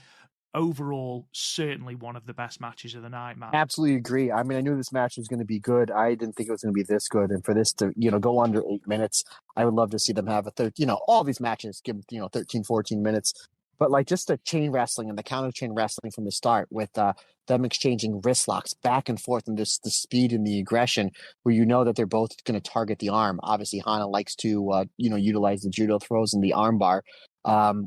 Overall, certainly one of the best matches of the night, man. Absolutely agree. I mean, I knew this match was going to be good. I didn't think it was going to be this good. And for this to, go under 8 minutes, I would love to see them have all these matches give, 13, 14 minutes. But like just the chain wrestling and the counter chain wrestling from the start with them exchanging wrist locks back and forth, and just the speed and the aggression where you know that they're both going to target the arm. Obviously, Hana likes to, utilize the judo throws and the arm bar.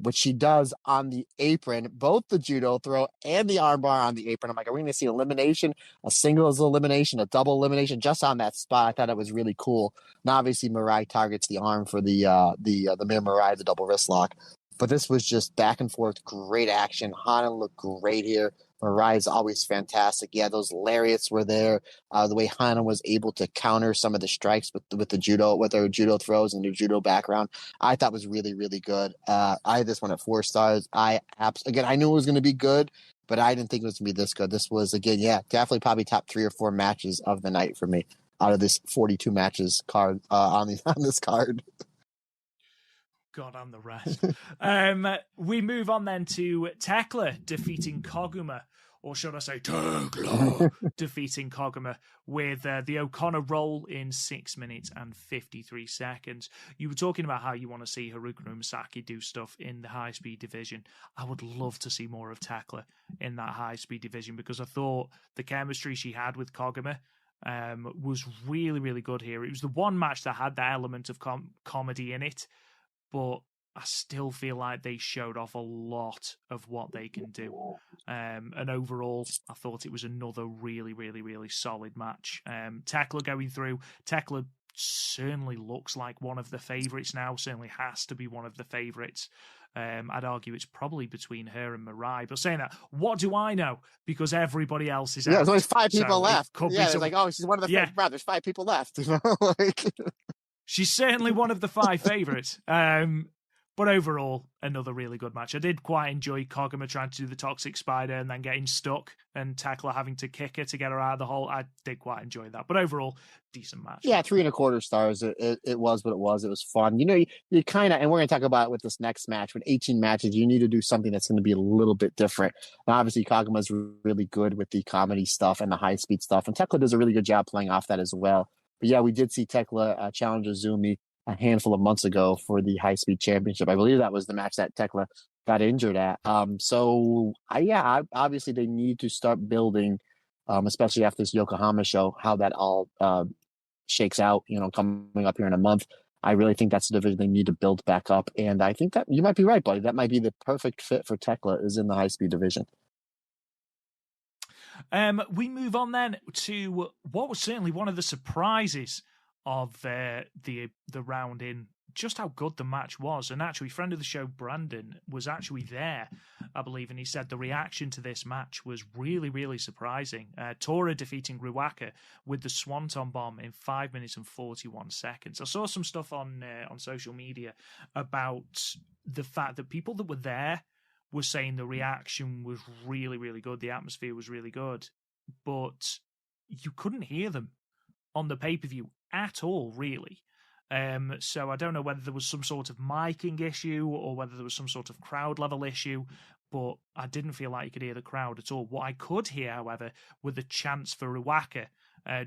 Which she does on the apron, both the judo throw and the armbar on the apron. I'm like, are we going to see elimination, a singles elimination, a double elimination just on that spot? I thought it was really cool. And obviously, Mirai targets the arm for the Mir Mirai, the double wrist lock. But this was just back and forth, great action. Hana looked great here. Mirai is always fantastic. Yeah, those lariats were there. The way Hana was able to counter some of the strikes with the judo, with her judo throws and her judo background, I thought was really, really good. I had this one at 4 stars. I knew it was going to be good, but I didn't think it was going to be this good. This was, again, definitely probably top 3 or 4 matches of the night for me out of this 42 matches card on this card. God, and the rest. We move on then to Tekla defeating Koguma, or should I say Tekla defeating Koguma with the O'Connor roll in 6 minutes and 53 seconds. You were talking about how you want to see Haruka Umasaki do stuff in the high-speed division. I would love to see more of Tekla in that high-speed division, because I thought the chemistry she had with Koguma was really, really good here. It was the one match that had that element of comedy in it, but I still feel like they showed off a lot of what they can do. And overall, I thought it was another really, really, really solid match. Tekla going through. Tekla certainly looks like one of the favourites now, certainly has to be one of the favourites. I'd argue it's probably between her and Mirai. But saying that, what do I know? Because everybody else is out. There's only 5 people left. It's like, oh, she's one of the favorites. Wow, there's 5 people left. She's certainly one of the 5 favourites. But overall, another really good match. I did quite enjoy Koguma trying to do the Toxic Spider and then getting stuck, and Tekla having to kick her to get her out of the hole. I did quite enjoy that. But overall, decent match. Yeah, 3.25 stars. It was what it was. It was fun. You kind of, and we're going to talk about it with this next match. With 18 matches, you need to do something that's going to be a little bit different. And obviously, Koguma's really good with the comedy stuff and the high-speed stuff. And Tekla does a really good job playing off that as well. But yeah, we did see Tekla challenge Azumi a handful of months ago for the high-speed championship. I believe that was the match that Tekla got injured at. Obviously they need to start building, especially after this Yokohama show, how that all shakes out, coming up here in a month. I really think that's the division they need to build back up. And I think that you might be right, buddy. That might be the perfect fit for Tekla, is in the high-speed division. We move on then to what was certainly one of the surprises of the round in just how good the match was. And actually, friend of the show, Brandon, was actually there, I believe, and he said the reaction to this match was really, really surprising. Tora defeating Ruaka with the Swanton Bomb in 5 minutes and 41 seconds. I saw some stuff on social media about the fact that people that were there were saying the reaction was really, really good. The atmosphere was really good, but you couldn't hear them on the pay-per-view at all, really. So I don't know whether there was some sort of miking issue or whether there was some sort of crowd level issue, but I didn't feel like you could hear the crowd at all. What I could hear, however, were the chants for Ruaka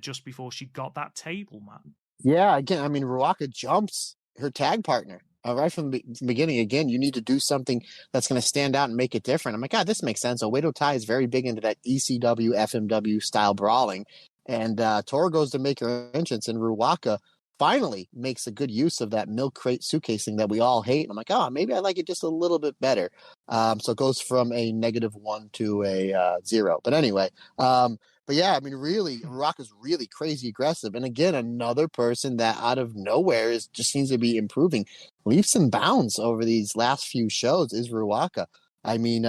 just before she got that table, Matt. Yeah, again, I mean, Ruaka jumps her tag partner. Right from the beginning, again, you need to do something that's going to stand out and make it different. I'm like, God, this makes sense. Oedo Tai is very big into that ECW, FMW style brawling. And Tora goes to make her entrance, and Ruaka finally makes a good use of that milk crate suitcasing that we all hate. And I'm like, oh, maybe I like it just a little bit better. So it goes from a -1 to a 0. But anyway, but yeah, I mean, really, Ruaka's really crazy aggressive. And again, another person that out of nowhere just seems to be improving leaps and bounds over these last few shows is Ruaka. I mean,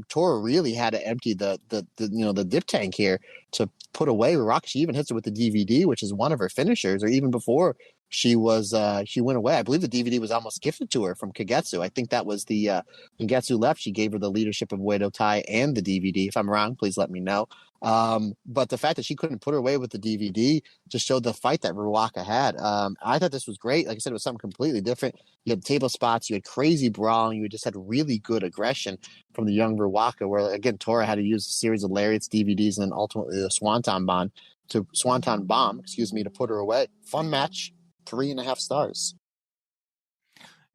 Tora really had to empty the dip tank here to put away Ruaka. She even hits it with the DVD, which is one of her finishers, or even before she went away. I believe the DVD was almost gifted to her from Kagetsu. I think that was the when Kagetsu left, she gave her the leadership of Oedo Tai and the DVD. If I'm wrong, please let me know. But the fact that she couldn't put her away with the DVD just showed the fight that Ruaka had. I thought this was great. Like I said, it was something completely different. You had table spots, you had crazy brawling, you just had really good aggression from the young Ruaka, where again Tora had to use a series of lariats, DVDs, and then ultimately the Swanton Bomb to put her away. Fun match, 3.5 stars.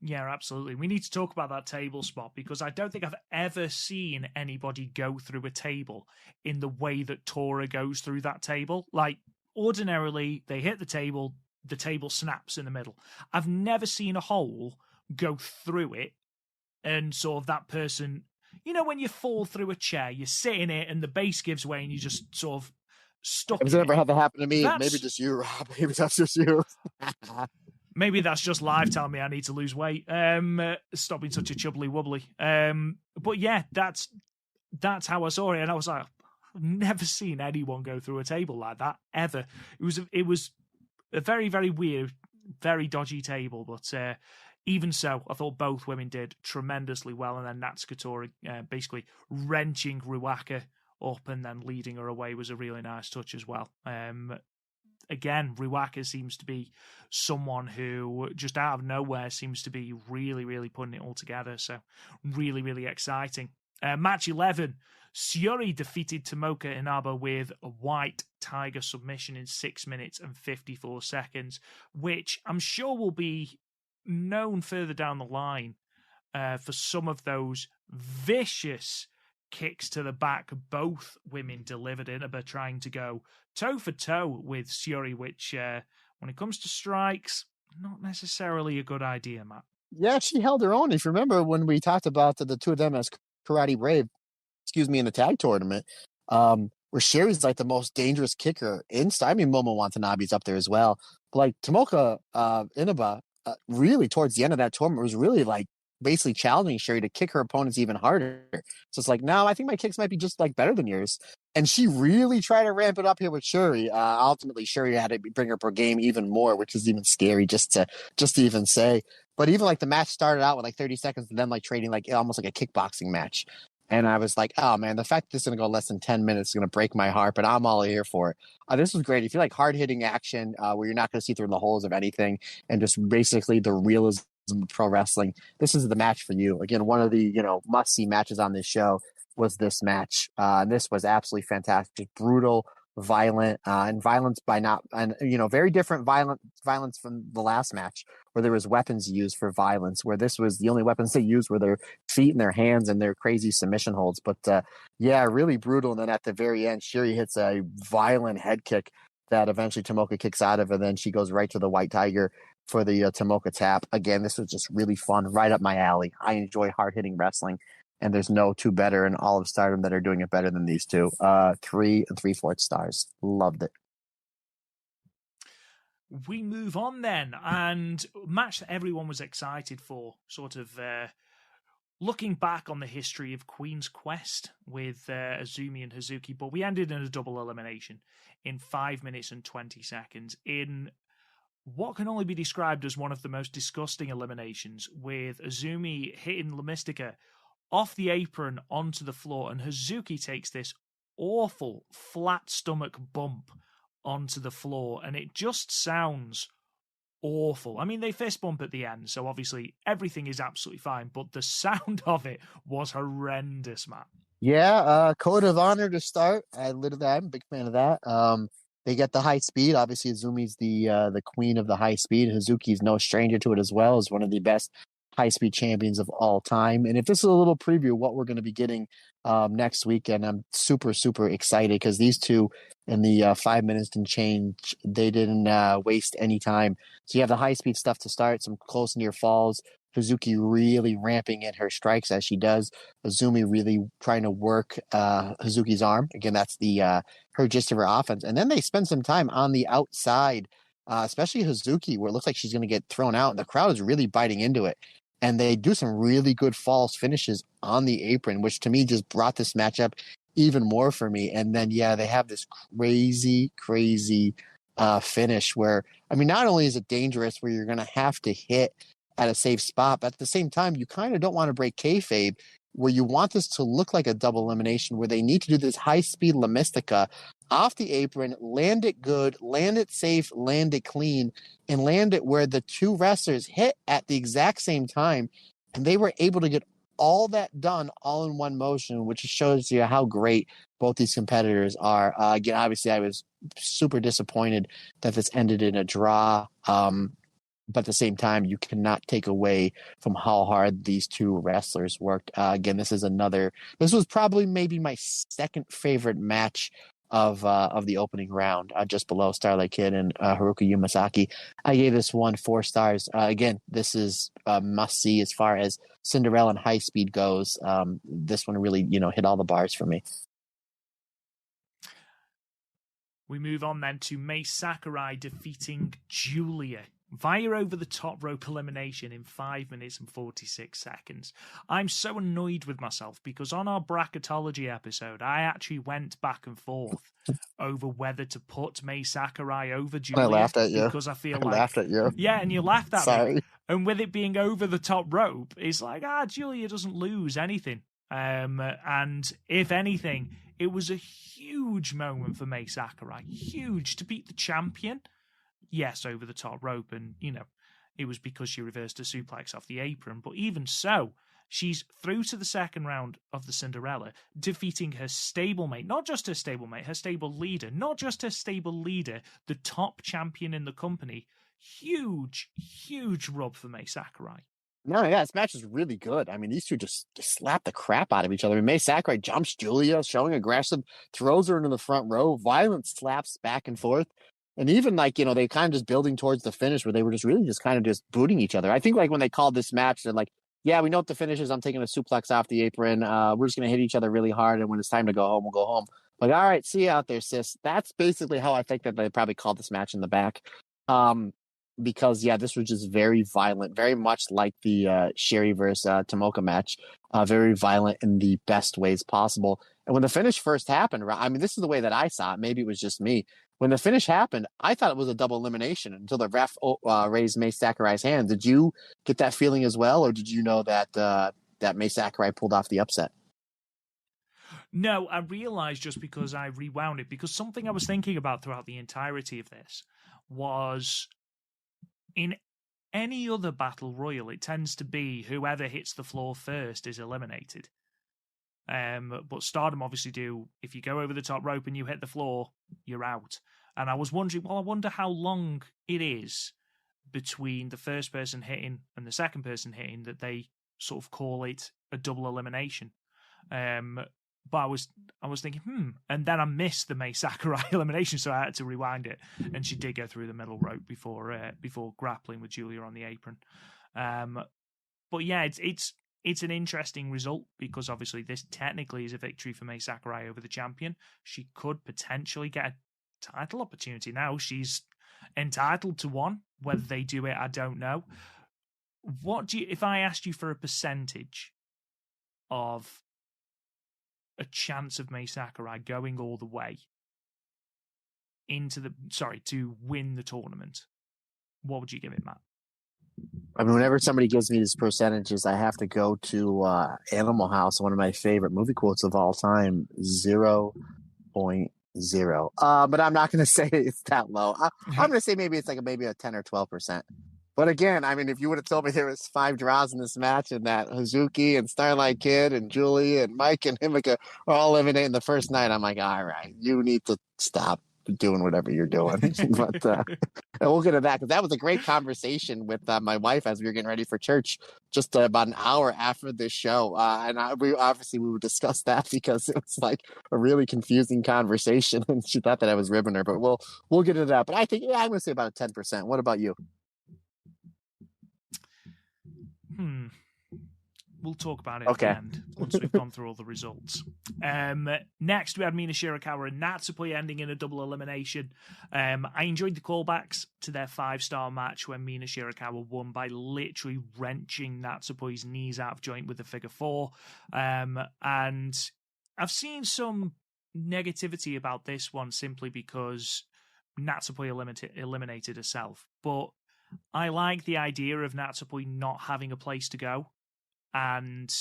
Yeah, absolutely. We need to talk about that table spot because I don't think I've ever seen anybody go through a table in the way that Tora goes through that table. Like, ordinarily, they hit the table snaps in the middle. I've never seen a hole go through it and sort of that person, you know, when you fall through a chair, you sit in it and the base gives way and you just sort of stuck. Has it ever had that happen to me? Maybe just you, Rob. Maybe that's just you. Maybe that's just live telling me I need to lose weight. Stop being such a chubbly wobbly. But yeah, that's how I saw it, and I was like, I've never seen anyone go through a table like that ever. It was a very, very weird, very dodgy table, but even so, I thought both women did tremendously well, and then Natsuko Tora basically wrenching Ruaka up and then leading her away was a really nice touch as well. Again, Ruaka seems to be someone who just out of nowhere seems to be really, really putting it all together. So really, really exciting. Match 11, Syuri defeated Tomoka Inaba with a White Tiger submission in 6 minutes and 54 seconds, which I'm sure will be known further down the line for some of those vicious kicks to the back both women delivered. Inaba trying to go toe for toe with Syuri, which when it comes to strikes, not necessarily a good idea, Matt. Yeah, she held her own. If you remember when we talked about the two of them as Karate Brave, in the tag tournament, where Syuri's like the most dangerous kicker in. I mean, Momo Watanabe's up there as well. But like Tomoka Inaba, really towards the end of that tournament was really like basically challenging Syuri to kick her opponents even harder. So it's like, no, I think my kicks might be just like better than yours. And she really tried to ramp it up here with Syuri. Ultimately, Syuri had to bring up her game even more, which is even scary just to even say. But even like the match started out with like 30 seconds and then like trading like almost like a kickboxing match. And I was like, oh man, the fact that this is going to go less than 10 minutes is going to break my heart, but I'm all here for it. This was great. If you like hard hitting action where you're not going to see through the holes of anything and just basically the realism of pro wrestling, this is the match for you. Again, one of the must see matches on this show was this match. And this was absolutely fantastic, brutal, violent, and violence very different violence from the last match where there was weapons used for violence, where this was the only weapons they used were their feet and their hands and their crazy submission holds. But yeah, really brutal. And then at the very end, Syuri hits a violent head kick that eventually Tomoka kicks out of, and then she goes right to the White Tiger for the Tomoka tap. Again, this was just really fun, right up my alley. I enjoy hard-hitting wrestling, and there's no two better in all of Stardom that are doing it better than these two. 3 3/4 stars. Loved it. We move on then, and match that everyone was excited for, sort of looking back on the history of Queen's Quest with Azumi and Hazuki, but we ended in a double elimination in 5 minutes and 20 seconds in what can only be described as one of the most disgusting eliminations, with Azumi hitting La Mystica off the apron onto the floor, and Hazuki takes this awful flat stomach bump onto the floor, and it just sounds awful. I mean, they fist bump at the end, so obviously everything is absolutely fine, but the sound of it was horrendous, Matt. Yeah, code of honor to start. I'm a big fan of that. They get the high speed. Obviously, Azumi's the queen of the high speed. Hazuki's no stranger to it as well, as one of the best high speed champions of all time. And if this is a little preview of what we're going to be getting next weekend, I'm super, super excited because these two in the 5 minutes and change, they didn't waste any time. So you have the high speed stuff to start, some close near falls. Hazuki really ramping in her strikes as she does. Azumi really trying to work Hazuki's arm. Again, that's the her gist of her offense. And then they spend some time on the outside, especially Hazuki, where it looks like she's going to get thrown out. And the crowd is really biting into it. And they do some really good false finishes on the apron, which to me just brought this matchup even more for me. And then, yeah, they have this crazy finish where, I mean, not only is it dangerous where you're going to have to hit at a safe spot, but at the same time, you kind of don't want to break kayfabe where you want this to look like a double elimination where they need to do this high-speed La Mystica off the apron, land it good, land it safe, land it clean, and land it where the two wrestlers hit at the exact same time. And they were able to get all that done all in one motion, which shows you how great both these competitors are. Again, obviously, I was super disappointed that this ended in a draw. But at the same time, you cannot take away from how hard these two wrestlers worked. Again, this was probably maybe my second favorite match of the opening round, just below Starlight Kid and Haruka Umasaki. I gave this one 4 stars. Again, this is a must see as far as Cinderella and high speed goes. This one really, hit all the bars for me. We move on then to Mai Sakurai defeating Julia via over the top rope elimination in 5 minutes and 46 seconds. I'm so annoyed with myself because on our bracketology episode, I actually went back and forth over whether to put Mai Sakurai over Julia. I laughed at you. Because I laughed at you. Yeah, and you laughed at Sorry. me. And with it being over the top rope, it's like, Julia doesn't lose anything. And if anything, it was a huge moment for Mai Sakurai. Huge to beat the champion. Yes, over the top rope, and, it was because she reversed a suplex off the apron. But even so, she's through to the second round of the Cinderella, defeating her stablemate, not just her stablemate, her stable leader, not just her stable leader, the top champion in the company. Huge rub for Mai Sakurai. No, yeah, this match is really good. I mean, these two just slap the crap out of each other. I mean, Mai Sakurai jumps Julia, showing aggressive, throws her into the front row, violent slaps back and forth. And even they kind of just building towards the finish where they were just really just kind of just booting each other. I think when they called this match, they're like, yeah, we know what the finish is. I'm taking a suplex off the apron. We're just going to hit each other really hard. And when it's time to go home, we'll go home. Like, all right, see you out there, sis. That's basically how I think that they probably called this match in the back. Because, yeah, this was just very violent, very much like the Sherry versus Tomoka match. Very violent in the best ways possible. And when the finish first happened, I mean, this is the way that I saw it. Maybe it was just me. When the finish happened, I thought it was a double elimination until the ref raised Mai Sakurai's hand. Did you get that feeling as well, or did you know that that Mai Sakurai pulled off the upset? No, I realized just because I rewound it, because something I was thinking about throughout the entirety of this was in any other battle royal, it tends to be whoever hits the floor first is eliminated. But Stardom obviously do, if you go over the top rope and you hit the floor, you're out. And I was wondering, I wonder how long it is between the first person hitting and the second person hitting that they sort of call it a double elimination. But I was thinking, and then I missed the Mai Sakurai elimination, so I had to rewind it. And she did go through the middle rope before grappling with Julia on the apron. But yeah, it's an interesting result because obviously this technically is a victory for Mai Sakurai over the champion. She could potentially get a title opportunity now. She's entitled to one. Whether they do it, I don't know. If I asked you for a percentage of a chance of Mai Sakurai going all the way to win the tournament, what would you give it, Matt? I mean, whenever somebody gives me these percentages, I have to go to Animal House, one of my favorite movie quotes of all time, 0.0. But I'm not going to say it's that low. I'm going to say maybe it's like maybe a 10 or 12%. But again, I mean, if you would have told me there was 5 draws in this match and that Hazuki and Starlight Kid and Julie and Mike and Himika are all eliminating the first night, I'm like, all right, you need to stop doing whatever you're doing. But we'll get to that, because that was a great conversation with my wife as we were getting ready for church just about an hour after this show. We would discuss that because it was like a really confusing conversation and she thought that I was ribbing her, but we'll get into that. But I think, I'm going to say about a 10%. What about you? We'll talk about it at the end once we've gone through all the results. Next, we had Mina Shirakawa and Natsupoi ending in a double elimination. I enjoyed the callbacks to their 5-star match when Mina Shirakawa won by literally wrenching Natsupoi's knees out of joint with the figure 4. And I've seen some negativity about this one simply because Natsupoi eliminated herself. But I like the idea of Natsupoi not having a place to go. And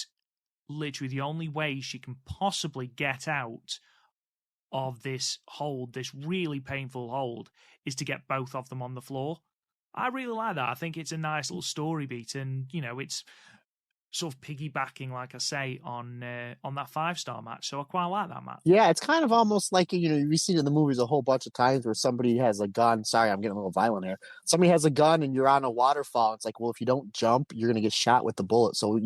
literally the only way she can possibly get out of this hold, this really painful hold, is to get both of them on the floor. I really like that. I think it's a nice little story beat, and it's sort of piggybacking, like I say, on that 5-star match. So I quite like that match. Yeah, it's kind of almost like, we see it in the movies a whole bunch of times where somebody has a gun. Sorry, I'm getting a little violent here. Somebody has a gun and you're on a waterfall. It's like, well, if you don't jump, you're going to get shot with the bullet. So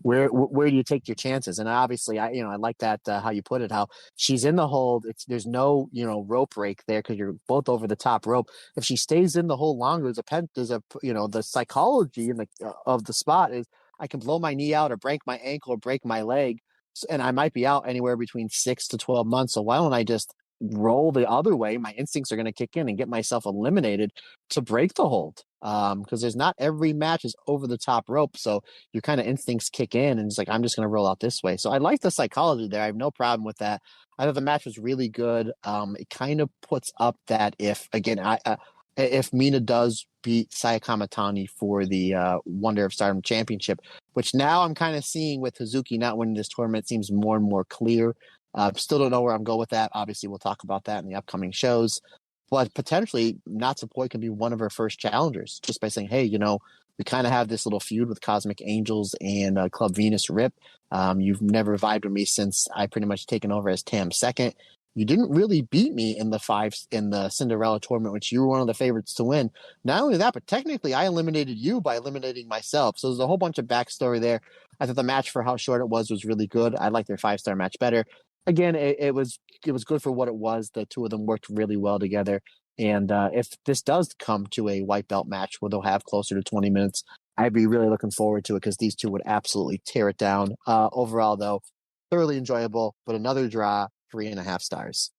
where do you take your chances? And obviously, I like that how you put it. How she's in the hold. There's no rope break there because you're both over the top rope. If she stays in the hold longer, the psychology of the spot is, I can blow my knee out or break my ankle or break my leg, and I might be out anywhere between 6 to 12 months. So why don't I just roll the other way? My instincts are going to kick in and get myself eliminated to break the hold. Because there's not every match is over the top rope. So your kind of instincts kick in and it's like, I'm just going to roll out this way. So I like the psychology there. I have no problem with that. I thought the match was really good. It kind of puts up that if Mina does beat Saya Kamatani for the Wonder of Stardom Championship, which now I'm kind of seeing with Hazuki not winning this tournament, seems more and more clear. Still don't know where I'm going with that. Obviously, we'll talk about that in the upcoming shows. But potentially, Natsupoi can be one of her first challengers just by saying, hey, we kind of have this little feud with Cosmic Angels and Club Venus Rip. You've never vibed with me since I pretty much taken over as Tam second. You didn't really beat me in the Cinderella tournament, which you were one of the favorites to win. Not only that, but technically I eliminated you by eliminating myself. So there's a whole bunch of backstory there. I thought the match, for how short it was really good. I liked their 5-star match better. Again, it was good for what it was. The two of them worked really well together. And if this does come to a white belt match where they'll have closer to 20 minutes, I'd be really looking forward to it because these two would absolutely tear it down. Overall, though, thoroughly enjoyable, but another draw. 3.5 stars.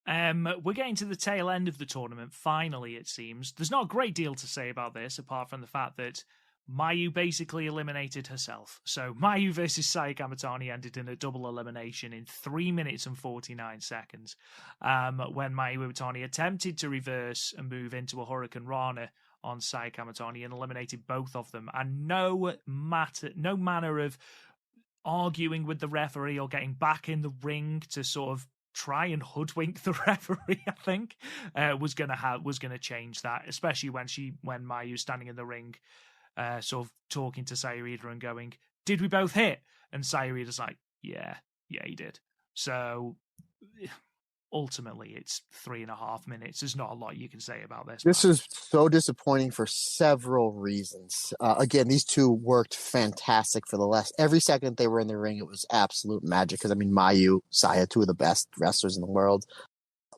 We're getting to the tail end of the tournament, finally, it seems. There's not a great deal to say about this, apart from the fact that Mayu basically eliminated herself. So Mayu versus Saya Kamatani ended in a double elimination in 3 minutes and 49 seconds. When Mayu Iwatani attempted to reverse and move into a Hurricane Rana on Saya Kamatani and eliminated both of them. And no manner of arguing with the referee or getting back in the ring to sort of try and hoodwink the referee, I think, was gonna change that, especially when Mayu's standing in the ring, sort of talking to Sayurida and going, "Did we both hit?" And Sayurida's like, "Yeah, he did." So ultimately, it's 3.5 minutes. There's not a lot you can say about this. This is so disappointing for several reasons. Again, these two worked fantastic for every second they were in the ring. It was absolute magic because, Mayu, Saya, two of the best wrestlers in the world.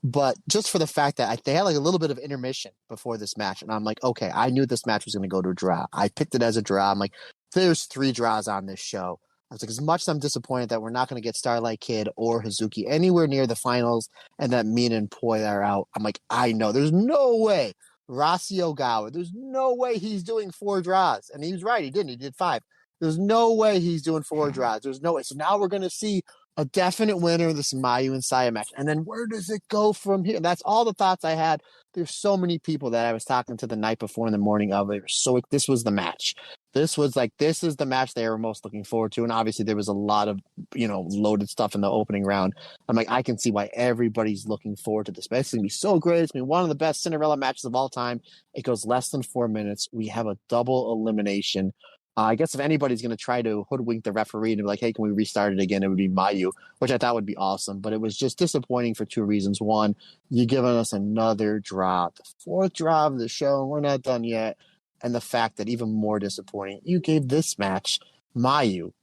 But just for the fact that they had like a little bit of intermission before this match. And I'm like, okay, I knew this match was going to go to a draw. I picked it as a draw. I'm like, there's 3 draws on this show. I was like, as much as I'm disappointed that we're not going to get Starlight Kid or Hazuki anywhere near the finals and that Mina and Poi are out, I'm like, I know there's no way Rossi Ogawa, there's no way he's doing 4 draws. And he was right. He didn't. He did 5. There's no way he's doing 4 draws. There's no way. So now we're going to see a definite winner of this Mayu and Saya match. And then where does it go from here? That's all the thoughts I had. There's so many people that I was talking to the night before in the morning of it. So this was the match. This is the match they were most looking forward to. And obviously there was a lot of, loaded stuff in the opening round. I'm like, I can see why everybody's looking forward to this. But it's going to be so great. It's going to be one of the best Cinderella matches of all time. It goes less than 4 minutes. We have a double elimination. I guess if anybody's going to try to hoodwink the referee and be like, hey, can we restart it again? It would be Mayu, which I thought would be awesome. But it was just disappointing for 2 reasons. One, you're giving us another draw, the 4th draw of the show, and we're not done yet. And the fact that even more disappointing, you gave this match Mayu,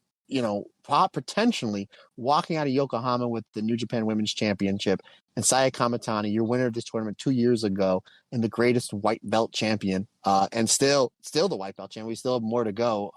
potentially walking out of Yokohama with the New Japan Women's Championship, and Saya Kamitani, your winner of this tournament 2 years ago, and the greatest white belt champion, and still the white belt champion. We still have more to go.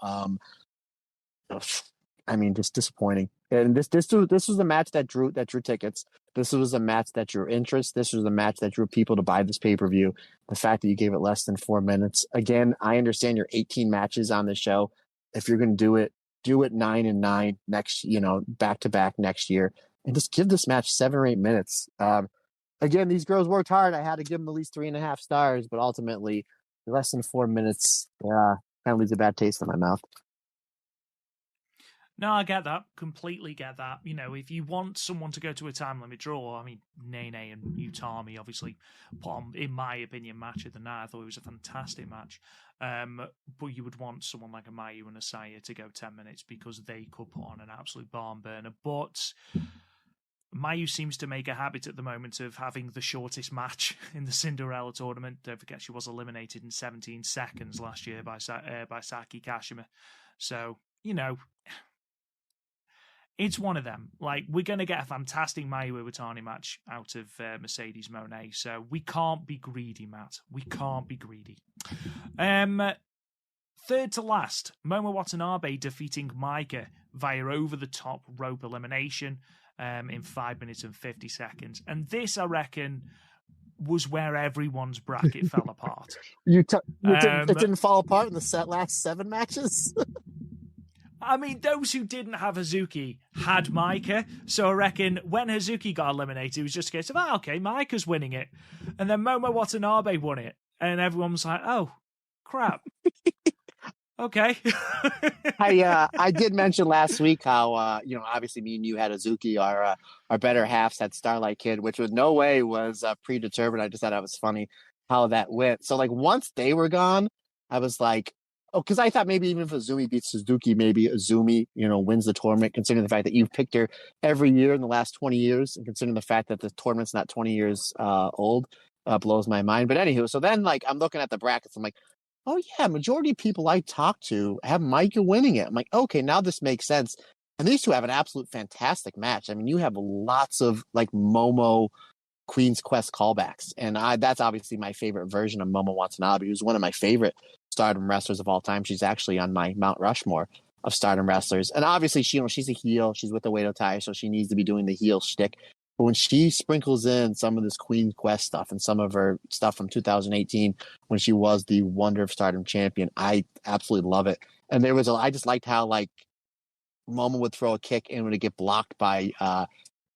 Just disappointing. And this was the match that drew tickets. This was a match that drew interest. This was a match that drew people to buy this pay-per-view. The fact that you gave it less than 4 minutes. Again, I understand your 18 matches on the show. If you're going to do it 9 and 9 next, back to back next year, and just give this match 7 or 8 minutes. Again, these girls worked hard. I had to give them at least 3.5 stars, but ultimately, less than 4 minutes kind of leaves a bad taste in my mouth. No, I get that. Completely get that. If you want someone to go to a time limit draw, Nene and Utami obviously put on, in my opinion, match of the night. I thought it was a fantastic match. But you would want someone like a Mayu and a Saya to go 10 minutes because they could put on an absolute barn burner. But Mayu seems to make a habit at the moment of having the shortest match in the Cinderella tournament. Don't forget she was eliminated in 17 seconds last year by Saki Kashima. So, it's one of them. We're going to get a fantastic Mayu Iwatani match out of Mercedes Mone. So we can't be greedy, Matt. We can't be greedy. Third to last, Momo Watanabe defeating Maika via over-the-top rope elimination in 5 minutes and 50 seconds. And this, I reckon, was where everyone's bracket fell apart. It didn't fall apart in the last 7 matches? Those who didn't have Hazuki had Maika. So I reckon when Hazuki got eliminated, it was just a case of, okay, Maika's winning it. And then Momo Watanabe won it. And everyone was like, oh, crap. Okay. I did mention last week how, obviously me and you had Hazuki, our better halves had Starlight Kid, which was no way was predetermined. I just thought it was funny how that went. So, once they were gone, I was like, because I thought maybe even if Azumi beats Suzuki, maybe Azumi, wins the tournament, considering the fact that you've picked her every year in the last 20 years, and considering the fact that the tournament's not 20 years old, blows my mind. But anywho, so then, I'm looking at the brackets. I'm like, oh, yeah, majority of people I talk to have Maika winning it. I'm like, okay, now this makes sense. And these two have an absolute fantastic match. You have lots of, Momo Queen's Quest callbacks. And that's obviously my favorite version of Momo Watanabe, who's one of my favorite Stardom wrestlers of all time. She's actually on my Mount Rushmore of Stardom wrestlers. And obviously, she's a heel. She's with the Oedo Tai, so she needs to be doing the heel shtick. But when she sprinkles in some of this Queen's Quest stuff and some of her stuff from 2018, when she was the Wonder of Stardom champion, I absolutely love it. And I just liked how, Momo would throw a kick and would get blocked by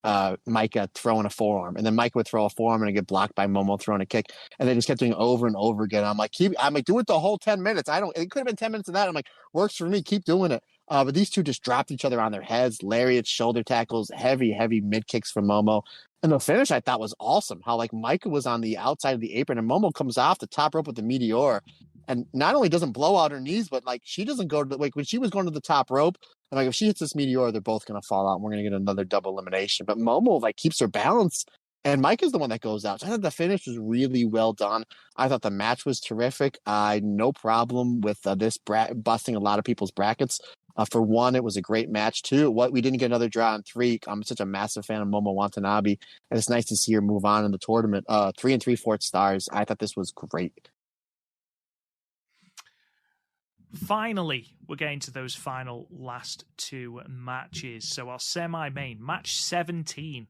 Maika throwing a forearm, and then Maika would throw a forearm and get blocked by Momo throwing a kick, and they just kept doing it over and over again. I'm like, do it the whole 10 minutes. It could have been 10 minutes of that. I'm like, works for me. Keep doing it. But these two just dropped each other on their heads, lariats, shoulder tackles, heavy mid kicks from Momo. And the finish I thought was awesome. How Maika was on the outside of the apron and Momo comes off the top rope with the Meteor. And not only doesn't blow out her knees, but she doesn't go to when she was going to the top rope, and if she hits this Meteor, they're both going to fall out and we're going to get another double elimination. But Momo keeps her balance, and Mike is the one that goes out. So I thought the finish was really well done. I thought the match was terrific. No problem with this busting a lot of people's brackets. For one, it was a great match. Two, we didn't get another draw on 3. I'm such a massive fan of Momo Watanabe, and it's nice to see her move on in the tournament. 3 3/4 stars. I thought this was great. Finally, we're getting to those final last two matches. So our semi-main, match 17,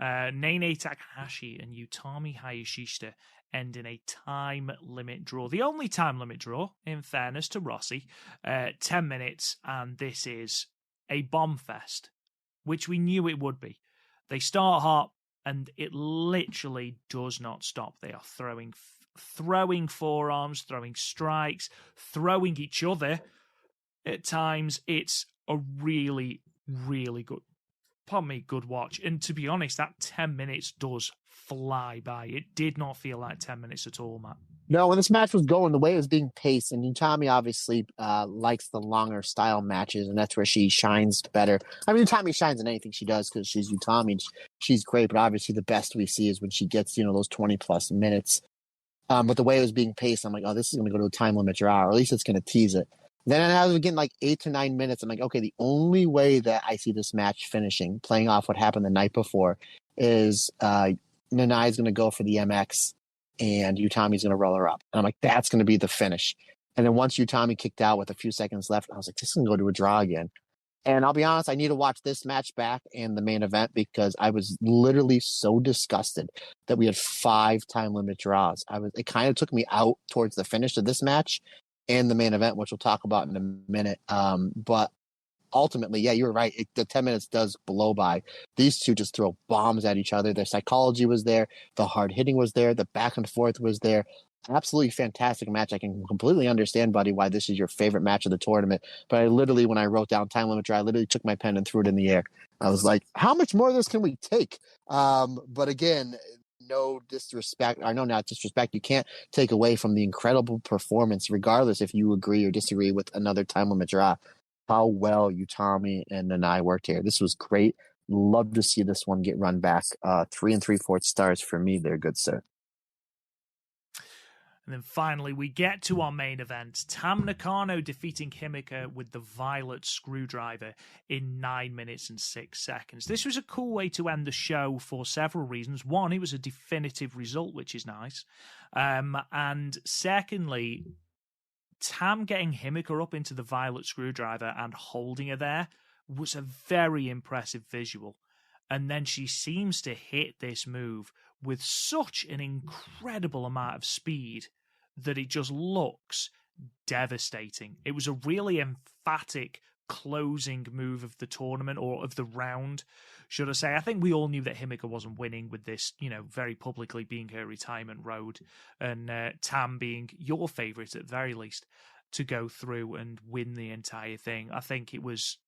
Nene Takahashi and Utami Hayashishita end in a time limit draw. The only time limit draw, in fairness to Rossi, 10 minutes, and this is a bomb fest, which we knew it would be. They start hot, and it literally does not stop. They are throwing forearms, throwing strikes, throwing each other. At times, it's a really, really good, good watch. And to be honest, that 10 minutes does fly by. It did not feel like 10 minutes at all, Matt. No, when this match was going, the way it was being paced, and Utami obviously likes the longer style matches, and that's where she shines better. I mean, Utami shines in anything she does because she's Utami, and she's great, but obviously the best we see is when she gets, those 20-plus minutes. But the way it was being paced, I'm like, oh, this is going to go to a time limit draw, or at least it's going to tease it. Then I was getting like 8 to 9 minutes. I'm like, okay, the only way that I see this match finishing, playing off what happened the night before, is Nanae is going to go for the MX and Utami's going to roll her up. And I'm like, that's going to be the finish. And then once Utami kicked out with a few seconds left, I was like, this is going to go to a draw again. And I'll be honest, I need to watch this match back and the main event because I was literally so disgusted that we had 5 time limit draws. It kind of took me out towards the finish of this match and the main event, which we'll talk about in a minute. But ultimately, yeah, you were right. The 10 minutes does blow by. These two just throw bombs at each other. Their psychology was there. The hard hitting was there. The back and forth was there. Absolutely fantastic match. I can completely understand, buddy, why this is your favorite match of the tournament. But I literally, when I wrote down time limit draw, I literally took my pen and threw it in the air. I was like, how much more of this can we take? But again, no disrespect. I know not disrespect. You can't take away from the incredible performance, regardless if you agree or disagree with another time limit draw. How well Utami and Nanae worked here. This was great. Love to see this one get run back. 3 3/4 stars for me there, good sir. And then finally, we get to our main event. Tam Nakano defeating Himeka with the Violet Screwdriver in 9 minutes and 6 seconds. This was a cool way to end the show for several reasons. One, it was a definitive result, which is nice. And secondly, Tam getting Himeka up into the Violet Screwdriver and holding her there was a very impressive visual. And then she seems to hit this move with such an incredible amount of speed that it just looks devastating. It was a really emphatic closing move of the tournament, or of the round, should I say. I think we all knew that Himeka wasn't winning with this, very publicly being her retirement road, and Tam being your favourite at the very least to go through and win the entire thing. I think it was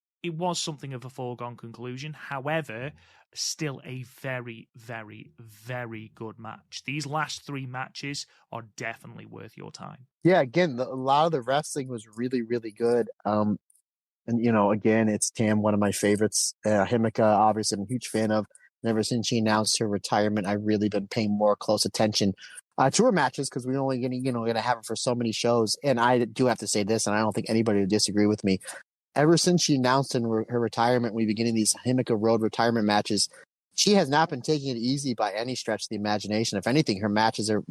something of a foregone conclusion. However, still a very, very, very good match. These last 3 matches are definitely worth your time. Yeah, again, a lot of the wrestling was really, really good. And, again, it's Tam, one of my favorites. Himeka, obviously, I'm a huge fan of. And ever since she announced her retirement, I've really been paying more close attention to her matches because we're only going to have her for so many shows. And I do have to say this, and I don't think anybody would disagree with me. Ever since she announced in her retirement, we beginning these Himeka Road retirement matches, she has not been taking it easy by any stretch of the imagination. If anything, her matches are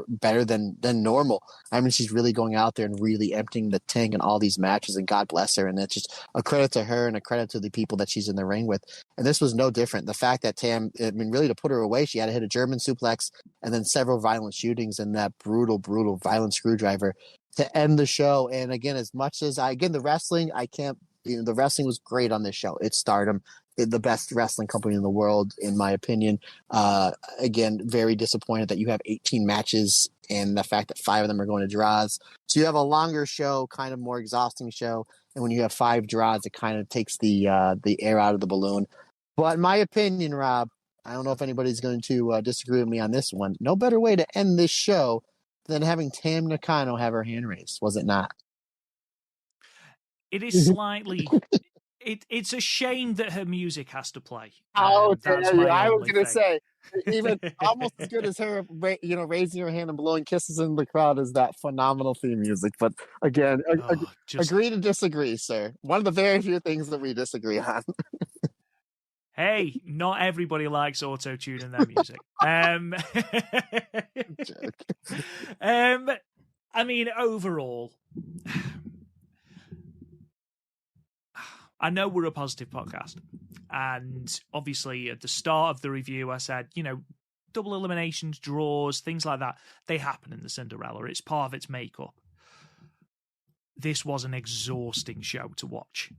better than normal. I mean, she's really going out there and really emptying the tank in all these matches, and God bless her. And it's just a credit to her and a credit to the people that she's in the ring with. And this was no different. The fact that Tam, really to put her away, she had to hit a German suplex and then several violent shootings and that brutal, violent screwdriver to end the show. And again, as much as the wrestling, the wrestling was great on this show. It's Stardom, the best wrestling company in the world, in my opinion. Again, very disappointed that you have 18 matches and the fact that 5 of them are going to draws. So you have a longer show, kind of more exhausting show. And when you have 5 draws, it kind of takes the air out of the balloon. But in my opinion, Rob, I don't know if anybody's going to disagree with me on this one. No better way to end this show than having Tam Nakano have her hand raised, was it not? It is slightly. It's a shame that her music has to play. Oh, that's I was going to say, even almost as good as her, raising her hand and blowing kisses in the crowd is that phenomenal theme music. But again, agree to disagree, sir. One of the very few things that we disagree on. Hey, not everybody likes auto-tune in their music. I mean, overall, I know we're a positive podcast, and obviously at the start of the review, I said, double eliminations, draws, things like that, they happen in the Cinderella. It's part of its makeup. This was an exhausting show to watch.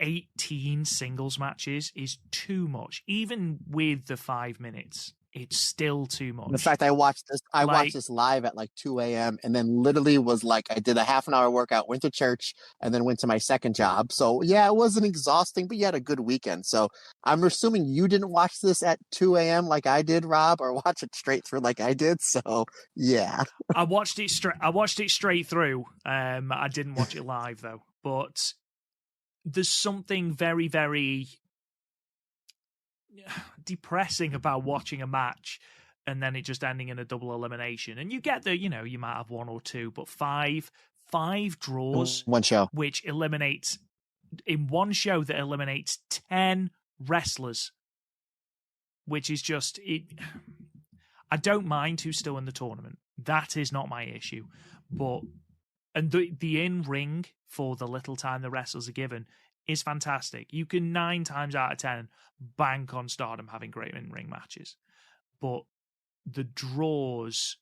18 singles matches is too much. Even with the 5 minutes, it's still too much. In fact, I watched this live at like 2 a.m. and then literally was like, I did a half an hour workout, went to church, and then went to my second job. So yeah, it wasn't exhausting, but you had a good weekend. So I'm assuming you didn't watch this at 2 a.m. like I did, Rob, or watch it straight through like I did. So yeah. I watched it straight through. I didn't watch it live though, but there's something very, very depressing about watching a match and then it just ending in a double elimination. And you get you might have one or two, but five draws, one show, which eliminates in one show that eliminates 10 wrestlers, which is just it. I don't mind who's still in the tournament. That is not my issue, and the in-ring for the little time the wrestlers are given is fantastic. You can 9 times out of 10 bank on Stardom having great in-ring matches. But the draws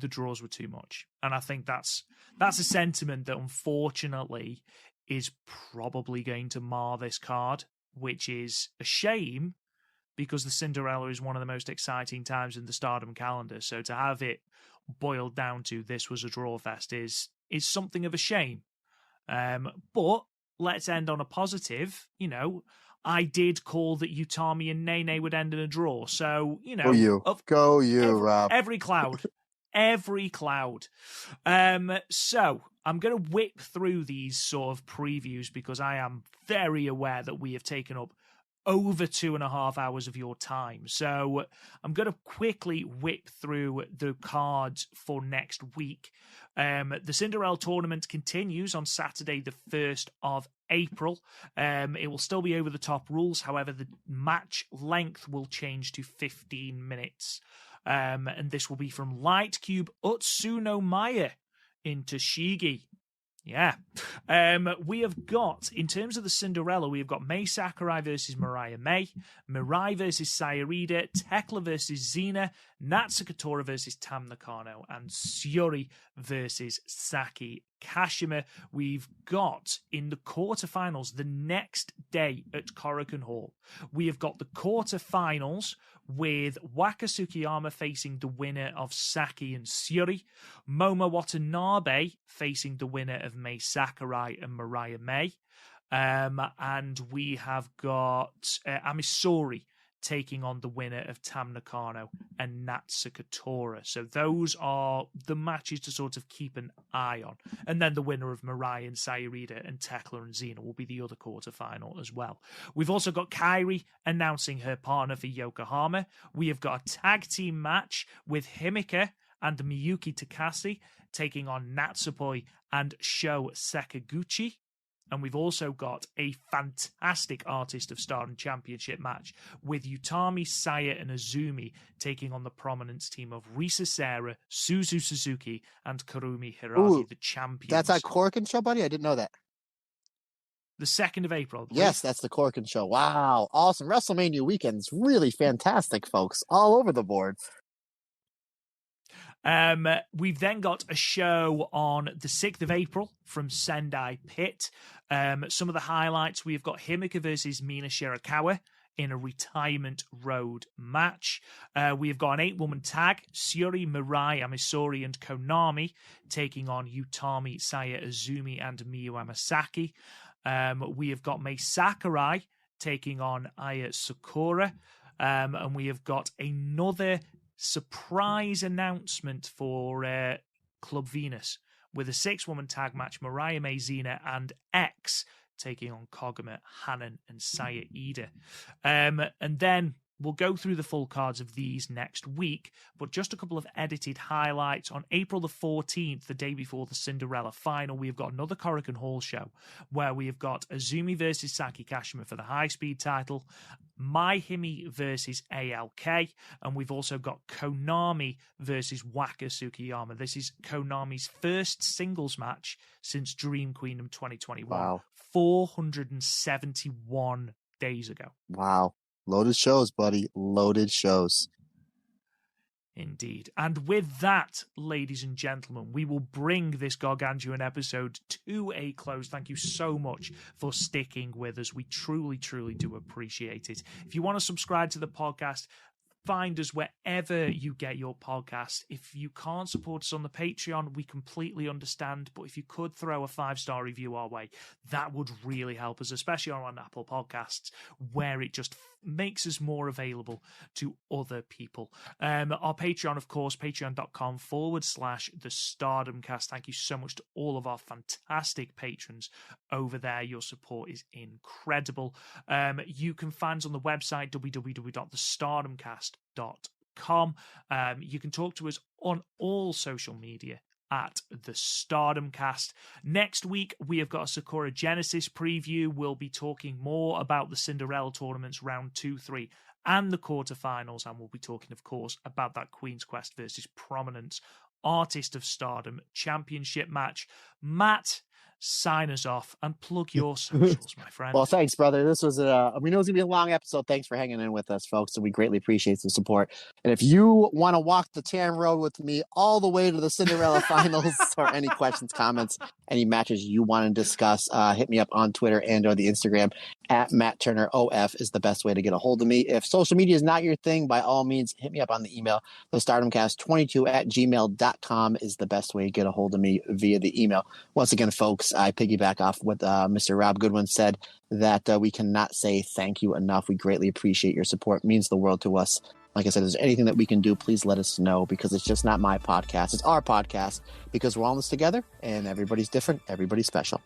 were too much. And I think that's a sentiment that unfortunately is probably going to mar this card, which is a shame because the Cinderella is one of the most exciting times in the Stardom calendar. So to have it boiled down to this was a draw fest is something of a shame. But let's end on a positive. I did call that Utami and Nene would end in a draw. So, Go you, Rob. Every cloud. So I'm going to whip through these sort of previews because I am very aware that we have taken up over 2.5 hours of your time. So I'm going to quickly whip through the cards for next week. The Cinderella tournament continues on Saturday, the 1st of April. It will still be over the top rules. However, the match length will change to 15 minutes. And this will be from Light Cube Utsunomiya into Shigi. Yeah. We have got, in terms of the Cinderella, we have got Mai Sakurai versus Mariah May, Mirai versus Sayarida, Tekla versus Xena, Natsukatora versus Tam Nakano, and Syuri versus Saki Kashima. We've got, in the quarterfinals, the next day at Korakuen Hall, we have got the quarterfinals with Waka Tsukiyama facing the winner of Saki and Syuri, Momo Watanabe facing the winner of Mai Sakurai and Mariah May, and we have got Amisori taking on the winner of Tam Nakano and Natsukatora. So those are the matches to sort of keep an eye on. And then the winner of Mirai and Sayarida and Tekla and Xena will be the other quarterfinal as well. We've also got Kairi announcing her partner for Yokohama. We have got a tag team match with Himika and Miyuki Takase taking on Natsupoi and Sho Sakaguchi. And we've also got a fantastic Artist of Stardom Championship match with Utami, Saya, and Azumi taking on the Prominence team of Risa Sera, Suzu Suzuki, and Karumi Hiragi, the champions. That's at Korakuen Show, buddy? I didn't know that. The 2nd of April. Yes, that's the Korakuen Show. Wow. Awesome. WrestleMania weekend's really fantastic, folks. All over the board. We've then got a show on the 6th of April from Sendai Pit. Some of the highlights, we've got Himika versus Mina Shirakawa in a retirement road match. We have got an 8-woman tag, Syuri, Mirai, Amisori, and Konami taking on Utami, Saya, Azumi, and Miyu Amasaki. We have got Mai Sakurai taking on Aya Sakura. And we have got another surprise announcement for Club Venus with a 6-woman tag match, Mariah May, Xena, and X taking on Koguma, Hanan, and Saya Ida. And then We'll go through the full cards of these next week, but just a couple of edited highlights. On April the 14th, the day before the Cinderella final, we've got another Korakuen Hall show where we have got Azumi versus Saki Kashima for the high-speed title, Mai Himi versus ALK, and we've also got Konami versus Waka Tsukiyama. This is Konami's first singles match since Dream Queendom 2021. Wow. 471 days ago. Wow. Loaded shows, buddy. Loaded shows. Indeed. And with that, ladies and gentlemen, we will bring this gargantuan episode to a close. Thank you so much for sticking with us. We truly, truly do appreciate it. If you want to subscribe to the podcast, find us wherever you get your podcast. If you can't support us on the Patreon, we completely understand. But if you could throw a 5-star review our way, that would really help us, especially on Apple Podcasts, where it just makes us more available to other people. Our Patreon, of course, patreon.com/the Stardomcast. Thank you so much to all of our fantastic patrons over there. Your support is incredible. You can find us on the website www.thestardomcast.com. You can talk to us on all social media at the Stardomcast. Next week, we have got a Sakura Genesis preview. We'll be talking more about the Cinderella tournaments round 2, 3, and the quarterfinals. And we'll be talking, of course, about that Queen's Quest versus Prominence Artist of Stardom championship match. Matt, sign us off and plug your socials, my friend. Well, thanks, brother. This was we know it's gonna be a long episode. Thanks for hanging in with us, folks, and we greatly appreciate the support. And if you want to walk the Tam Road with me all the way to the Cinderella finals, or any questions, comments, any matches you want to discuss, hit me up on Twitter and or the Instagram at Matt Turner OF is the best way to get a hold of me. If social media is not your thing, by all means, hit me up on the email. The StardomCast22@gmail.com is the best way to get a hold of me via the email. Once again, folks, I piggyback off what Mr. Rob Goodwin said, that we cannot say thank you enough. We greatly appreciate your support. It means the world to us. Like I said, if there's anything that we can do, please let us know, because it's just not my podcast. It's our podcast, because we're all in this together and everybody's different. Everybody's special.